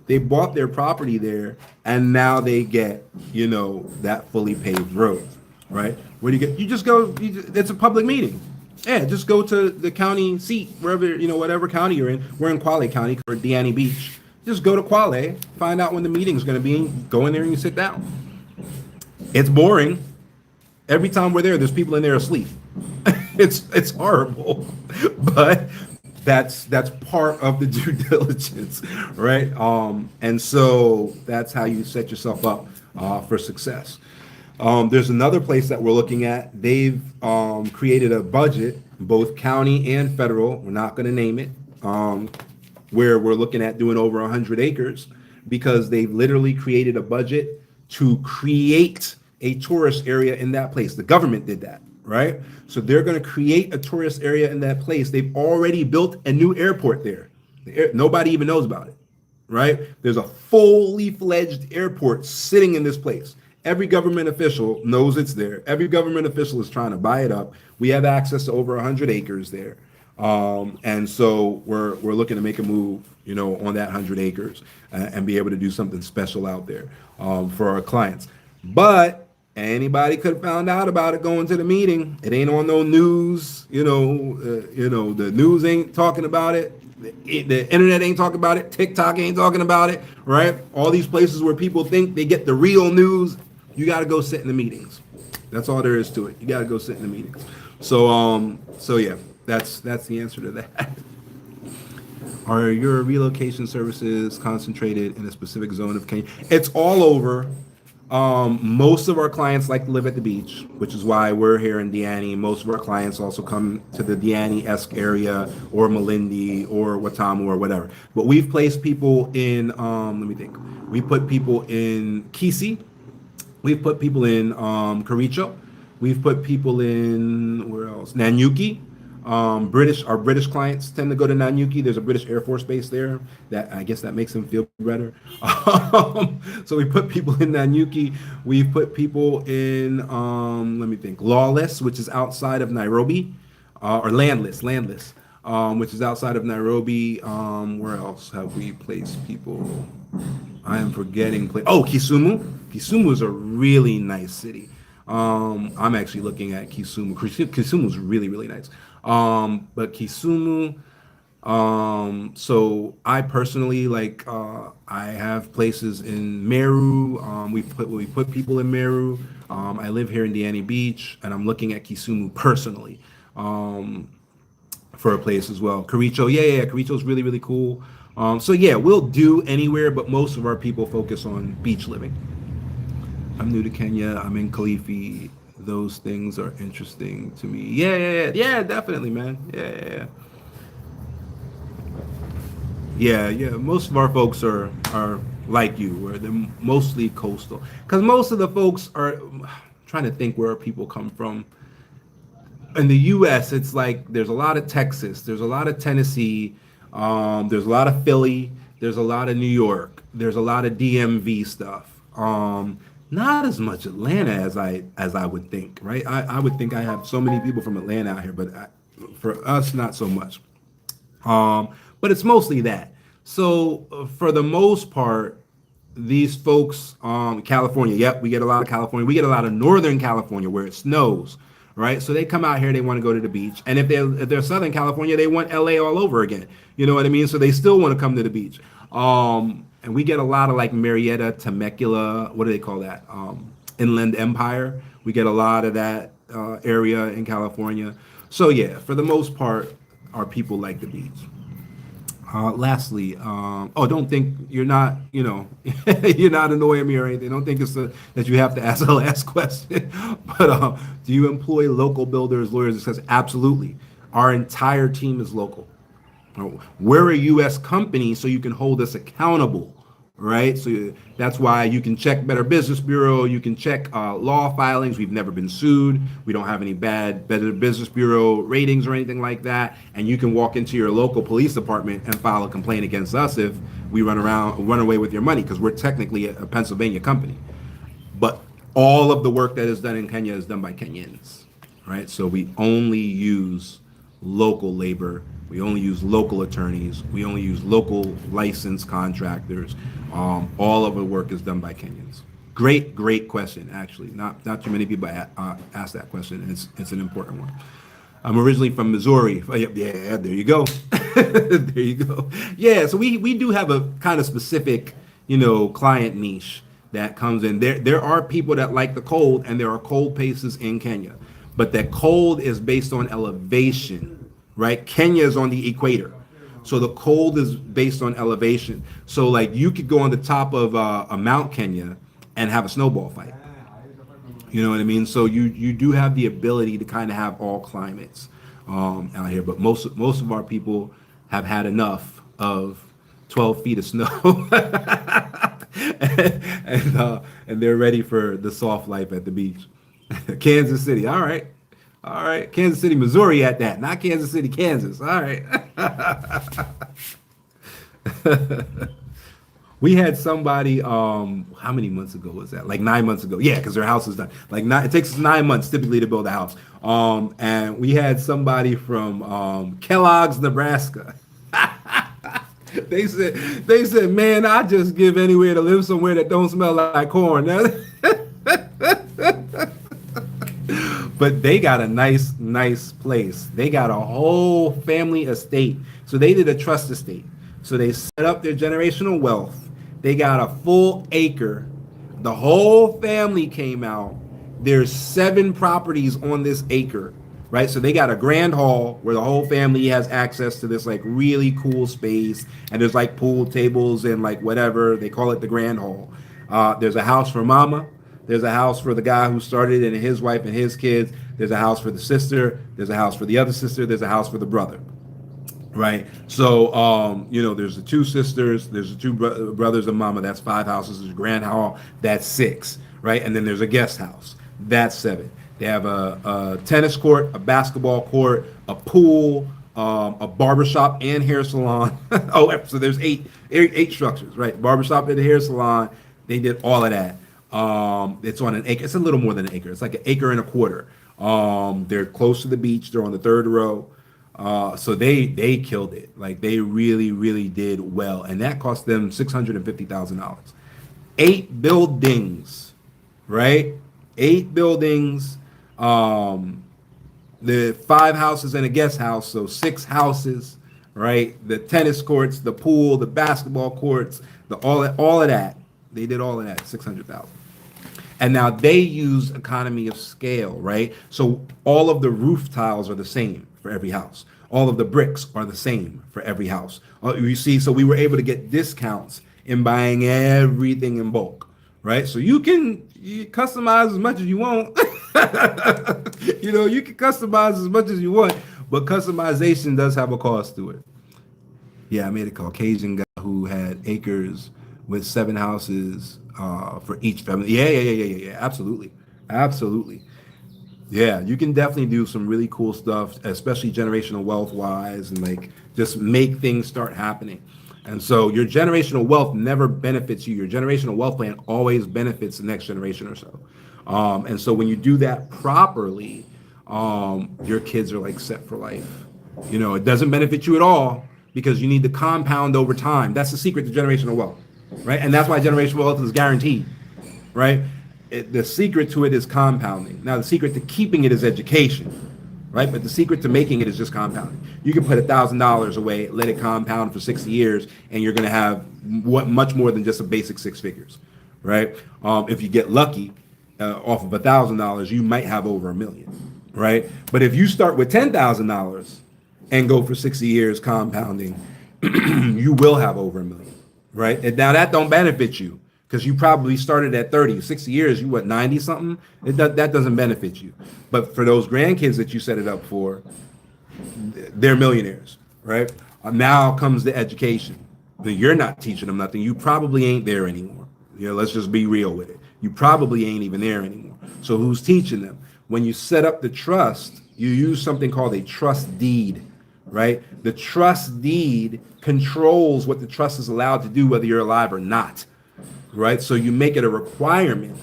They bought their property there, and now they get, that fully paved road, right? Where do you get? You just go. It's a public meeting. Yeah, just go to the county seat, wherever, whatever county you're in. We're in Quale County or Deanne Beach. Just go to Quale, find out when the meeting's going to be, go in there and you sit down. It's boring. Every time we're there, there's people in there asleep. It's horrible, but that's part of the due diligence, right? And so that's how you set yourself up for success. There's another place that we're looking at. They've created a budget, both county and federal. We're not going to name it, where we're looking at doing over 100 acres because they've literally created a budget to create a tourist area in that place. The government did that, right? So they're going to create a tourist area in that place. They've already built a new airport there. Nobody even knows about it, right? There's a fully fledged airport sitting in this place. Every government official knows it's there. Every government official is trying to buy it up. We have access to over 100 acres there. And so we're looking to make a move, on that 100 acres and be able to do something special out there for our clients. But anybody could have found out about it going to the meeting. It ain't on no news. The news ain't talking about it. The internet ain't talking about it. TikTok ain't talking about it, right? All these places where people think they get the real news. You got to go sit in the meetings. That's all there is to it. You got to go sit in the meetings. So yeah, that's the answer to that. Are your relocation services concentrated in a specific zone of Kenya? It's all over. Most of our clients like to live at the beach, which is why we're here in Diani. Most of our clients also come to the Diani-esque area or Malindi or Watamu or whatever. But we've placed people in, let me think. We put people in Kisi. We've put people in Kericho. We've put people in, where else? Nanyuki. Our British clients tend to go to Nanyuki. There's a British Air Force base there. That I guess that makes them feel better. So we put people in Nanyuki. We've put people in, let me think, Lawless, which is outside of Nairobi, or Landless, which is outside of Nairobi. Where else have we placed people? I am forgetting. Kisumu. Kisumu is a really nice city. I'm actually looking at Kisumu. Kisumu is really, really nice. But Kisumu, so I personally I have places in Meru. We put people in Meru. I live here in Diani Beach, and I'm looking at Kisumu personally, for a place as well. Kericho, yeah, Kericho is really, really cool. So yeah, we'll do anywhere, but most of our people focus on beach living. I'm new to Kenya. I'm in Kilifi. Those things are interesting to me. Yeah, definitely, man. Yeah. Most of our folks are like you, where they're mostly coastal. Because most of the folks are trying to think where people come from. In the U.S., it's like there's a lot of Texas, there's a lot of Tennessee, there's a lot of Philly, there's a lot of New York, there's a lot of DMV stuff. Not as much Atlanta as I would think, right? I would think I have so many people from Atlanta out here, but for us, not so much. But it's mostly that. So for the most part, these folks, California, yep, we get a lot of California. We get a lot of Northern California where it snows, right? So they come out here, they want to go to the beach. And if they're Southern California, they want LA all over again. You know what I mean? So they still want to come to the beach. And we get a lot of like Marietta, Temecula, what do they call that? Inland Empire. We get a lot of that area in California. So yeah, for the most part, our people like the beach. Lastly, don't think you're not, you're not annoying me or anything. Don't think that you have to ask the last question. But do you employ local builders, lawyers, etc.? Absolutely. Our entire team is local. We're a U.S. company, so you can hold us accountable, right? So that's why you can check Better Business Bureau. You can check law filings. We've never been sued. We don't have any bad Better Business Bureau ratings or anything like that. And you can walk into your local police department and file a complaint against us if we run away with your money, because we're technically a Pennsylvania company. But all of the work that is done in Kenya is done by Kenyans, right? So we only use local labor. We only use local attorneys. We only use local licensed contractors. All of the work is done by Kenyans. Great question, actually. Not too many people ask that question, and it's an important one. I'm originally from Missouri. Yeah, there you go. There you go. Yeah, so we do have a kind of specific, client niche that comes in. There are people that like the cold, and there are cold places in Kenya, but that cold is based on elevation. Right? Kenya is on the equator. So the cold is based on elevation. So like you could go on the top of a Mount Kenya and have a snowball fight. You know what I mean? So you do have the ability to kind of have all climates out here. But most of our people have had enough of 12 feet of snow. and they're ready for the soft life at the beach. Kansas City. All right. Kansas City, Missouri at that, not Kansas City, Kansas. All right. We had somebody, how many months ago was that? Like 9 months ago. Yeah, because their house is done. It takes us 9 months typically to build a house. And we had somebody from Kellogg's, Nebraska. They said, man, I just give anywhere to live somewhere that don't smell like corn. But they got a nice place. They got a whole family estate. So they did a trust estate. So they set up their generational wealth. They got a full acre. The whole family came out. There's 7 properties on this acre, right? So they got a grand hall where the whole family has access to this like really cool space. And there's like pool tables and like whatever. They call it the grand hall. There's a house for mama. There's a house for the guy who started it and his wife and his kids. There's a house for the sister. There's a house for the other sister. There's a house for the brother, right? So, there's the 2 sisters. There's the 2 brothers and mama. That's 5 houses. There's a grand hall. That's 6, right? And then there's a guest house. That's 7. They have a tennis court, a basketball court, a pool, a barbershop and hair salon. So there's eight structures, right? Barbershop and hair salon. They did all of that. It's on an acre. It's a little more than an acre. It's like an acre and a quarter. They're close to the beach. They're on the 3rd row. So they killed it. Like they really did well. And that cost them $650,000. 8 buildings, right? 8 buildings. The 5 houses and a guest house. So 6 houses, right? The tennis courts, the pool, the basketball courts, all of that. They did all of that, 600,000. And now they use economy of scale, right? So all of the roof tiles are the same for every house. All of the bricks are the same for every house. You see, so we were able to get discounts in buying everything in bulk, right? So you customize as much as you want. You can customize as much as you want, but customization does have a cost to it. Yeah, I made a Caucasian guy who had acres with 7 houses for each family. Yeah. Absolutely. Yeah, you can definitely do some really cool stuff, especially generational wealth wise, and like just make things start happening. And so your generational wealth never benefits you. Your generational wealth plan always benefits the next generation or so. And so when you do that properly, your kids are like set for life. It doesn't benefit you at all because you need to compound over time. That's the secret to generational wealth, right? And that's why generational wealth is guaranteed, right? The secret to it is compounding. Now, the secret to keeping it is education, right? But the secret to making it is just compounding. You can put $1,000 away, let it compound for 60 years, and you're going to have much more than just a basic 6 figures, right? If you get lucky off of $1,000, you might have over $1 million, right? But if you start with $10,000 and go for 60 years compounding, you will have over $1 million, right? And now that don't benefit you because you probably started at 30, 60 years, you what, 90 something? That doesn't benefit you. But for those grandkids that you set it up for, they're millionaires, right? Now comes the education. But you're not teaching them nothing. You probably ain't there anymore. Let's just be real with it. You probably ain't even there anymore. So who's teaching them? When you set up the trust, you use something called a trust deed, right? The trust deed controls what the trust is allowed to do, whether you're alive or not, right? So you make it a requirement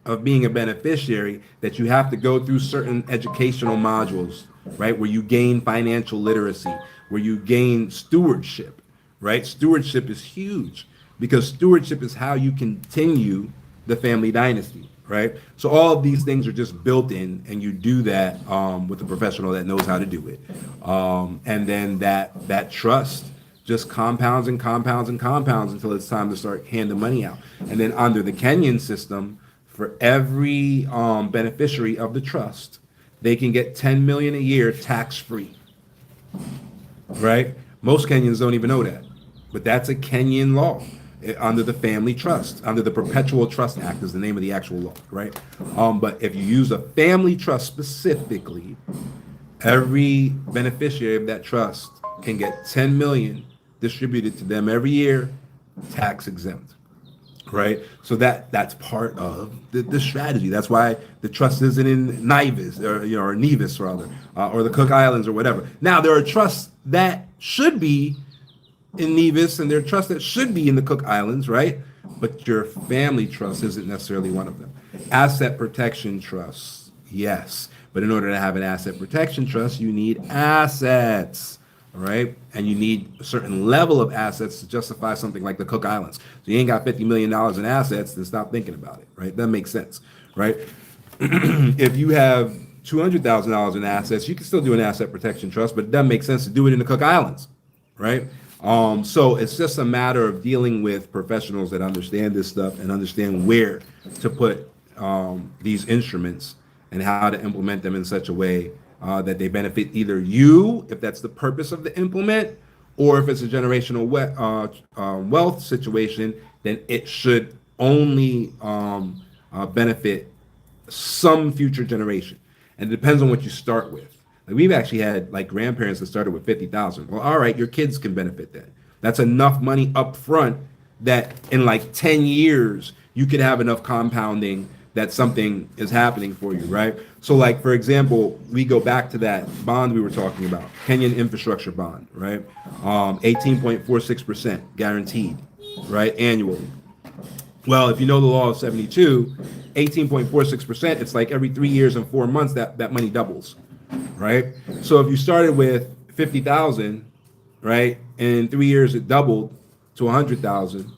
of being a beneficiary that you have to go through certain educational modules, right? Where you gain financial literacy, where you gain stewardship, right? Stewardship is huge because stewardship is how you continue the family dynasty, right? So all of these things are just built in, and you do that with a professional that knows how to do it. And then that trust just compounds and compounds and compounds until it's time to start handing money out. And then under the Kenyan system, for every beneficiary of the trust, they can get 10 million a year tax-free, right? Most Kenyans don't even know that, but that's a Kenyan law under the Family Trust, under the Perpetual Trust Act is the name of the actual law, right? But if you use a family trust specifically, every beneficiary of that trust can get 10 million distributed to them every year, tax exempt, right? So that's part of the strategy. That's why the trust isn't in Nevis or Nevis rather, or the Cook Islands or whatever. Now there are trusts that should be in Nevis and there are trusts that should be in the Cook Islands, right? But your family trust isn't necessarily one of them. Asset protection trusts, yes. But in order to have an asset protection trust, you need assets, right? And you need a certain level of assets to justify something like the Cook Islands. So you ain't got $50 million in assets, then stop thinking about it, right? That makes sense, right? If you have $200,000 in assets, you can still do an asset protection trust, but it doesn't make sense to do it in the Cook Islands, right? So it's just a matter of dealing with professionals that understand this stuff and understand where to put these instruments and how to implement them in such a way that they benefit either you, if that's the purpose of the implement, or if it's a generational wealth situation, then it should only benefit some future generation. And it depends on what you start with. Like we've actually had like grandparents that started with 50,000. Well, all right, your kids can benefit that. That's enough money up front that in like 10 years, you could have enough compounding that something is happening for you, right? So like, for example, we go back to that bond we were talking about, Kenyan infrastructure bond, right? 18.46% guaranteed, right, annually. Well, if you know the law of 72, 18.46%, it's like every 3 years and 4 months that money doubles, right? So if you started with 50,000, right, in 3 years it doubled to 100,000,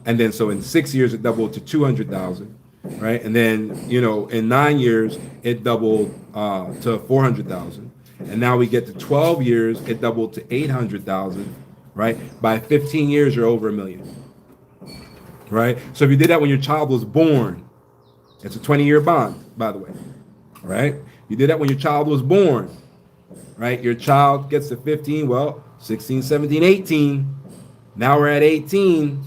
and then so in 6 years it doubled to 200,000, right? And then in 9 years it doubled to 400,000, and now we get to 12 years it doubled to 800,000, right? By 15 years you're over $1 million. Right? So if you did that when your child was born, it's a 20-year bond, by the way, right? You did that when your child was born, right? Your child gets to 15, well, 16, 17, 18. Now we're at 18.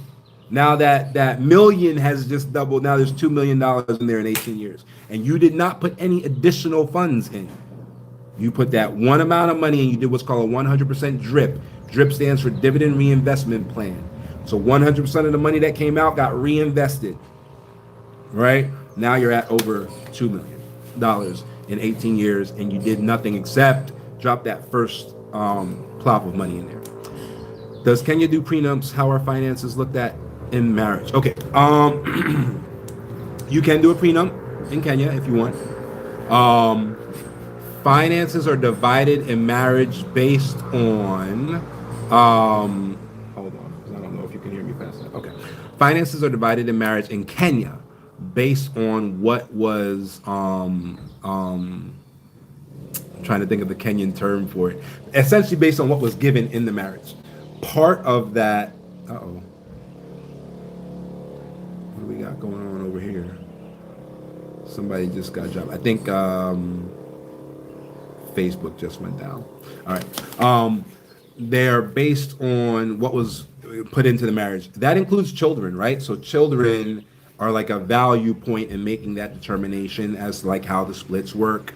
Now that million has just doubled. Now there's $2 million in there in 18 years. And you did not put any additional funds in. You put that one amount of money and you did what's called a 100% DRIP. DRIP stands for Dividend Reinvestment Plan. So 100% of the money that came out got reinvested, right? Now you're at over $2 million in 18 years, and you did nothing except drop that first plop of money in there. Does Kenya do prenups? How are finances looked at in marriage? Okay, you can do a prenup in Kenya if you want. Finances are divided in marriage based on finances are divided in marriage in Kenya based on what was I'm trying to think of the Kenyan term for it. Essentially based on what was given in the marriage. Part of that what do we got going on over here? Somebody just got dropped. I think Facebook just went down. All right. they're based on what was put into the marriage. That includes children, right? So children are like a value point in making that determination as like how the splits work.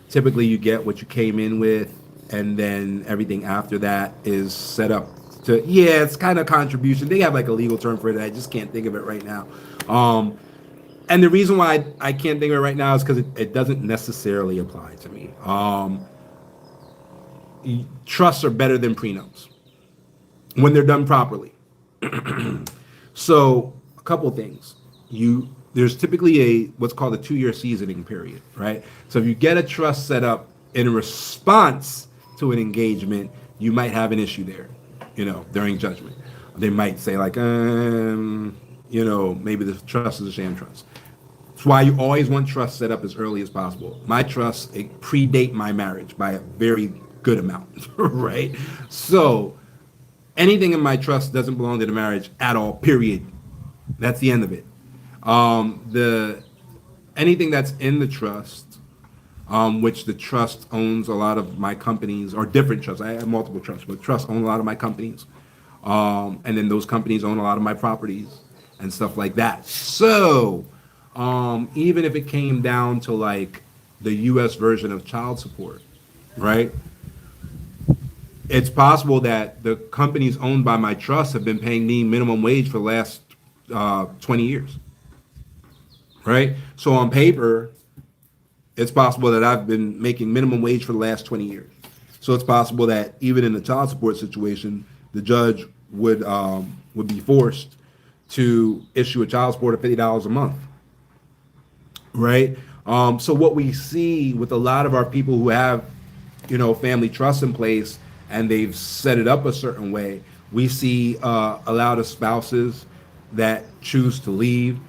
Typically, you get what you came in with, and then everything after that is set up to, yeah, it's kind of contribution. They have like a legal term for it. I just can't think of it right now. And the reason why I can't think of it right now is because it doesn't necessarily apply to me. Trusts are better than prenups when they're done properly. So a couple things. There's typically what's called a 2-year seasoning period, right? So if you get a trust set up in response to an engagement, you might have an issue there, during judgment. They might say like, maybe the trust is a sham trust. That's why you always want trust set up as early as possible. My trust predate my marriage by a very good amount, right? So anything in my trust doesn't belong to the marriage at all, period. That's the end of it. Anything that's in the trust, which the trust owns a lot of my companies, or different trusts. I have multiple trusts, but trust own a lot of my companies. And then those companies own a lot of my properties and stuff like that. So even if it came down to like the US version of child support, right? It's possible that the companies owned by my trust have been paying me minimum wage for the last 20 years, right? So on paper, it's possible that I've been making minimum wage for the last 20 years. So it's possible that even in the child support situation, the judge would be forced to issue a child support of $50 a month, right? So what we see with a lot of our people who have, family trusts in place and they've set it up a certain way, we see a lot of spouses that choose to leave.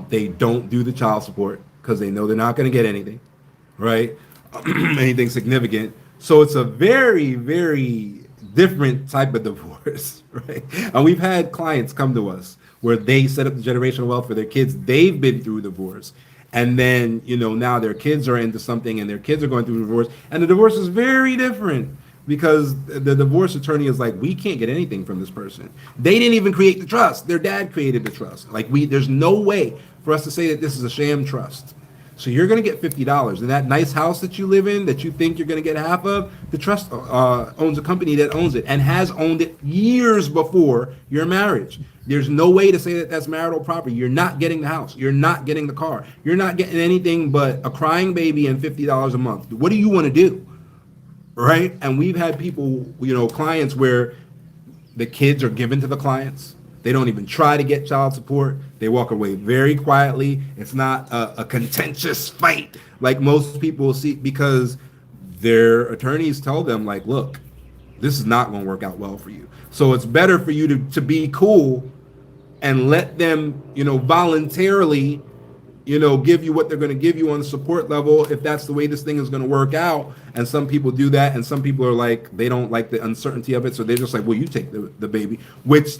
They don't do the child support because they know they're not going to get anything, right? Anything significant. So it's a very, very different type of divorce, right? And we've had clients come to us where they set up the generational wealth for their kids. They've been through divorce. And then, now their kids are into something and their kids are going through divorce. And the divorce is very different because the divorce attorney is like, we can't get anything from this person. They didn't even create the trust. Their dad created the trust. Like there's no way for us to say that this is a sham trust. So you're going to get $50. And that nice house that you live in that you think you're going to get half of, the trust owns a company that owns it and has owned it years before your marriage. There's no way to say that that's marital property. You're not getting the house. You're not getting the car. You're not getting anything but a crying baby and $50 a month. What do you want to do? Right? And we've had people, clients where the kids are given to the clients. They don't even try to get child support. They walk away very quietly. It's not a contentious fight like most people see because their attorneys tell them like, look, this is not going to work out well for you. So it's better for you to be cool and let them, voluntarily, give you what they're going to give you on the support level if that's the way this thing is going to work out. And some people do that. And some people are like, they don't like the uncertainty of it. So they're just like, well, you take the baby, which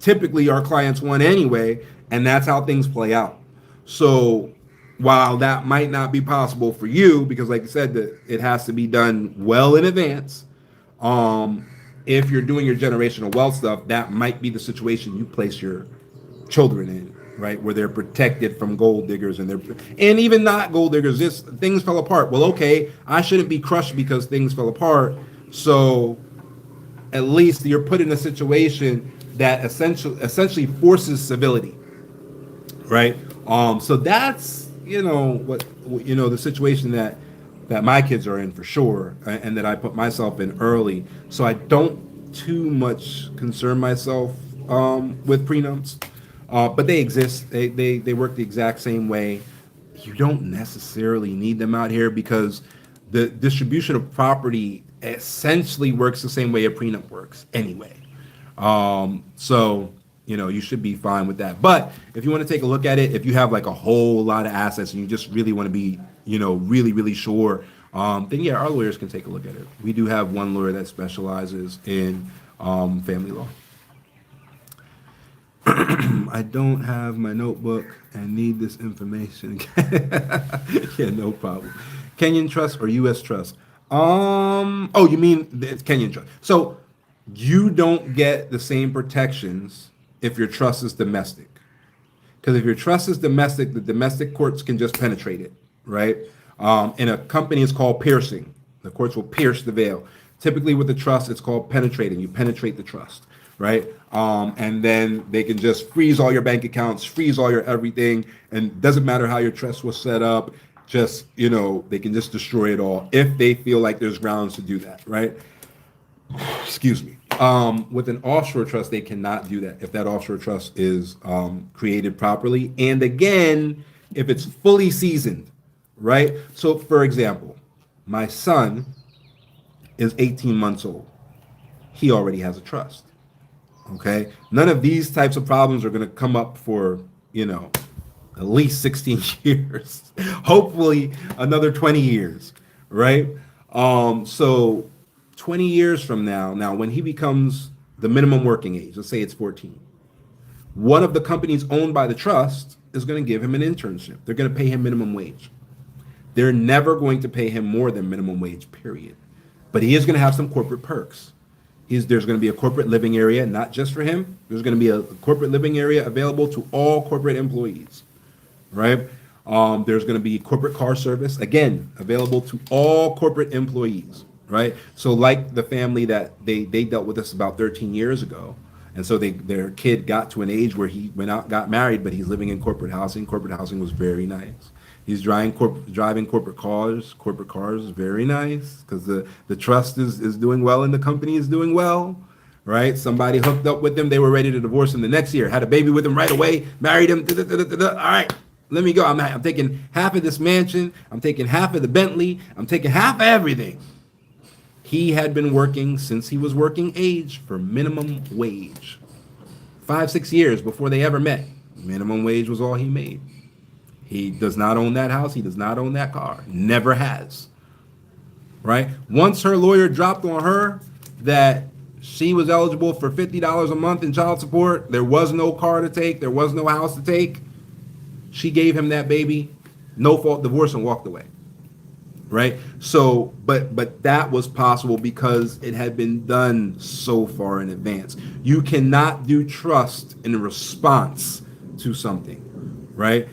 typically our clients want anyway. And that's how things play out. So while that might not be possible for you, because like I said, it has to be done well in advance. If you're doing your generational wealth stuff, that might be the situation you place your children in, right? Where they're protected from gold diggers and even not gold diggers, just things fell apart. Well, okay, I shouldn't be crushed because things fell apart. So at least you're put in a situation that essentially forces civility, right? So that's, the situation that my kids are in for sure, and that I put myself in early. So I don't too much concern myself with prenups, but they exist. They work the exact same way. You don't necessarily need them out here because the distribution of property essentially works the same way a prenup works anyway. So you should be fine with that. But if you want to take a look at it, if you have like a whole lot of assets and you just really want to be really, really sure, then yeah, our lawyers can take a look at it. We do have one lawyer that specializes in family law. I don't have my notebook and need this information. Yeah, no problem. Kenyan trust or U.S. trust? Oh, you mean it's Kenyan trust? So you don't get the same protections if your trust is domestic. Because if your trust is domestic, the domestic courts can just penetrate it, right? In a company, it's called piercing. The courts will pierce the veil. Typically, with the trust, it's called penetrating. You penetrate the trust, right? And then they can just freeze all your bank accounts, freeze all your everything, and doesn't matter how your trust was set up. Just they can just destroy it all if they feel like there's grounds to do that, right? Excuse me. With an offshore trust, they cannot do that if that offshore trust is created properly. And again, if it's fully seasoned, right? So, for example, my son is 18 months old. He already has a trust. Okay. None of these types of problems are going to come up for, at least 16 years, hopefully another 20 years, right? So 20 years from now, when he becomes the minimum working age, let's say it's 14, one of the companies owned by the trust is going to give him an internship. They're going to pay him minimum wage. They're never going to pay him more than minimum wage, period. But he is going to have some corporate perks. There's going to be a corporate living area, not just for him. There's going to be a corporate living area available to all corporate employees, right? There's going to be corporate car service, again, available to all corporate employees, right? So like the family that they dealt with us about 13 years ago, and so their kid got to an age where he went out, got married, but he's living in corporate housing. Corporate housing was very nice. He's driving corporate cars. Corporate cars is very nice because the trust is doing well and the company is doing well, right? Somebody hooked up with him. They were ready to divorce him the next year. Had a baby with him right away. Married him. All right, let me go. I'm taking half of this mansion. I'm taking half of the Bentley. I'm taking half of everything. He had been working since he was working age for minimum wage. 5-6 years before they ever met. Minimum wage was all he made. He does not own that house. He does not own that car. Never has. Right? Once her lawyer dropped on her that she was eligible for $50 a month in child support, there was no car to take, there was no house to take, she gave him that baby, no fault divorce, and walked away. Right? So, but that was possible because it had been done so far in advance. You cannot do trust in response to something, right?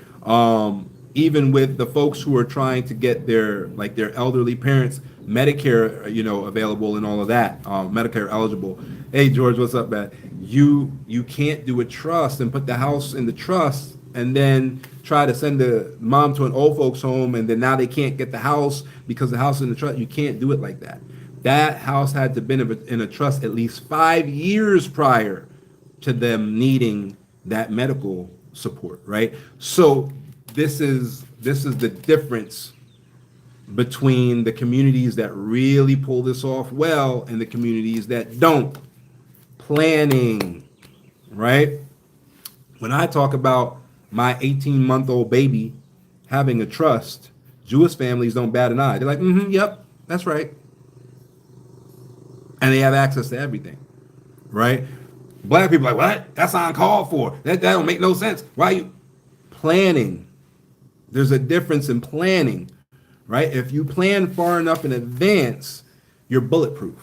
Even with the folks who are trying to get their elderly parents Medicare, available and all of that, Medicare eligible. Hey George, what's up, man? You can't do a trust and put the house in the trust and then try to send the mom to an old folks home and then now they can't get the house because the house is in the trust. You can't do it like that. That house had to be in a trust at least 5 years prior to them needing that medical support, right? So this is the difference between the communities that really pull this off well and the communities that don't. Planning, right? When I talk about my 18-month-old baby having a trust, Jewish families don't bat an eye. They're like, yep, that's right. And they have access to everything, right? Black people are like, what? That's uncalled for. That don't make no sense. Why are you planning? There's a difference in planning, right? If you plan far enough in advance, you're bulletproof.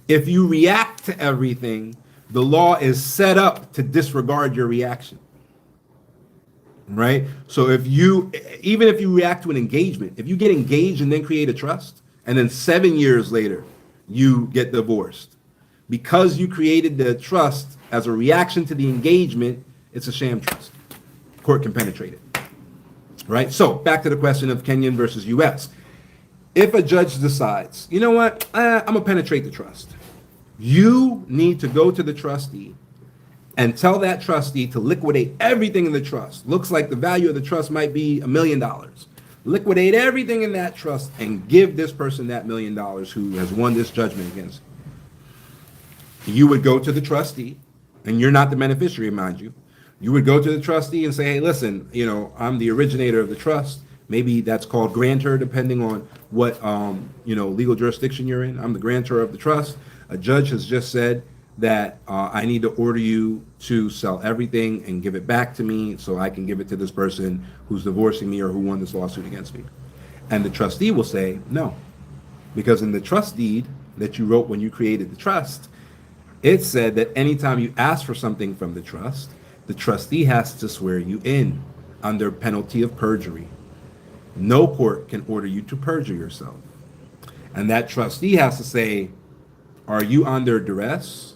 If you react to everything, the law is set up to disregard your reaction, right? So even if you react to an engagement, if you get engaged and then create a trust, and then 7 years later, you get divorced, because you created the trust as a reaction to the engagement, it's a sham trust. Court can penetrate it, right? So back to the question of Kenyan versus U.S. If a judge decides, you know what, I'm going to penetrate the trust, you need to go to the trustee and tell that trustee to liquidate everything in the trust. Looks like the value of the trust might be $1 million. Liquidate everything in that trust and give this person that $1 million who has won this judgment against you. You would go to the trustee, and you're not the beneficiary, mind you. You would go to the trustee and say, hey, listen, I'm the originator of the trust. Maybe that's called grantor, depending on what, legal jurisdiction you're in. I'm the grantor of the trust. A judge has just said that I need to order you to sell everything and give it back to me so I can give it to this person who's divorcing me or who won this lawsuit against me. And the trustee will say, no, Because in the trust deed that you wrote when you created the trust, it said that anytime you ask for something from the trustee has to swear you in under penalty of perjury. No court can order you to perjure yourself. And that trustee has to say, are you under duress?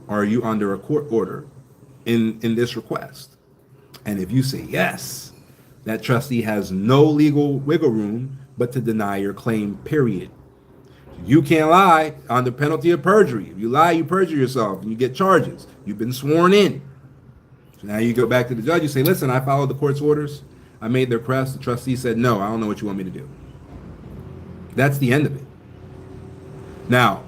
Are you under a court order in this request? And if you say yes, that trustee has no legal wiggle room but to deny your claim, period. You can't lie under penalty of perjury. If you lie, you perjure yourself and you get charges. You've been sworn in. So now you go back to the judge, you say, listen, I followed the court's orders. I made the request. The trustee said, no, I don't know what you want me to do. That's the end of it. Now,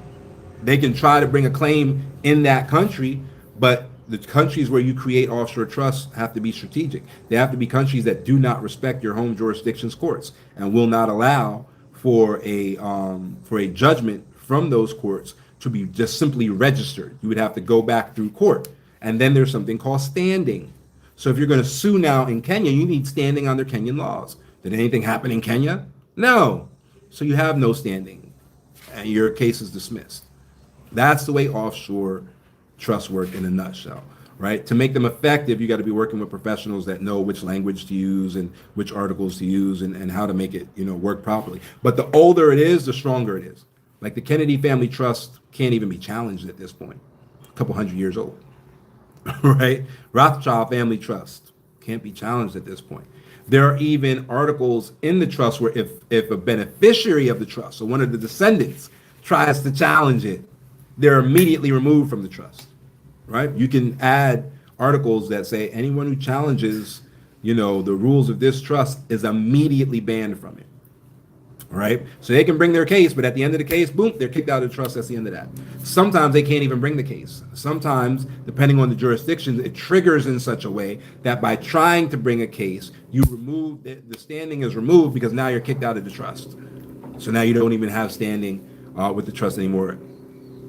they can try to bring a claim in that country, but the countries where you create offshore trusts have to be strategic. They have to be countries that do not respect your home jurisdiction's courts and will not allow for a judgment from those courts to be just simply registered. You would have to go back through court. And then there's something called standing. So if you're going to sue now in Kenya, you need standing under Kenyan laws. Did anything happen in Kenya? No. So you have no standing, and your case is dismissed. That's the way offshore trusts work in a nutshell, right? To make them effective, you got to be working with professionals that know which language to use and which articles to use and how to make it, work properly. But the older it is, the stronger it is. Like the Kennedy Family Trust can't even be challenged at this point, a couple hundred years old, right? Rothschild Family Trust can't be challenged at this point. There are even articles in the trust where if a beneficiary of the trust, so one of the descendants, tries to challenge it, they're immediately removed from the trust, right? You can add articles that say anyone who challenges, the rules of this trust is immediately banned from it, right? So they can bring their case, but at the end of the case, boom, they're kicked out of the trust. That's the end of that. Sometimes they can't even bring the case. Sometimes, depending on the jurisdiction, it triggers in such a way that by trying to bring a case, you remove, the standing is removed because now you're kicked out of the trust. So now you don't even have standing with the trust anymore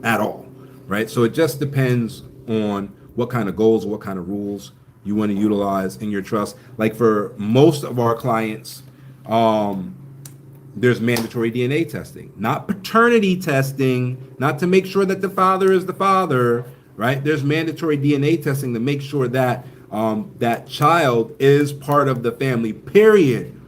at all, right? So it just depends on what kind of goals, what kind of rules you want to utilize in your trust. Like for most of our clients, there's mandatory DNA testing, not paternity testing, not to make sure that the father is the father, right? There's mandatory DNA testing to make sure that that child is part of the family, period,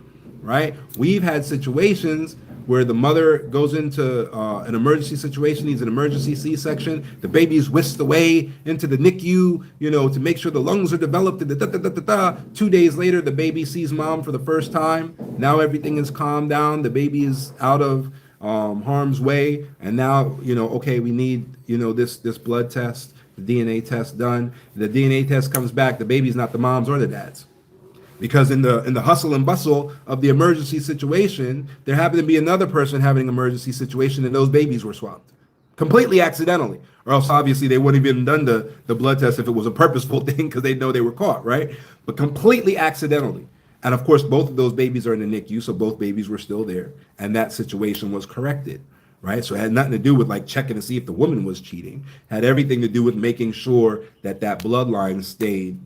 right? We've had situations where the mother goes into an emergency situation, needs an emergency C-section. The baby is whisked away into the NICU, to make sure the lungs are developed. 2 days later, the baby sees mom for the first time. Now everything is calmed down. The baby is out of harm's way. And now, okay, we need, this blood test, the DNA test done. The DNA test comes back. The baby's not the mom's or the dad's. Because in the hustle and bustle of the emergency situation, there happened to be another person having an emergency situation and those babies were swapped. Completely accidentally. Or else obviously they wouldn't have even done the blood test if it was a purposeful thing because they know they were caught, right? But completely accidentally. And of course, both of those babies are in the NICU, so both babies were still there. And that situation was corrected, right? So it had nothing to do with like checking to see if the woman was cheating. It had everything to do with making sure that bloodline stayed,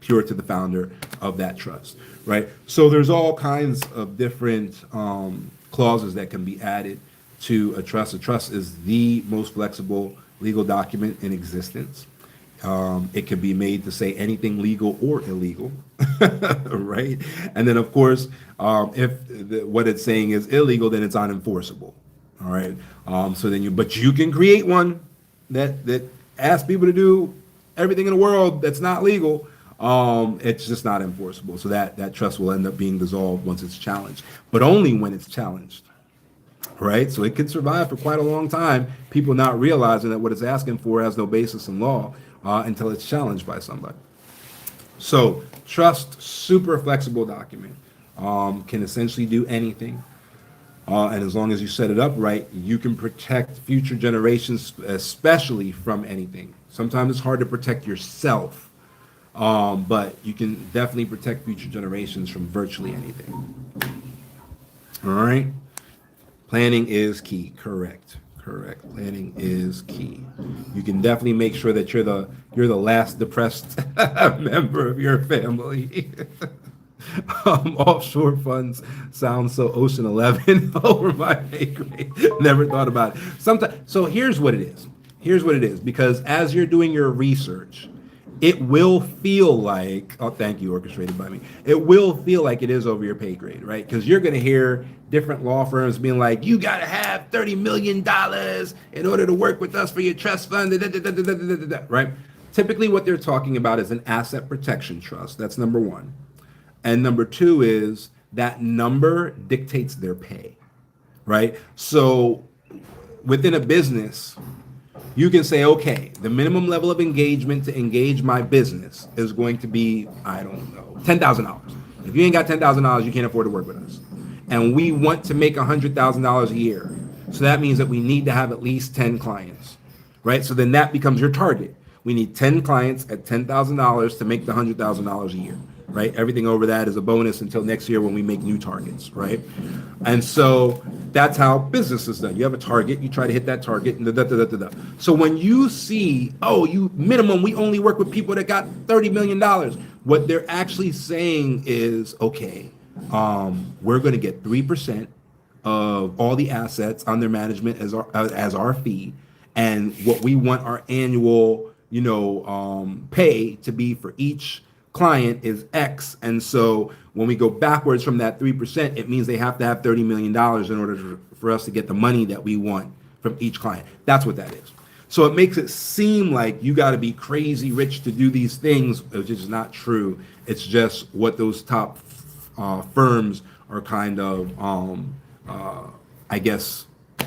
pure to the founder of that trust, right? So there's all kinds of different clauses that can be added to a trust. A trust is the most flexible legal document in existence. It can be made to say anything legal or illegal, right? And then, of course, if what it's saying is illegal, then it's unenforceable, all right? But you can create one that asks people to do everything in the world that's not legal. It's just not enforceable. So that trust will end up being dissolved once it's challenged, but only when it's challenged, right? So it can survive for quite a long time, people not realizing that what it's asking for has no basis in law until it's challenged by somebody. So trust, super flexible document, can essentially do anything. And as long as you set it up right, you can protect future generations, especially from anything. Sometimes it's hard to protect yourself. But you can definitely protect future generations from virtually anything. All right. Planning is key. Correct. Planning is key. You can definitely make sure that you're the last depressed member of your family. Offshore funds sounds so Ocean 11 over my pay grade. Never thought about it. Sometimes, so here's what it is. Here's what it is. Because as you're doing your research, it will feel like, oh, thank you, orchestrated by me. It will feel like it is over your pay grade, right? Because you're going to hear different law firms being like, you got to have $30 million in order to work with us for your trust fund, right? Typically, what they're talking about is an asset protection trust. That's number one. And number two is that number dictates their pay, right? So within a business, you can say, okay, the minimum level of engagement to engage my business is going to be, I don't know, $10,000. If you ain't got $10,000, you can't afford to work with us. And we want to make $100,000 a year. So that means that we need to have at least 10 clients, right? So then that becomes your target. We need 10 clients at $10,000 to make the $100,000 a year, right? Everything over that is a bonus until next year when we make new targets, right? And so that's how business is done. You have a target, you try to hit that target, and da. So when you see, oh, you minimum, we only work with people that got $30 million, what they're actually saying is, okay, we're going to get 3% of all the assets under management as our fee, and what we want our annual pay to be for each client is X. And so when we go backwards from that 3%, it means they have to have $30 million in order for us to get the money that we want from each client. That's what that is. So it makes it seem like you got to be crazy rich to do these things, which is not true. It's just what those top firms are kind of, I guess,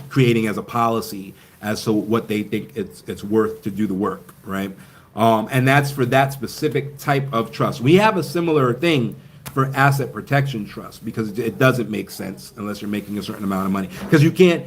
creating as a policy as to what they think it's worth to do the work, right? And that's for that specific type of trust. We have a similar thing for asset protection trust because it doesn't make sense unless you're making a certain amount of money, because you can't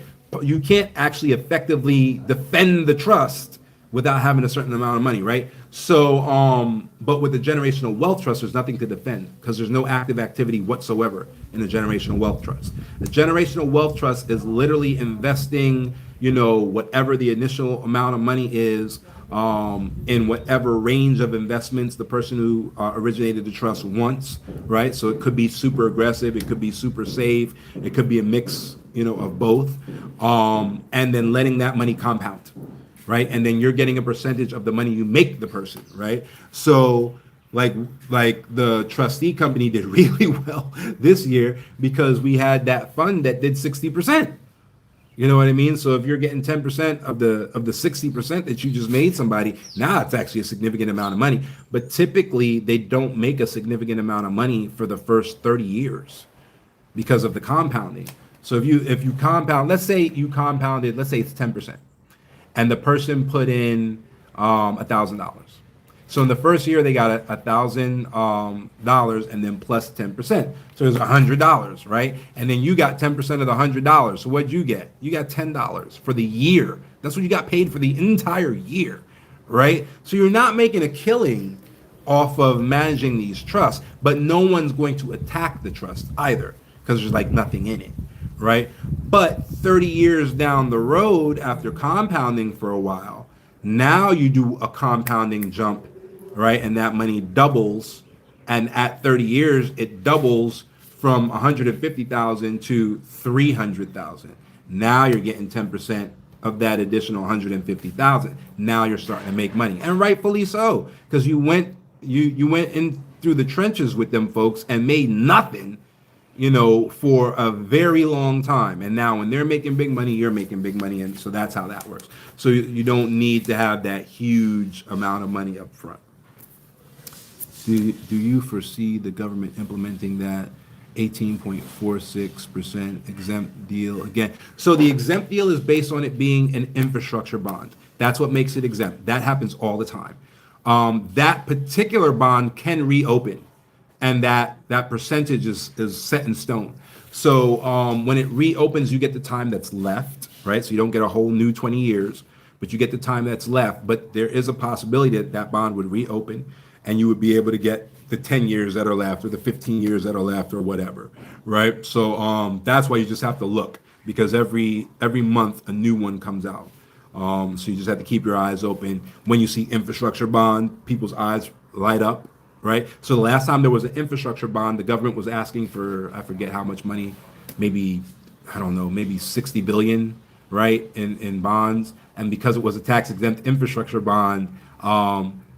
actually effectively defend the trust without having a certain amount of money, right? So, but with the generational wealth trust, there's nothing to defend because there's no active activity whatsoever in the generational wealth trust. The generational wealth trust is literally investing, whatever the initial amount of money is, in whatever range of investments the person who originated the trust wants, right? So it could be super aggressive, it could be super safe, it could be a mix, of both, and then letting that money compound, right? And then you're getting a percentage of the money you make the person, right? So like the trustee company did really well this year because we had that fund that did 60%. You know what I mean? So if you're getting 10% of the 60% that you just made somebody, now it's actually a significant amount of money. But typically they don't make a significant amount of money for the first 30 years because of the compounding. So if you compound, let's say you compounded, let's say it's 10%, and the person put in $1,000. So in the first year they got $1,000 and then plus 10%. So it's $100, right? And then you got 10% of the $100. So what'd you get? You got $10 for the year. That's what you got paid for the entire year, right? So you're not making a killing off of managing these trusts, but no one's going to attack the trust either because there's like nothing in it, right? But 30 years down the road after compounding for a while, now you do a compounding jump, right? And that money doubles. And at 30 years, it doubles from 150,000 to 300,000. Now you're getting 10% of that additional 150,000. Now you're starting to make money, and rightfully so, because you went in through the trenches with them folks and made nothing, for a very long time. And now when they're making big money, you're making big money, and so that's how that works. So you don't need to have that huge amount of money up front. Do you foresee the government implementing that 18.46% exempt deal again? So the exempt deal is based on it being an infrastructure bond. That's what makes it exempt. That happens all the time. That particular bond can reopen, and that percentage is set in stone. So when it reopens, you get the time that's left, right? So you don't get a whole new 20 years, but you get the time that's left. But there is a possibility that bond would reopen, and you would be able to get the 10 years that are left or the 15 years that are left or whatever, right? So that's why you just have to look, because every month a new one comes out. So you just have to keep your eyes open. When you see infrastructure bond, people's eyes light up, right? So the last time there was an infrastructure bond, the government was asking for, I forget how much money, maybe, I don't know, maybe 60 billion, right, in bonds. And because it was a tax exempt infrastructure bond,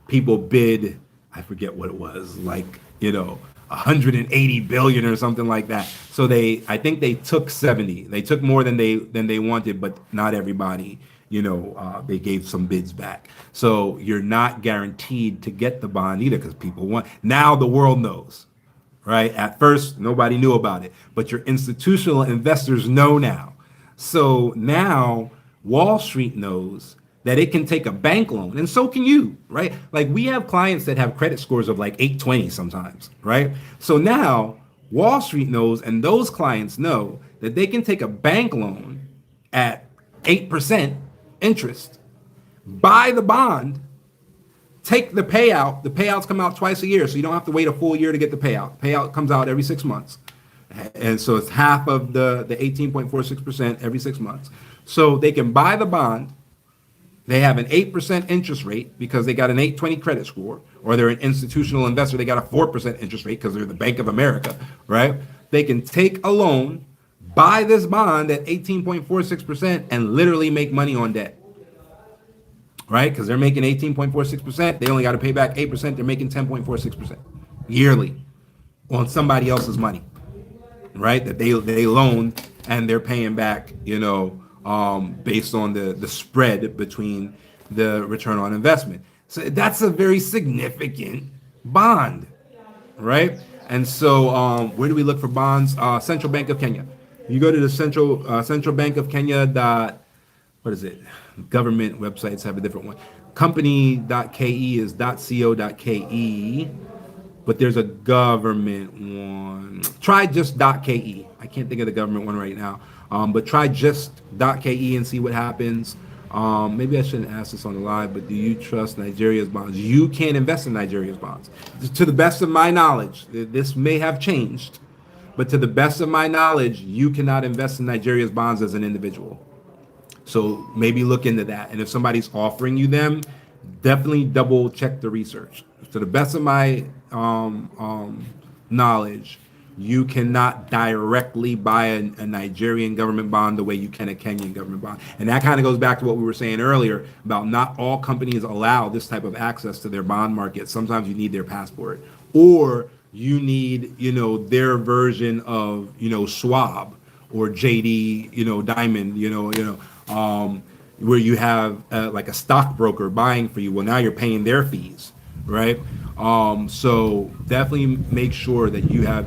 people bid, I forget what it was, like, 180 billion or something like that. So I think they took 70. They took more than they wanted, but not everybody, they gave some bids back. So you're not guaranteed to get the bond either because people want. Now the world knows, right? At first, nobody knew about it, but your institutional investors know now. So now Wall Street knows that it can take a bank loan, and so can you, right? Like we have clients that have credit scores of like 820 sometimes, right? So now Wall Street knows, and those clients know that they can take a bank loan at 8% interest, buy the bond, take the payout. The payouts come out twice a year, so you don't have to wait a full year to get the payout. Payout comes out every 6 months. And so it's half of the 18.46% every 6 months. So they can buy the bond. They have an 8% interest rate because they got an 820 credit score, or they're an institutional investor. They got a 4% interest rate because they're the Bank of America, right? They can take a loan, buy this bond at 18.46%, and literally make money on debt, right? Because they're making 18.46%. They only got to pay back 8%. They're making 10.46% yearly on somebody else's money, right? That they loaned and they're paying back, based on the spread between the return on investment. So that's a very significant bond, right? And so where do we look for bonds? Central Bank of Kenya. You go to the Central Bank of Kenya what is it? Government websites have a different one. Company.ke is .co.ke, but there's a government one. Try just .ke. I can't think of the government one right now. But try just .ke and see what happens. Maybe I shouldn't ask this on the live, but do you trust Nigeria's bonds? You can't invest in Nigeria's bonds. To the best of my knowledge, this may have changed, but to the best of my knowledge, you cannot invest in Nigeria's bonds as an individual. So maybe look into that. And if somebody's offering you them, definitely double check the research. To the best of my knowledge, you cannot directly buy a Nigerian government bond the way you can a Kenyan government bond. And that kind of goes back to what we were saying earlier about not all companies allow this type of access to their bond market. Sometimes you need their passport, or you need, their version of, Schwab or JD, Diamond, where you have like a stockbroker buying for you. Well, now you're paying their fees, right? So definitely make sure that you have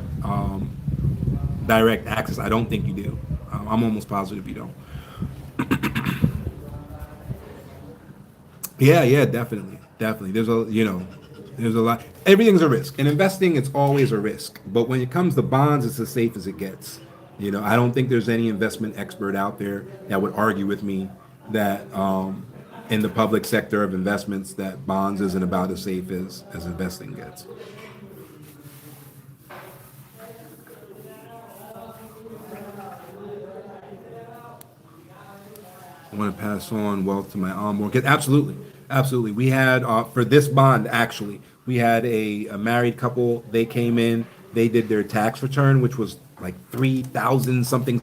direct access. I don't think you do. I'm almost positive you don't. Yeah, definitely. There's a lot. Everything's a risk. In investing, it's always a risk. But when it comes to bonds, it's as safe as it gets. I don't think there's any investment expert out there that would argue with me that in the public sector of investments that bonds isn't about as safe as investing gets. I want to pass on wealth to my onboard kids. Absolutely. We had for this bond, actually, we had a married couple. They came in, they did their tax return, which was like 3,000 something,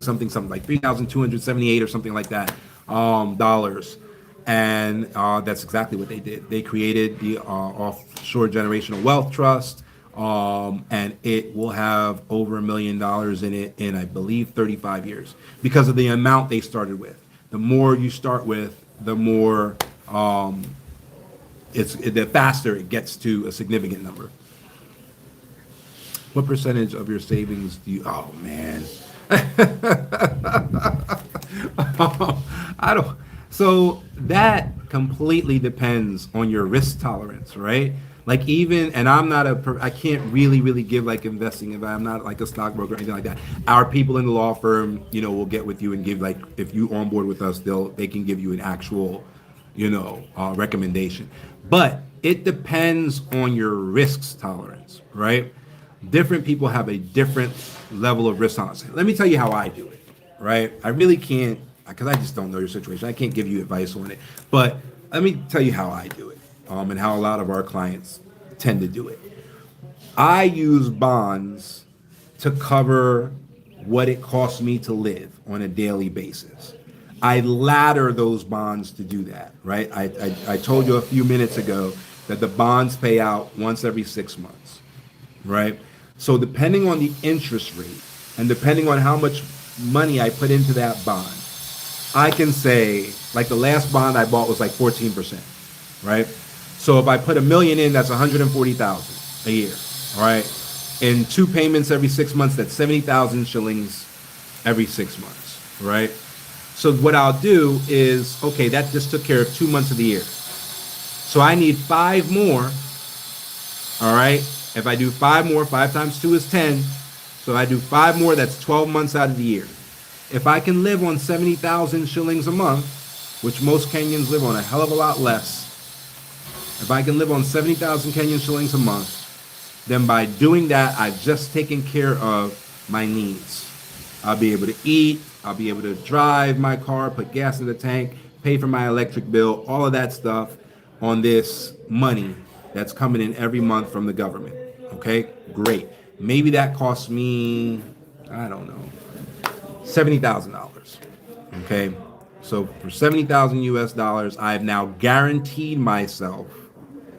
like 3,278 or something like that dollars. And that's exactly what they did. They created the Offshore Generational Wealth Trust, and it will have over $1 million in it in, I believe, 35 years because of the amount they started with. The more you start with, the more the faster it gets to a significant number. What percentage of your savings do you? Oh man, I don't. So that completely depends on your risk tolerance, right? Like and I'm not I can't really give like investing if I'm not like a stockbroker or anything like that. Our people in the law firm, will get with you and give like, if you on board with us, they can give you an actual, recommendation. But it depends on your risks tolerance, right? Different people have a different level of risk tolerance. Let me tell you how I do it, right? I really can't, because I just don't know your situation. I can't give you advice on it. But let me tell you how I do it, and how a lot of our clients tend to do it. I use bonds to cover what it costs me to live on a daily basis. I ladder those bonds to do that, right? I told you a few minutes ago that the bonds pay out once every 6 months, right? So depending on the interest rate and depending on how much money I put into that bond, I can say, like the last bond I bought was like 14%, right? So if I put a million in, that's 140,000 a year, all right? In two payments every 6 months, that's 70,000 shillings every 6 months, right? So what I'll do is, okay, that just took care of 2 months of the year. So I need five more, all right? If I do five more, 5 times 2 is 10. So I do five more, that's 12 months out of the year. If I can live on 70,000 shillings a month, which most Kenyans live on a hell of a lot less, if I can live on 70,000 Kenyan shillings a month, then by doing that, I've just taken care of my needs. I'll be able to eat, I'll be able to drive my car, put gas in the tank, pay for my electric bill, all of that stuff on this money that's coming in every month from the government. Okay, great. Maybe that costs me, I don't know, $70,000. Okay, so for 70,000 US dollars, I've now guaranteed myself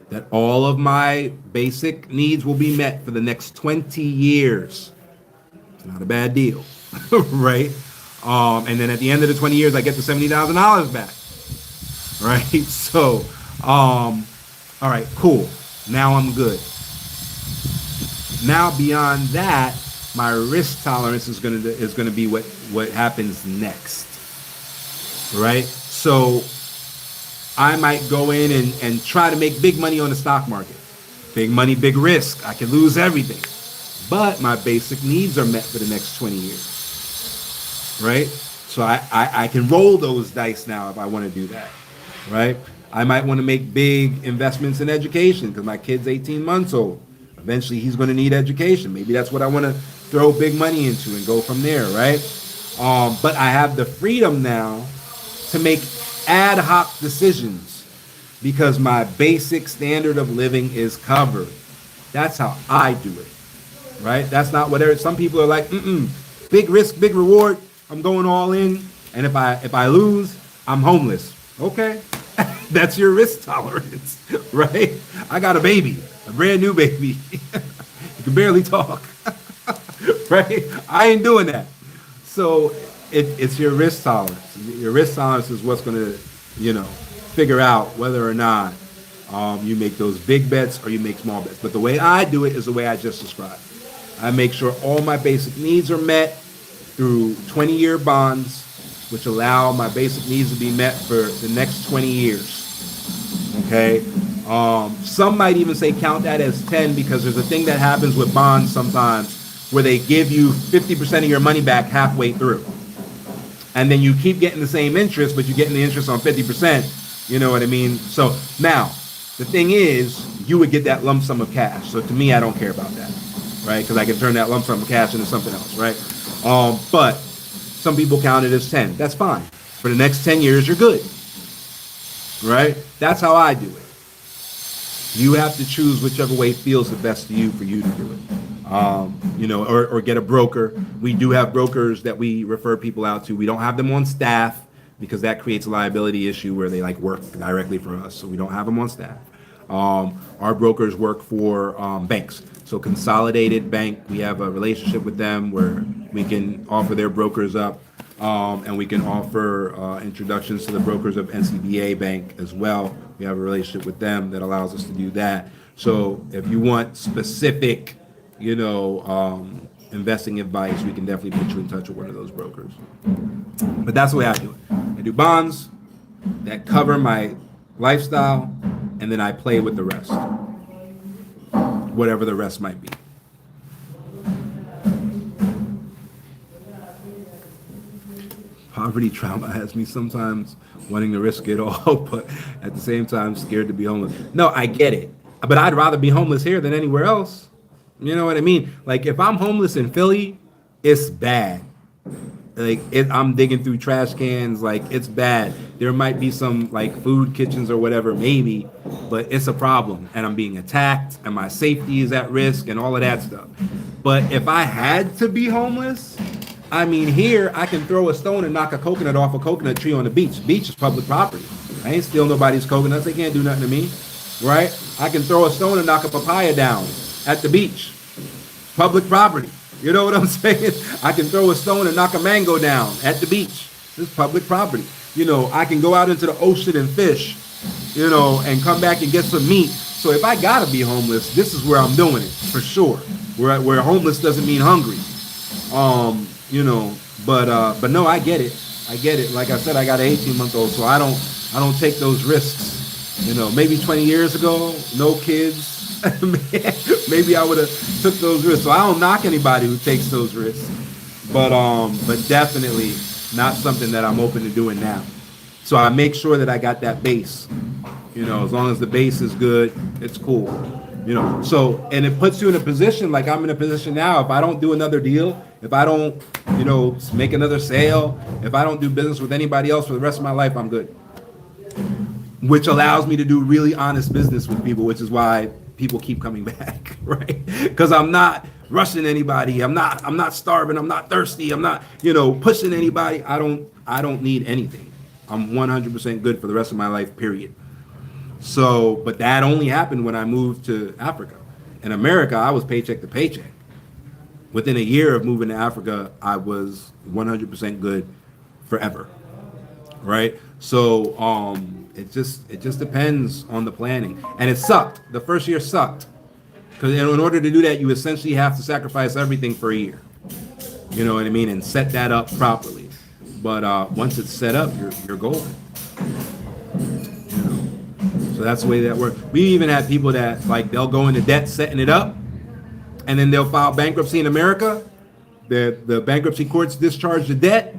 that all of my basic needs will be met for the next 20 years. It's not a bad deal, right? And then at the end of the 20 years, I get the $70,000 back, right? So, all right, cool. Now I'm good. Now beyond that, my risk tolerance is gonna be what happens next, right? So I might go in and try to make big money on the stock market. Big money, big risk. I can lose everything. But my basic needs are met for the next 20 years, right? So I can roll those dice now if I want to do that, right? I might want to make big investments in education because my kid's 18 months old. Eventually he's going to need education. Maybe that's what I want to throw big money into and go from there, right? But I have the freedom now to make ad hoc decisions because my basic standard of living is covered. That's how I do it, right? That's not whatever. Some people are like, big risk, big reward. I'm going all in, and if I lose, I'm homeless. Okay, that's your risk tolerance, right? I got a baby, a brand new baby. You can barely talk, right? I ain't doing that. So it's your risk tolerance. Your risk tolerance is what's going to, figure out whether or not you make those big bets or you make small bets. But the way I do it is the way I just described. I make sure all my basic needs are met through 20-year bonds, which allow my basic needs to be met for the next 20 years. Okay? Some might even say count that as 10 because there's a thing that happens with bonds sometimes where they give you 50% of your money back halfway through. And then you keep getting the same interest, but you're getting the interest on 50%. You know what I mean? So now, the thing is, you would get that lump sum of cash. So to me, I don't care about that, right? Because I can turn that lump sum of cash into something else, right? But some people count it as 10. That's fine. For the next 10 years, you're good, right? That's how I do it. You have to choose whichever way feels the best to you for you to do it. Or get a broker. We do have brokers that we refer people out to. We don't have them on staff because that creates a liability issue where they work directly for us. So we don't have them on staff. Our brokers work for banks. So Consolidated Bank, we have a relationship with them where we can offer their brokers up, and we can offer introductions to the brokers of NCBA Bank as well. We have a relationship with them that allows us to do that. So if you want specific, investing advice, we can definitely put you in touch with one of those brokers. But that's the way I do it. I do bonds that cover my lifestyle, and then I play with the rest, whatever the rest might be. Poverty trauma has me sometimes wanting to risk it all, but at the same time scared to be homeless. No, I get it. But I'd rather be homeless here than anywhere else. You know what I mean? Like if I'm homeless in Philly, it's bad. I'm digging through trash cans, like it's bad. There might be some like food kitchens or whatever, maybe, but it's a problem, and I'm being attacked, and my safety is at risk, and all of that stuff. But if I had to be homeless, I mean, here I can throw a stone and knock a coconut off a coconut tree on the beach. Beach is public property. I ain't steal nobody's coconuts. They can't do nothing to me, right? I can throw a stone and knock a papaya down at the beach. Public property. You know what I'm saying? I can throw a stone and knock a mango down at the beach. This is public property. You know, I can go out into the ocean and fish, you know, and come back and get some meat. So if I gotta be homeless, this is where I'm doing it for sure. Where homeless doesn't mean hungry. You know, but no, I get it. I get it. Like I said, I got an 18-month-old, so I don't take those risks. You know, maybe 20 years ago, no kids. Maybe I would have took those risks. So I don't knock anybody who takes those risks, but definitely not something that I'm open to doing now. So I make sure that I got that base. You know, as long as the base is good, it's cool. You know, so and it puts you in a position like I'm in a position now. If I don't do another deal, if I don't, you know, make another sale, if I don't do business with anybody else for the rest of my life, I'm good. Which allows me to do really honest business with people, which is why people keep coming back, right? Because I'm not rushing anybody. I'm not starving. I'm not thirsty. I'm not, you know, pushing anybody. I don't need anything. I'm 100% good for the rest of my life, period. So, but that only happened when I moved to Africa. In America, I was paycheck to paycheck. Within a year of moving to Africa, I was 100% good forever, right? So, it just depends on the planning. And it sucked. The first year sucked. Because in order to do that, you essentially have to sacrifice everything for a year. You know what I mean? And set that up properly. But once it's set up, you're golden. You know? So that's the way that works. We even had people that, like, they'll go into debt setting it up, and then they'll file bankruptcy in America. The bankruptcy courts discharge the debt,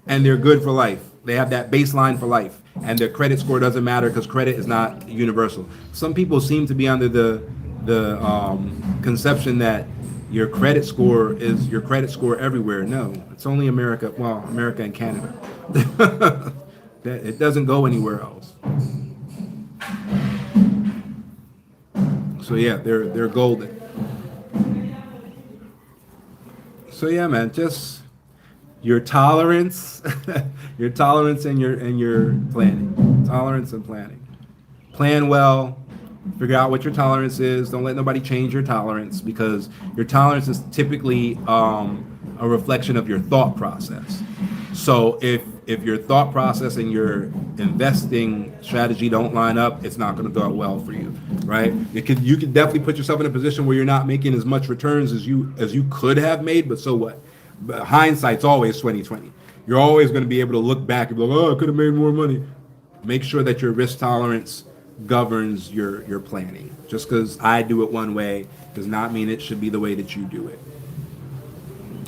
and they're good for life. They have that baseline for life. And their credit score doesn't matter because credit is not universal. Some people seem to be under the conception that your credit score is your credit score everywhere. No, it's only America. Well, America and Canada. It doesn't go anywhere else. So yeah, they're golden. So yeah, man, just your tolerance, your tolerance and your planning. Tolerance and planning. Plan well. Figure out what your tolerance is. Don't let nobody change your tolerance, because your tolerance is typically a reflection of your thought process. So if your thought process and your investing strategy don't line up, it's not going to go out well for you, right? You could definitely put yourself in a position where you're not making as much returns as you could have made, but so what? But hindsight's always 20/20. You're always going to be able to look back and be like, oh, I could have made more money. Make sure that your risk tolerance governs your planning. Just because I do it one way does not mean it should be the way that you do it.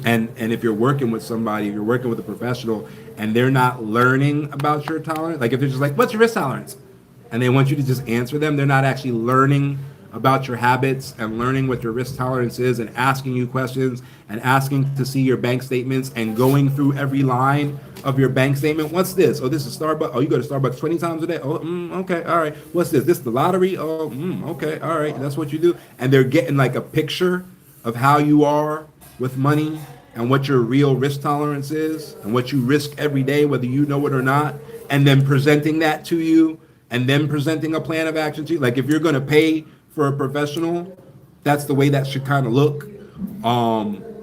And if you're working with somebody, if you're working with a professional, and they're not learning about your tolerance, like if they're just like, what's your risk tolerance? And they want you to just answer them, they're not actually learning about your habits and learning what your risk tolerance is and asking you questions and asking to see your bank statements and going through every line of your bank statement. What's this? Oh, this is Starbucks. Oh, you go to Starbucks 20 times a day. Oh, okay. All right. What's this? This is the lottery. Oh, okay. All right. That's what you do. And they're getting like a picture of how you are with money and what your real risk tolerance is and what you risk every day, whether you know it or not, and then presenting that to you and then presenting a plan of action to you. Like if you're going to pay for a professional, that's the way that should kind of look.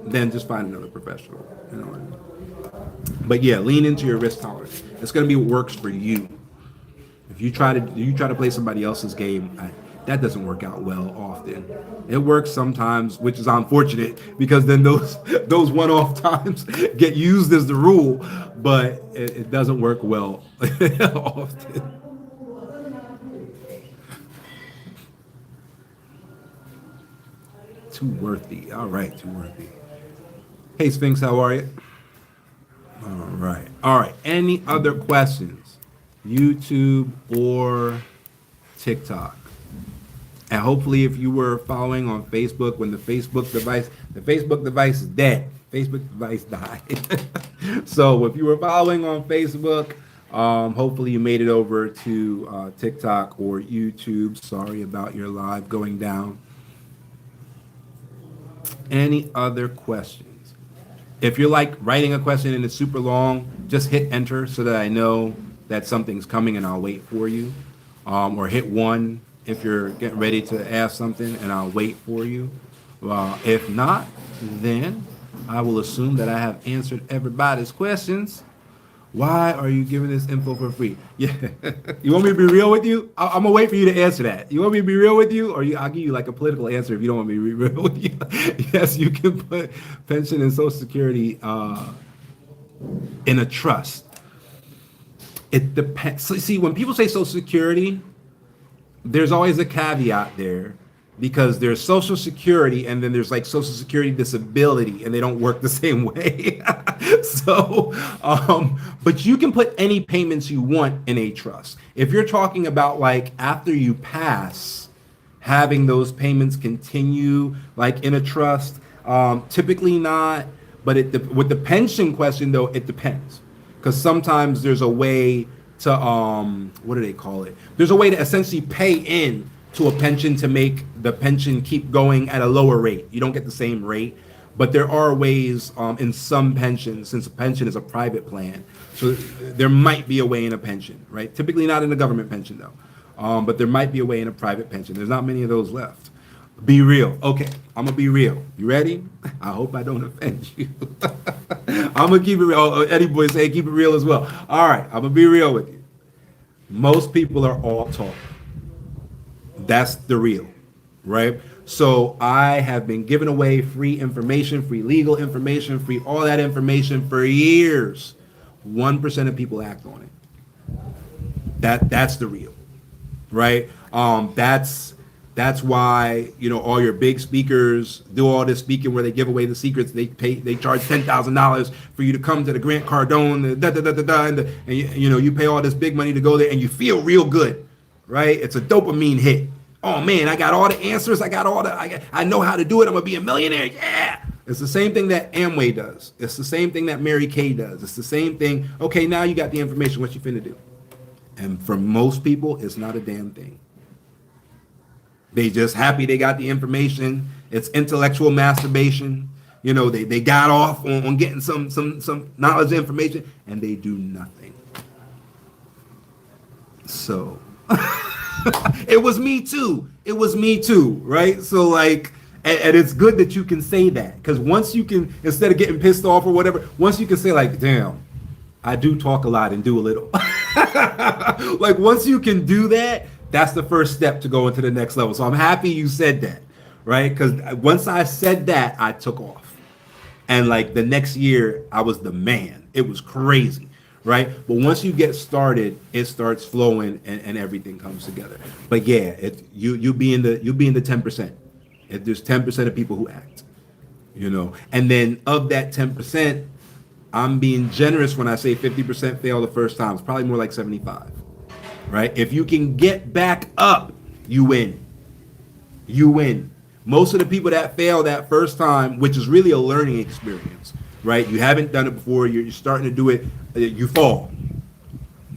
Then just find another professional. You know. But yeah, lean into your risk tolerance. It's going to be what works for you. If you try to play somebody else's game, that doesn't work out well often. It works sometimes, which is unfortunate because then those one-off times get used as the rule, but it doesn't work well often. Too worthy. All right, too worthy. Hey, Sphinx, how are you? All right. Any other questions? YouTube or TikTok? And hopefully if you were following on Facebook, when the Facebook device is dead. Facebook device died. So if you were following on Facebook, hopefully you made it over to TikTok or YouTube. Sorry about your live going down. Any other questions? If you're like writing a question and it's super long, just hit enter so that I know that something's coming and I'll wait for you. Or hit 1 if you're getting ready to ask something and I'll wait for you. If not, then I will assume that I have answered everybody's questions. Why are you giving this info for free? Yeah, you want me to be real with you? I'm gonna wait for you to answer that. You want me to be real with you, or I'll give you like a political answer if you don't want me to be real with you. Yes, you can put pension and Social Security in a trust. It depends. So, see, when people say Social Security, there's always a caveat there, because there's Social Security and then there's like Social Security disability, and they don't work the same way. So, but you can put any payments you want in a trust. If you're talking about like after you pass, having those payments continue like in a trust, typically not. But with the pension question though, it depends, because sometimes there's a way to what do they call it? There's a way to essentially pay in to a pension to make the pension keep going at a lower rate. You don't get the same rate, but there are ways in some pensions, since a pension is a private plan, so there might be a way in a pension, right? Typically not in a government pension though, but there might be a way in a private pension. There's not many of those left. Be real. Okay, I'm gonna be real. You ready? I hope I don't offend you. I'm gonna keep it real. Oh, Eddie Boy say keep it real as well. All right, I'm gonna be real with you. Most people are all talk. That's the real, right? So I have been giving away free information, free legal information, free all that information for years. 1% of people act on it. That's the real, right? That's why, you know, all your big speakers do all this speaking where they give away the secrets. They charge $10,000 for you to come to the Grant Cardone, and you pay all this big money to go there, and you feel real good, right? It's a dopamine hit. Oh man, I got all the answers. I know how to do it. I'm gonna be a millionaire. Yeah. It's the same thing that Amway does. It's the same thing that Mary Kay does. It's the same thing. Okay, now you got the information. What you finna do? And for most people, it's not a damn thing. They just happy they got the information. It's intellectual masturbation. You know, they got off on getting some knowledge and information, and they do nothing. So it was me too. It was me too, right? So like, and it's good that you can say that, because once you can, instead of getting pissed off or whatever, once you can say like, damn, I do talk a lot and do a little. Like once you can do that, that's the first step to go into the next level. So I'm happy you said that, right? Because once I said that, I took off. And like the next year, I was the man. It was crazy, right? But once you get started, it starts flowing and everything comes together. But yeah, you be in the 10%. There's 10% of people who act, you know. And then of that 10%, I'm being generous when I say 50% fail the first time. It's probably more like 75. Right? If you can get back up, you win. You win. Most of the people that fail that first time, which is really a learning experience, right? You haven't done it before. You're starting to do it. You fall.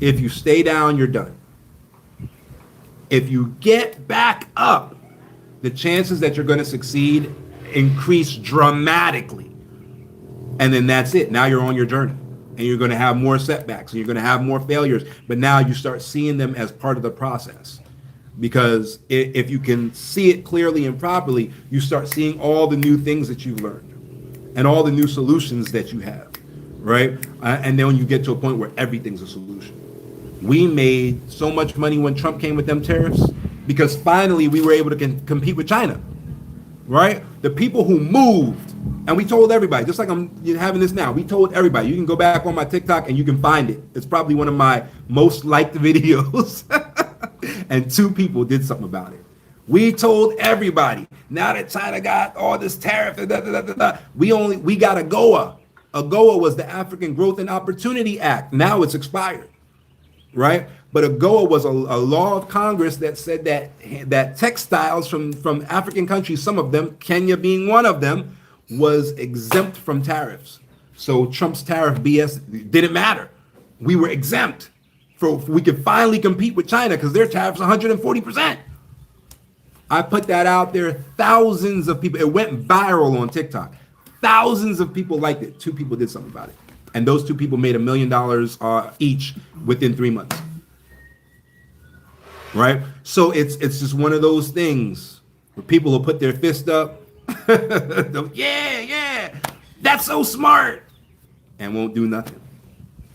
If you stay down, you're done. If you get back up, the chances that you're going to succeed increase dramatically. And then that's it. Now you're on your journey. And you're going to have more setbacks and you're going to have more failures. But now you start seeing them as part of the process. Because if you can see it clearly and properly, you start seeing all the new things that you've learned and all the new solutions that you have, right? And then when you get to a point where everything's a solution. We made so much money when Trump came with them tariffs because finally we were able to compete with China, right? The people who moved. And we told everybody, just like I'm having this now, we told everybody. You can go back on my TikTok and you can find it. It's probably one of my most liked videos. And 2 people did something about it. We told everybody, now that China got all this tariff, we got AGOA. AGOA was the African Growth and Opportunity Act. Now it's expired, right? But AGOA was a law of Congress that said that textiles from African countries, some of them, Kenya being one of them, was exempt from tariffs. So Trump's tariff BS didn't matter. We were exempt. We could finally compete with China because their tariff's 140%. I put that out there. Thousands of people, it went viral on TikTok. Thousands of people liked it. 2 people did something about it. And those 2 people made $1 million each within 3 months. Right? So it's just one of those things where people will put their fist up. Yeah, that's so smart. And won't do nothing.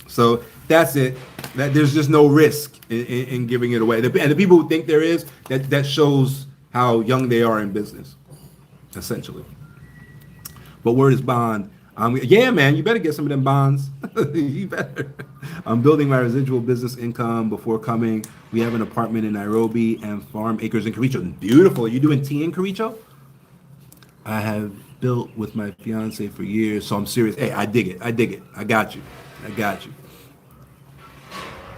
So that's it. That there's just no risk in giving it away. And the people who think there is, that shows how young they are in business, essentially. But word is bond. Yeah, man, you better get some of them bonds. You better. I'm building my residual business income before coming. We have an apartment in Nairobi and farm acres in Kericho. Beautiful. Are you doing tea in Kericho? I have built with my fiance for years, so I'm serious. Hey, I dig it. I got you.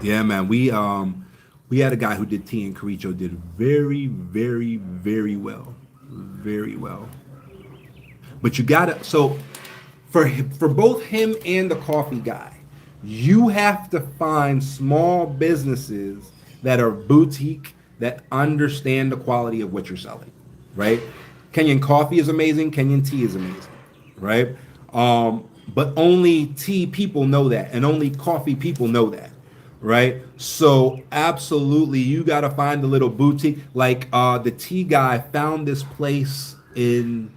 Yeah, man. We had a guy who did tea in Kericho, did very, very, very well. Very well. But you gotta, so for both him and the coffee guy, you have to find small businesses that are boutique, that understand the quality of what you're selling, right? Kenyan coffee is amazing. Kenyan tea is amazing, right? But only tea people know that, and only coffee people know that, right? So absolutely, you got to find a little boutique. Like the tea guy found this place in,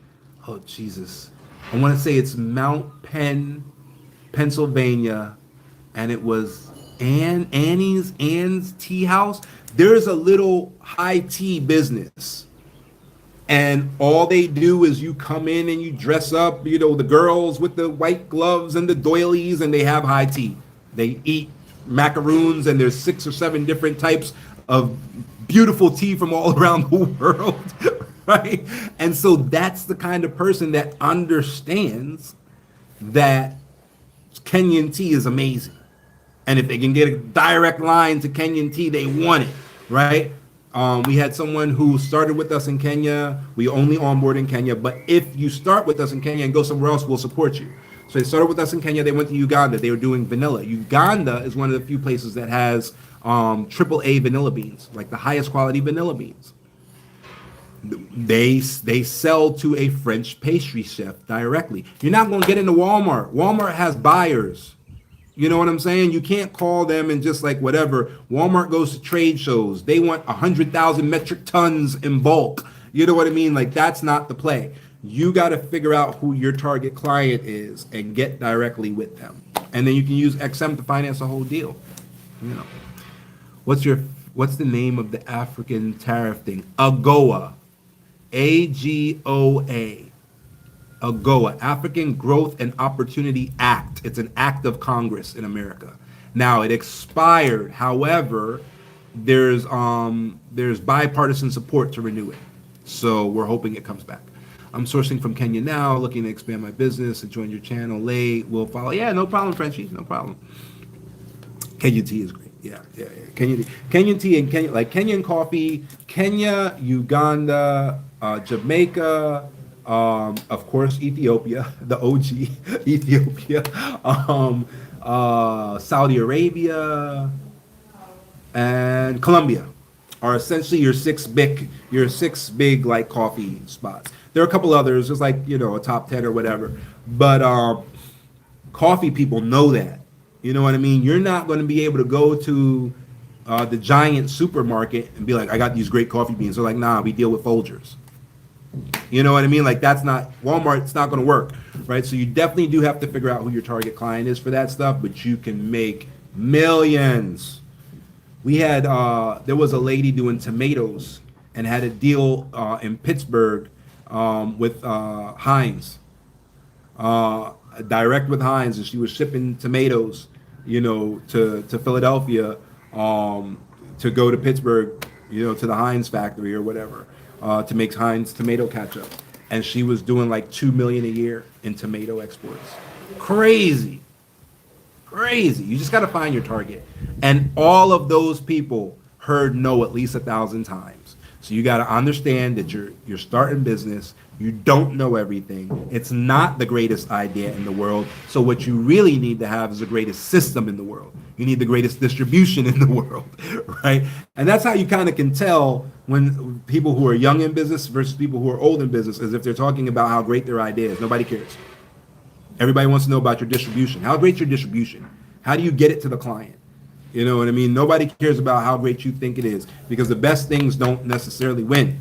oh Jesus, I want to say it's Mount Penn, Pennsylvania, and it was Anne's Tea House. There's a little high tea business. And all they do is you come in and you dress up, you know, the girls with the white gloves and the doilies, and they have high tea. They eat macaroons, and there's 6 or 7 different types of beautiful tea from all around the world, right? And so that's the kind of person that understands that Kenyan tea is amazing. And if they can get a direct line to Kenyan tea, they want it, right? We had someone who started with us in Kenya. We only onboard in Kenya, but if you start with us in Kenya and go somewhere else, we'll support you. So they started with us in Kenya. They went to Uganda. They were doing vanilla. Uganda is one of the few places that has AAA vanilla beans, like the highest quality vanilla beans. They sell to a French pastry chef directly. You're not going to get into Walmart. Walmart has buyers. You know what I'm saying? You can't call them and just like whatever. Walmart goes to trade shows. They want 100,000 metric tons in bulk. You know what I mean? Like that's not the play. You got to figure out who your target client is and get directly with them. And then you can use XM to finance the whole deal. You know. What's the name of the African tariff thing? AGOA. AGOA. AGOA, African Growth and Opportunity Act. It's an act of Congress in America. Now it expired. However, there's bipartisan support to renew it. So we're hoping it comes back. I'm sourcing from Kenya now, looking to expand my business and join your channel late. We'll follow. Yeah, no problem, Frenchie. No problem. Kenyan tea is great. Yeah. Kenyan tea and Kenyan coffee, Kenya, Uganda, Jamaica, of course, Ethiopia, the OG Ethiopia, Saudi Arabia, and Colombia are essentially your six big like coffee spots. There are a couple others, just like, you know, a top 10 or whatever. But coffee people know that. You know what I mean? You're not going to be able to go to the giant supermarket and be like, I got these great coffee beans. They're like, nah, we deal with Folgers. You know what I mean? Like that's not Walmart. It's not going to work, right? So you definitely do have to figure out who your target client is for that stuff, but you can make millions. We had there was a lady doing tomatoes and had a deal in Pittsburgh with Heinz, direct with Heinz, and she was shipping tomatoes, you know, to Philadelphia, to go to Pittsburgh, you know, to the Heinz factory or whatever. To make Heinz tomato ketchup, and she was doing like $2 million a year in tomato exports. Crazy. You just got to find your target, and all of those people heard no at least 1,000 times. So you got to understand that you're starting business. You don't know everything. It's not the greatest idea in the world. So what you really need to have is the greatest system in the world. You need the greatest distribution in the world, right? And that's how you kind of can tell when people who are young in business versus people who are old in business, is if they're talking about how great their idea is. Nobody cares. Everybody wants to know about your distribution. How great's your distribution? How do you get it to the client? You know what I mean? Nobody cares about how great you think it is, because the best things don't necessarily win,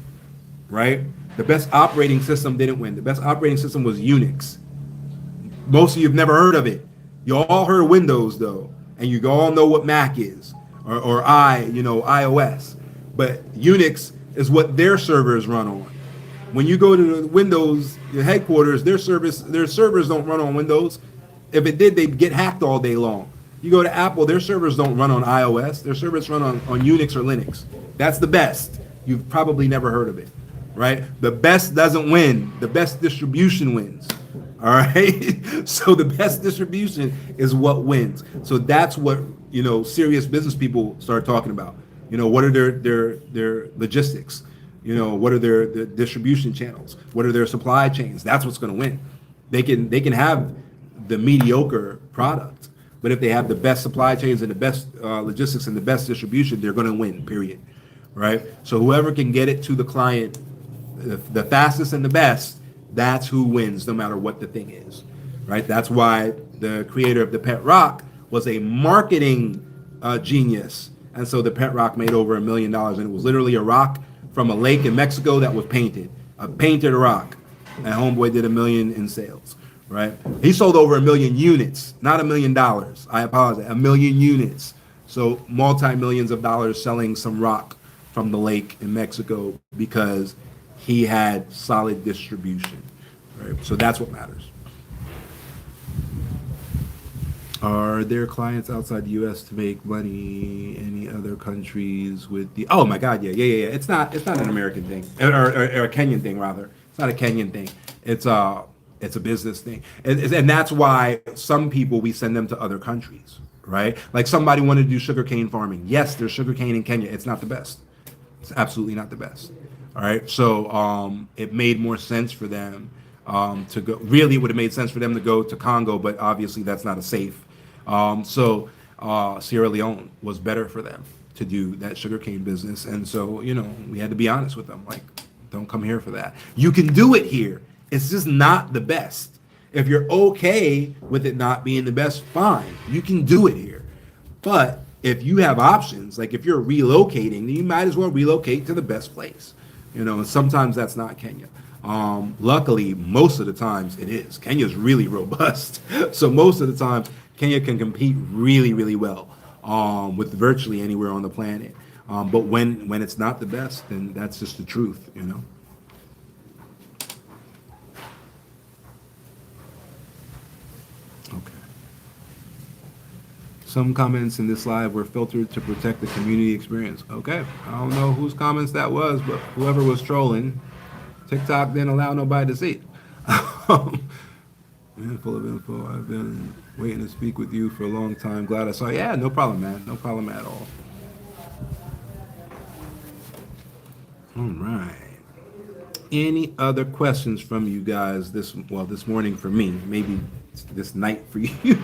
right? The best operating system didn't win. The best operating system was Unix. Most of you have never heard of it. You all heard of Windows though, and you all know what Mac is, or iOS. But Unix is what their servers run on. When you go to the Windows headquarters, their servers don't run on Windows. If it did, they'd get hacked all day long. You go to Apple, their servers don't run on iOS. Their servers run on Unix or Linux. That's the best. You've probably never heard of it, right? The best doesn't win. The best distribution wins, all right? So the best distribution is what wins. So that's what, serious business people start talking about. What are their logistics? What are their distribution channels? What are their supply chains? That's what's going to win. They can have the mediocre product, but if they have the best supply chains and the best logistics and the best distribution, they're going to win, period. Right? So whoever can get it to the client the fastest and the best, that's who wins, no matter what the thing is. Right? That's why the creator of the Pet Rock was a marketing genius. And so the Pet Rock made over $1 million, and it was literally a rock from a lake in Mexico that was painted. A painted rock. And homeboy did $1 million in sales. Right? He sold over 1 million units, not $1 million. I apologize, 1 million units. So multi-millions of dollars selling some rock from the lake in Mexico because he had solid distribution. Right? So that's what matters. Are there clients outside the U.S. to make money? Any other countries with the? Oh my God, yeah. It's not an American thing, or a Kenyan thing rather. It's not a Kenyan thing. It's a business thing, and that's why some people, we send them to other countries, right? Like somebody wanted to do sugarcane farming. Yes, there's sugarcane in Kenya. It's not the best. It's absolutely not the best. All right, so it made more sense for them to go. Really, it would have made sense for them to go to Congo, but obviously that's not a safe. So Sierra Leone was better for them to do that sugarcane business, and so we had to be honest with them, like, don't come here for that. You can do it here. It's just not the best. If you're okay with it not being the best, fine. You can do it here. But if you have options, like if you're relocating, then you might as well relocate to the best place. And sometimes that's not Kenya. Luckily, most of the times it is. Kenya's really robust. So most of the time, Kenya can compete really, really well with virtually anywhere on the planet. But when it's not the best, then that's just the truth, Okay. Some comments in this live were filtered to protect the community experience. Okay. I don't know whose comments that was, but whoever was trolling, TikTok didn't allow nobody to see it. Man, full of info. I've been waiting to speak with you for a long time. Glad I saw you. Yeah, no problem, man. No problem at all. All right. Any other questions from you guys this morning for me? Maybe this night for you.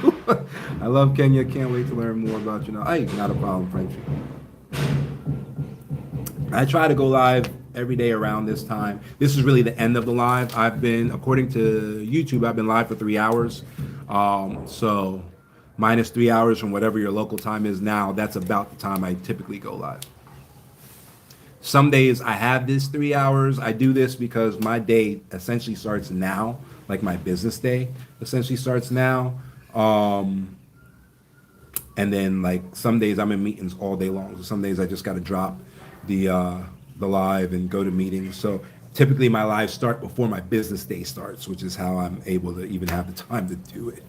I love Kenya. Can't wait to learn more about you. Hey, not a problem, Frenchie. I try to go live every day around this time. This is really the end of the live. According to YouTube, I've been live for 3 hours. So minus 3 hours from whatever your local time is now, that's about the time I typically go live. Some days I have this 3 hours. I do this because my day essentially starts now, like my business day essentially starts now. And then like some days I'm in meetings all day long. So some days I just got to drop the live and go to meetings. So typically my lives start before my business day starts, which is how I'm able to even have the time to do it.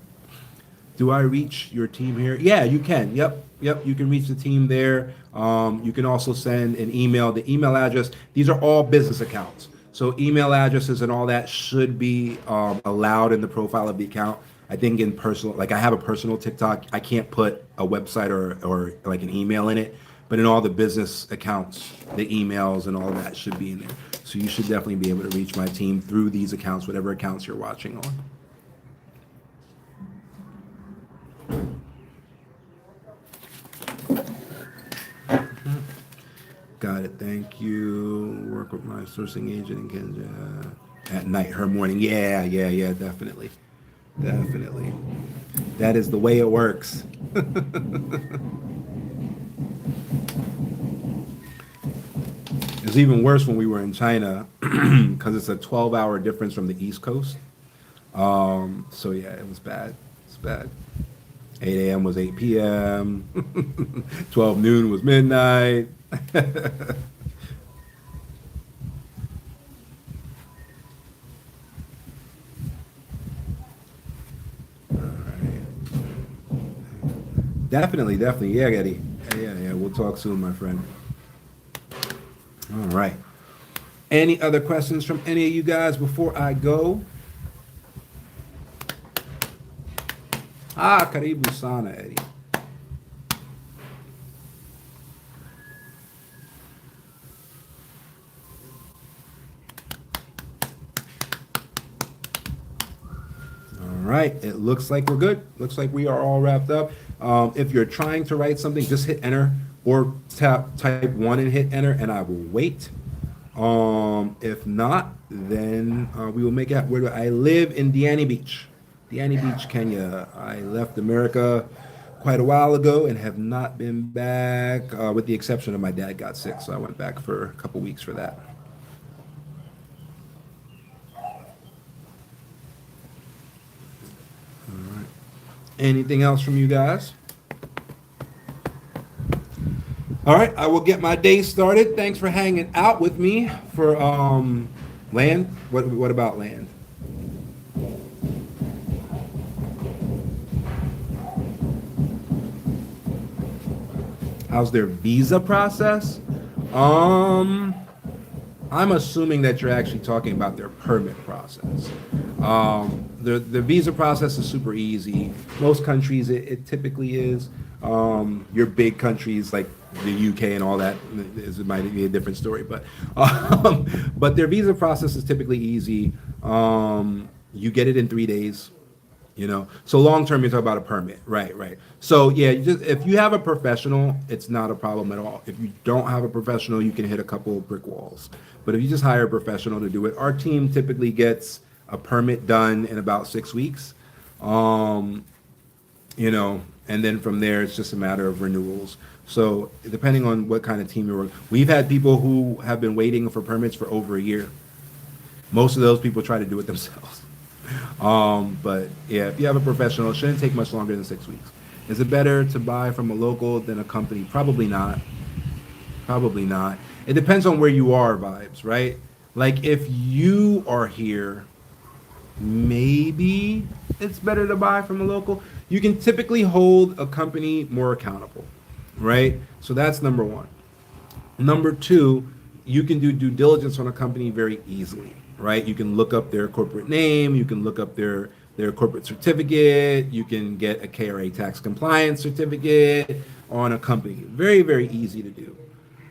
Do I reach your team here? Yeah, you can. Yep. You can reach the team there. You can also send an email. The email address, these are all business accounts. So email addresses and all that should be allowed in the profile of the account. I think in personal, like I have a personal TikTok, I can't put a website or like an email in it but in all the business accounts, the emails and all of that should be in there. So you should definitely be able to reach my team through these accounts, whatever accounts you're watching on. Got it. Thank you. Work with my sourcing agent in Kenya at night, her morning. Yeah, definitely. Definitely. That is the way it works. It's even worse when we were in China because it's a 12-hour difference from the East Coast. So yeah, it was bad. It's bad. 8 a.m. was 8 p.m. 12 noon was midnight. All right. Definitely. Yeah, Eddie. Yeah. We'll talk soon, my friend. All right. Any other questions from any of you guys before I go? Karibu sana, Eddie. All right, it looks like we're good. Looks like we are all wrapped up. If you're trying to write something, just hit enter or type 1 and hit enter, and I will wait. If not, then we will make it. Where do I live? In Diani Beach, Kenya. I left America quite a while ago and have not been back, with the exception of my dad got sick, so I went back for a couple weeks for that. All right. Anything else from you guys? All right, I will get my day started. Thanks for hanging out with me for land. What about land? How's their visa process? I'm assuming that you're actually talking about their permit process. The visa process is super easy. Most countries, it typically is. Your big countries like the UK and all that, it might be a different story, but their visa process is typically easy. You get it in 3 days. So long term, you're talking about a permit, right. So yeah, if you have a professional, it's not a problem at all. If you don't have a professional, you can hit a couple of brick walls. But if you just hire a professional to do it, our team typically gets a permit done in about 6 weeks. And then from there, it's just a matter of renewals. So depending on what kind of team you're working, we've had people who have been waiting for permits for over a year. Most of those people try to do it themselves. But yeah, if you have a professional, it shouldn't take much longer than 6 weeks. Is it better to buy from a local than a company? Probably not. It depends on where you are, vibes, right? Like if you are here, maybe it's better to buy from a local. You can typically hold a company more accountable, right? So that's number one. Number two, you can do due diligence on a company very easily, right? You can look up their corporate name, you can look up their corporate certificate, you can get a KRA tax compliance certificate on a company. Very, very easy to do.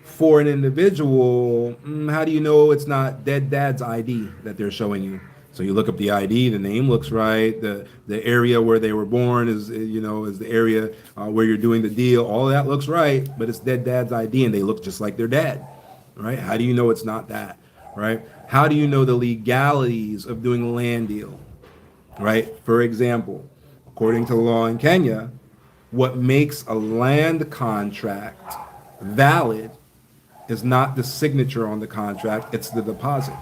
For an individual, how do you know it's not dead dad's ID that they're showing you? So you look up the ID, the name looks right, the area where they were born is the area where you're doing the deal. All of that looks right, but it's dead dad's ID and they look just like their dad, right? How do you know it's not that, right? How do you know the legalities of doing a land deal, right? For example, according to law in Kenya, what makes a land contract valid is not the signature on the contract, it's the deposit.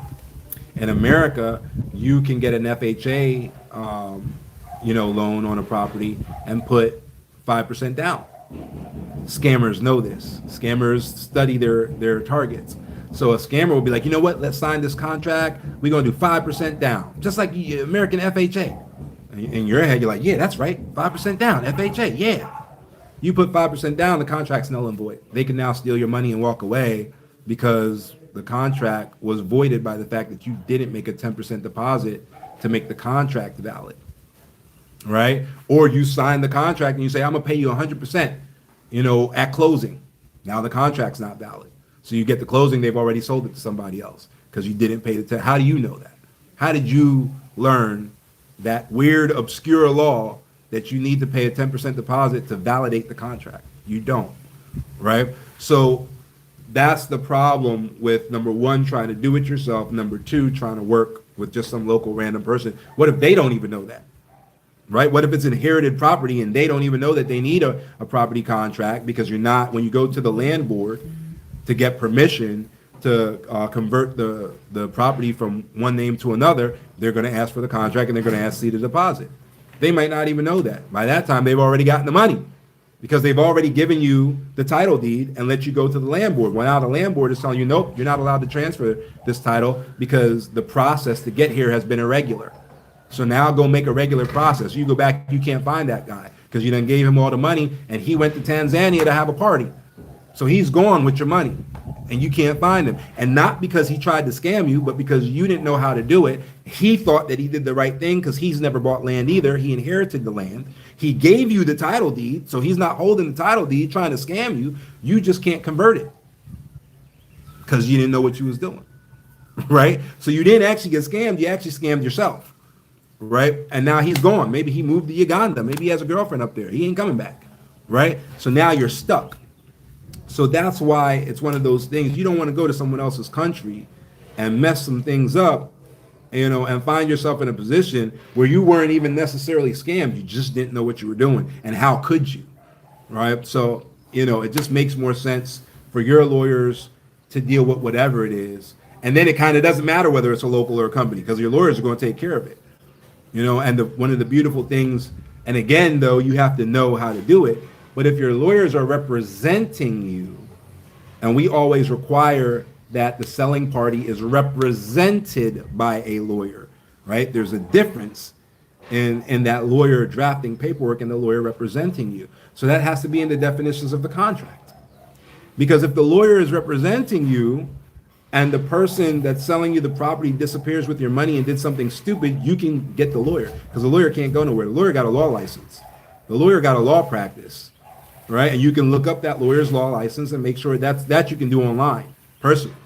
In America, you can get an FHA, loan on a property and put 5% down. Scammers know this. Scammers study their targets. So a scammer will be like, you know what? Let's sign this contract. We're gonna do 5% down, just like American FHA. In your head, you're like, yeah, that's right, 5% down, FHA, yeah. You put 5% down, the contract's null and void. They can now steal your money and walk away because the contract was voided by the fact that you didn't make a 10% deposit to make the contract valid, right? Or you sign the contract and you say, I'm gonna pay you 100%, at closing. Now the contract's not valid. So you get the closing, they've already sold it to somebody else because you didn't pay the tax. How do you know that? How did you learn that weird, obscure law that you need to pay a 10% deposit to validate the contract? You don't, right? So that's the problem with, number one, trying to do it yourself. Number two, trying to work with just some local random person. What if they don't even know that? Right? What if it's inherited property and they don't even know that they need a property contract, because you're not, when you go to the land board to get permission to convert the property from one name to another, they're going to ask for the contract and they're going to ask to see the deposit. They might not even know that. By that time, they've already gotten the money because they've already given you the title deed and let you go to the land board. Well, now the land board is telling you, nope, you're not allowed to transfer this title because the process to get here has been irregular. So now go make a regular process. You go back, you can't find that guy because you done gave him all the money and he went to Tanzania to have a party. So he's gone with your money and you can't find him. And not because he tried to scam you, but because you didn't know how to do it. He thought that he did the right thing because he's never bought land either. He inherited the land. He gave you the title deed, so he's not holding the title deed trying to scam you. You just can't convert it because you didn't know what you was doing, right? So you didn't actually get scammed. You actually scammed yourself, right? And now he's gone. Maybe he moved to Uganda. Maybe he has a girlfriend up there. He ain't coming back, right? So now you're stuck. So that's why it's one of those things. You don't want to go to someone else's country and mess some things up, and find yourself in a position where you weren't even necessarily scammed. You just didn't know what you were doing. And how could you, right? So, it just makes more sense for your lawyers to deal with whatever it is. And then it kind of doesn't matter whether it's a local or a company because your lawyers are going to take care of it. And one of the beautiful things, and again, though, you have to know how to do it. But if your lawyers are representing you, and we always require that the selling party is represented by a lawyer, right? There's a difference in that lawyer drafting paperwork and the lawyer representing you. So that has to be in the definitions of the contract. Because if the lawyer is representing you and the person that's selling you the property disappears with your money and did something stupid, you can get the lawyer because the lawyer can't go nowhere. The lawyer got a law license. The lawyer got a law practice, right? And you can look up that lawyer's law license and make sure that you can do online, personally.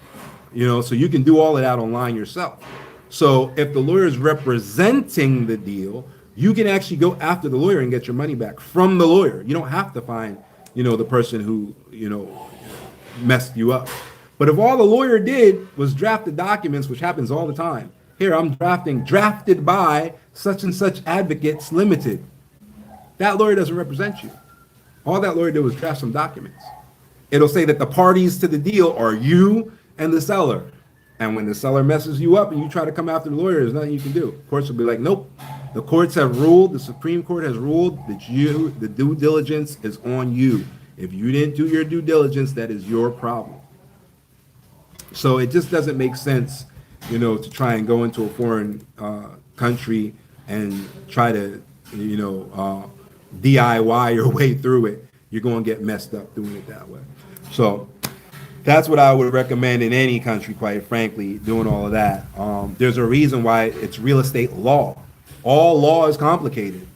So you can do all of that online yourself. So if the lawyer is representing the deal, you can actually go after the lawyer and get your money back from the lawyer. You don't have to find, the person who, messed you up. But if all the lawyer did was draft the documents, which happens all the time, here I'm drafted by such and such advocates limited. That lawyer doesn't represent you. All that lawyer did was draft some documents. It'll say that the parties to the deal are you and the seller. And when the seller messes you up and you try to come after the lawyer, there's nothing you can do. Courts will be like, nope. The courts have ruled, the Supreme Court has ruled that the due diligence is on you. If you didn't do your due diligence, that is your problem. So it just doesn't make sense, to try and go into a foreign country and try to, DIY your way through it. You're going to get messed up doing it that way. So that's what I would recommend in any country, quite frankly, doing all of that. There's a reason why it's real estate law. All law is complicated.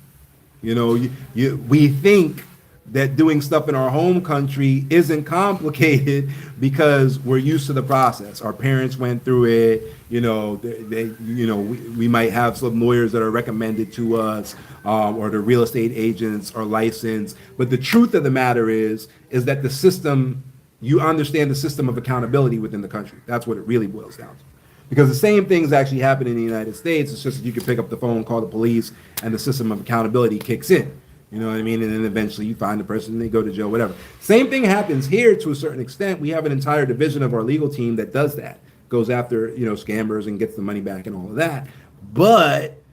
We think that doing stuff in our home country isn't complicated because we're used to the process. Our parents went through it. We might have some lawyers that are recommended to us, or the real estate agents are licensed. But the truth of the matter is that the system, you understand the system of accountability within the country. That's what it really boils down to. Because the same things actually happen in the United States. It's just that you can pick up the phone, call the police, and the system of accountability kicks in. You know what I mean? And then eventually you find the person and they go to jail, whatever. Same thing happens here to a certain extent. We have an entire division of our legal team that does that. Goes after, scammers and gets the money back and all of that. But,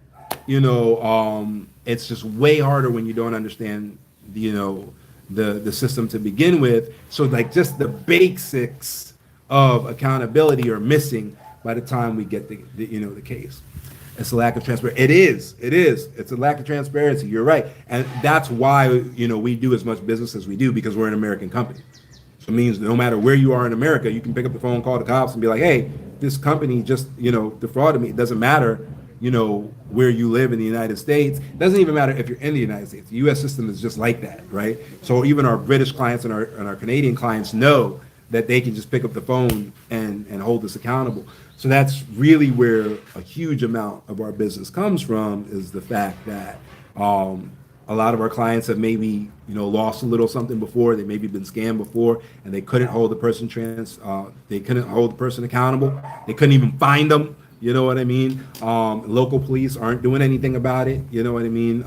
it's just way harder when you don't understand, the system to begin with. So like just the basics of accountability are missing by the time we get the case. It's a lack of transparency. It is. It's a lack of transparency. You're right. And that's why, we do as much business as we do, because we're an American company. So it means no matter where you are in America, you can pick up the phone, call the cops and be like, hey, this company just, defrauded me. It doesn't matter, where you live in the United States. It doesn't even matter if you're in the United States. The U.S. system is just like that, right? So even our British clients and our Canadian clients know that they can just pick up the phone and hold us accountable. So that's really where a huge amount of our business comes from, is the fact that a lot of our clients have maybe lost a little something before. They maybe been scammed before, and they couldn't hold the person accountable. They couldn't even find them. You know what I mean? Local police aren't doing anything about it. You know what I mean?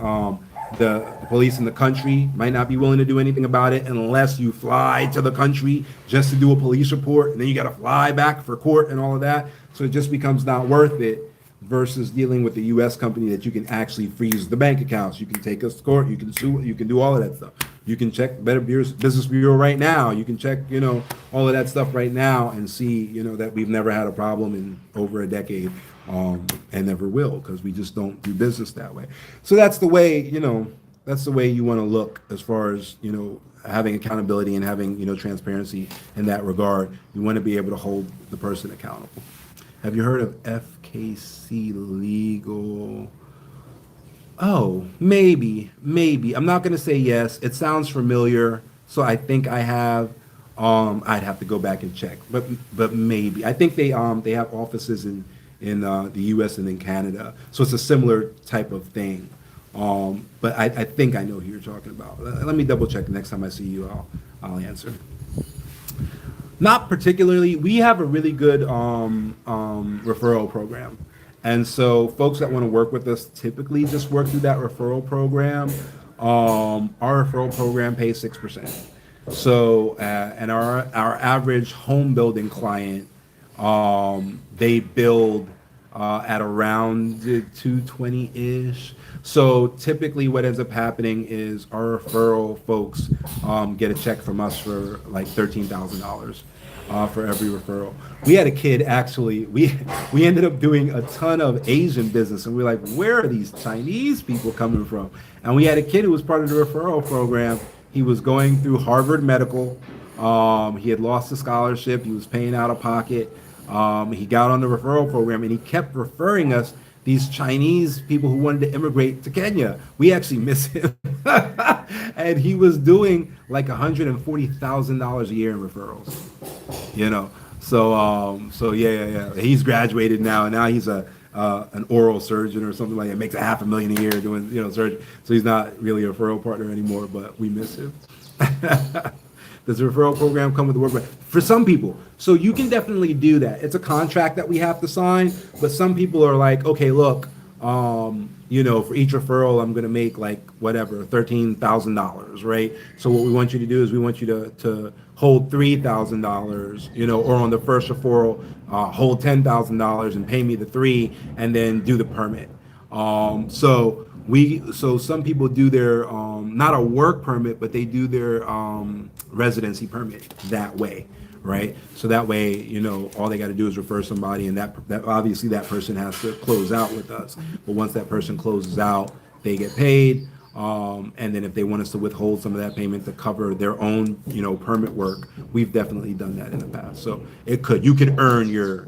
The police in the country might not be willing to do anything about it unless you fly to the country just to do a police report, and then you got to fly back for court and all of that. So it just becomes not worth it, versus dealing with the U.S. company that you can actually freeze the bank accounts. You can take us to court. You can sue. You can do all of that stuff. You can check Better Business Bureau right now. You can check, all of that stuff right now and see, that we've never had a problem in over a decade, and never will, because we just don't do business that way. So that's the way, you want to look as far as, having accountability and having, transparency in that regard. You want to be able to hold the person accountable. Have you heard of FKC Legal? Oh, maybe. I'm not going to say yes. It sounds familiar, so I think I have. I'd have to go back and check, but maybe. I think they have offices in the U.S. and in Canada, so it's a similar type of thing. But I think I know who you're talking about. Let me double check. The next time I see you, I'll answer. Not particularly. We have a really good referral program. And so folks that want to work with us typically just work through that referral program. Our referral program pays 6%. So, and our average home building client, they build at around 220-ish. So typically what ends up happening is our referral folks get a check from us for like $13,000 for every referral. We had a kid, actually, we ended up doing a ton of Asian business, and we were like, where are these Chinese people coming from? And we had a kid who was part of the referral program. He was going through Harvard Medical. He had lost the scholarship. He was paying out of pocket. He got on the referral program, and he kept referring us these Chinese people who wanted to immigrate to Kenya. We actually miss him. And he was doing like $140,000 a year in referrals, So yeah. He's graduated now, and now he's an oral surgeon or something like that. Makes $500,000 a year doing, surgery. So he's not really a referral partner anymore, but we miss him. Does the referral program come with the work? For some people. So you can definitely do that. It's a contract that we have to sign, but some people are like, okay, look, for each referral, I'm going to make like whatever, $13,000, right? So what we want you to do is we want you to hold $3,000, or on the first referral, hold $10,000 and pay me the $3,000 and then do the permit. So some people do their, not a work permit, but they do their residency permit that way, right? So that way, all they got to do is refer somebody, and that obviously that person has to close out with us. But once that person closes out, they get paid. And then if they want us to withhold some of that payment to cover their own, permit work, we've definitely done that in the past. So you could earn your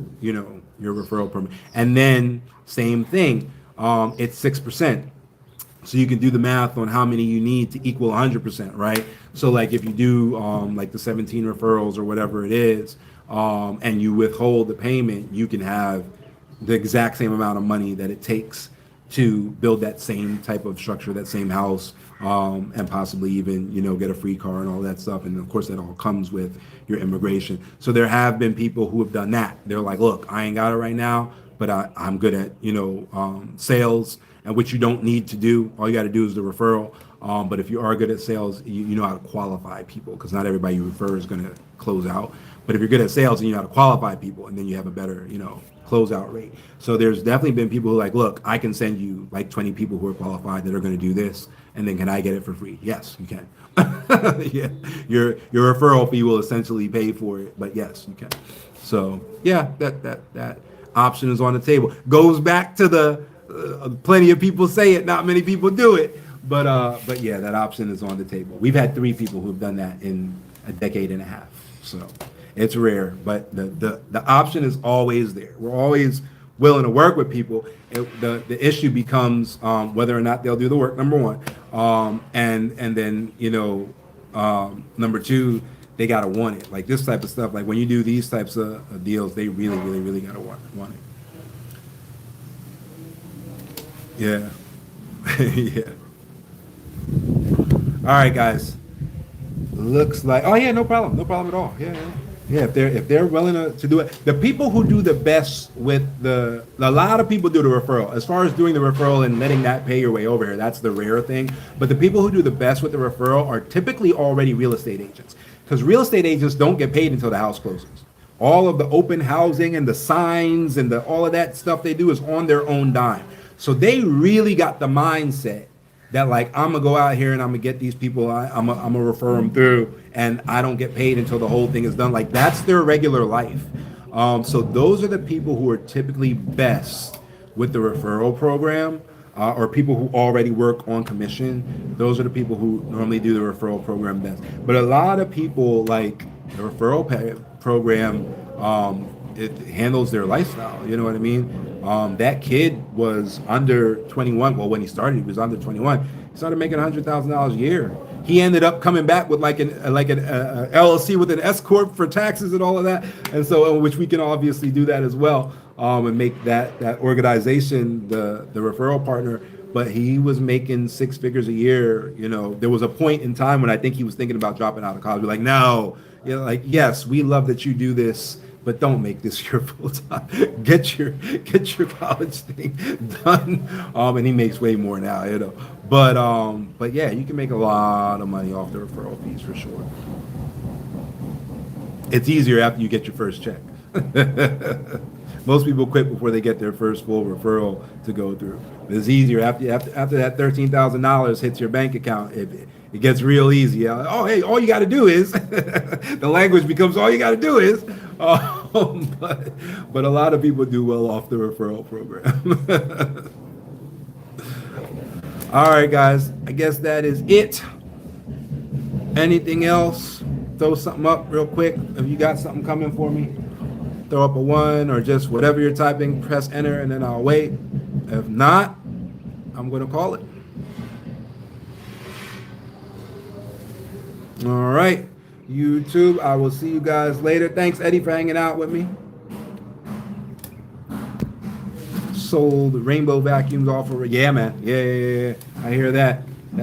referral permit. And then same thing, it's 6%. So you can do the math on how many you need to equal 100%, right? So like if you do like the 17 referrals or whatever it is, and you withhold the payment, you can have the exact same amount of money that it takes to build that same type of structure, that same house, and possibly even, get a free car and all that stuff. And of course that all comes with your immigration. So there have been people who have done that. They're like, look, I ain't got it right now, but I'm good at, sales, and which you don't need to do. All you got to do is the referral. But if you are good at sales, you know how to qualify people, because not everybody you refer is going to close out. But if you're good at sales, and you know how to qualify people, and then you have a better, closeout rate. So there's definitely been people who are like, look, I can send you like 20 people who are qualified that are going to do this, and then can I get it for free? Yes, you can. Yeah, your referral fee will essentially pay for it, but yes, you can. So yeah, that option is on the table. Goes back to the plenty of people say it, not many people do it, but yeah, that option is on the table. We've had 3 people who've done that in a decade and a half, so it's rare, but the option is always there. We're always willing to work with people. The issue becomes whether or not they'll do the work, number one, and then number two, they gotta want it. Like this type of stuff, like when you do these types of deals, they really, really, really gotta want it. Yeah. Yeah. All right, guys. Looks like, oh yeah, no problem at all. Yeah. If they're willing to do it, the people who do the best with a lot of people do the referral. As far as doing the referral and letting that pay your way over here, that's the rare thing. But the people who do the best with the referral are typically already real estate agents, because real estate agents don't get paid until the house closes. All of the open housing and the signs and all of that stuff they do is on their own dime. So they really got the mindset that like, I'm gonna go out here and I'm gonna get these people, I'm gonna refer them through, and I don't get paid until the whole thing is done. Like that's their regular life. So those are the people who are typically best with the referral program, or people who already work on commission. Those are the people who normally do the referral program best. But a lot of people, like the referral program, it handles their lifestyle. You know what I mean? That kid was under 21. Well, when he started, he was under 21. He started making $100,000 a year. He ended up coming back with like an LLC with an S corp for taxes and all of that, and so which we can obviously do that as well, and make that organization the referral partner. But he was making six figures a year. There was a point in time when I think he was thinking about dropping out of college. We're like, no, like yes, we love that you do this, but don't make this your full time. Get your college thing done. And he makes way more now, But yeah, you can make a lot of money off the referral fees for sure. It's easier after you get your first check. Most people quit before they get their first full referral to go through. But it's easier after that $13,000 hits your bank account. It gets real easy. Oh, hey, all you got to do is the language becomes all you got to do is. But a lot of people do well off the referral program. All right, guys. I guess that is it. Anything else? Throw something up real quick. If you got something coming for me, throw up a 1 or just whatever you're typing. Press enter and then I'll wait. If not, I'm going to call it. All right. YouTube, I will see you guys later. Thanks, Eddie, for hanging out with me. Sold rainbow vacuums off of, yeah, man. Yeah. I hear that.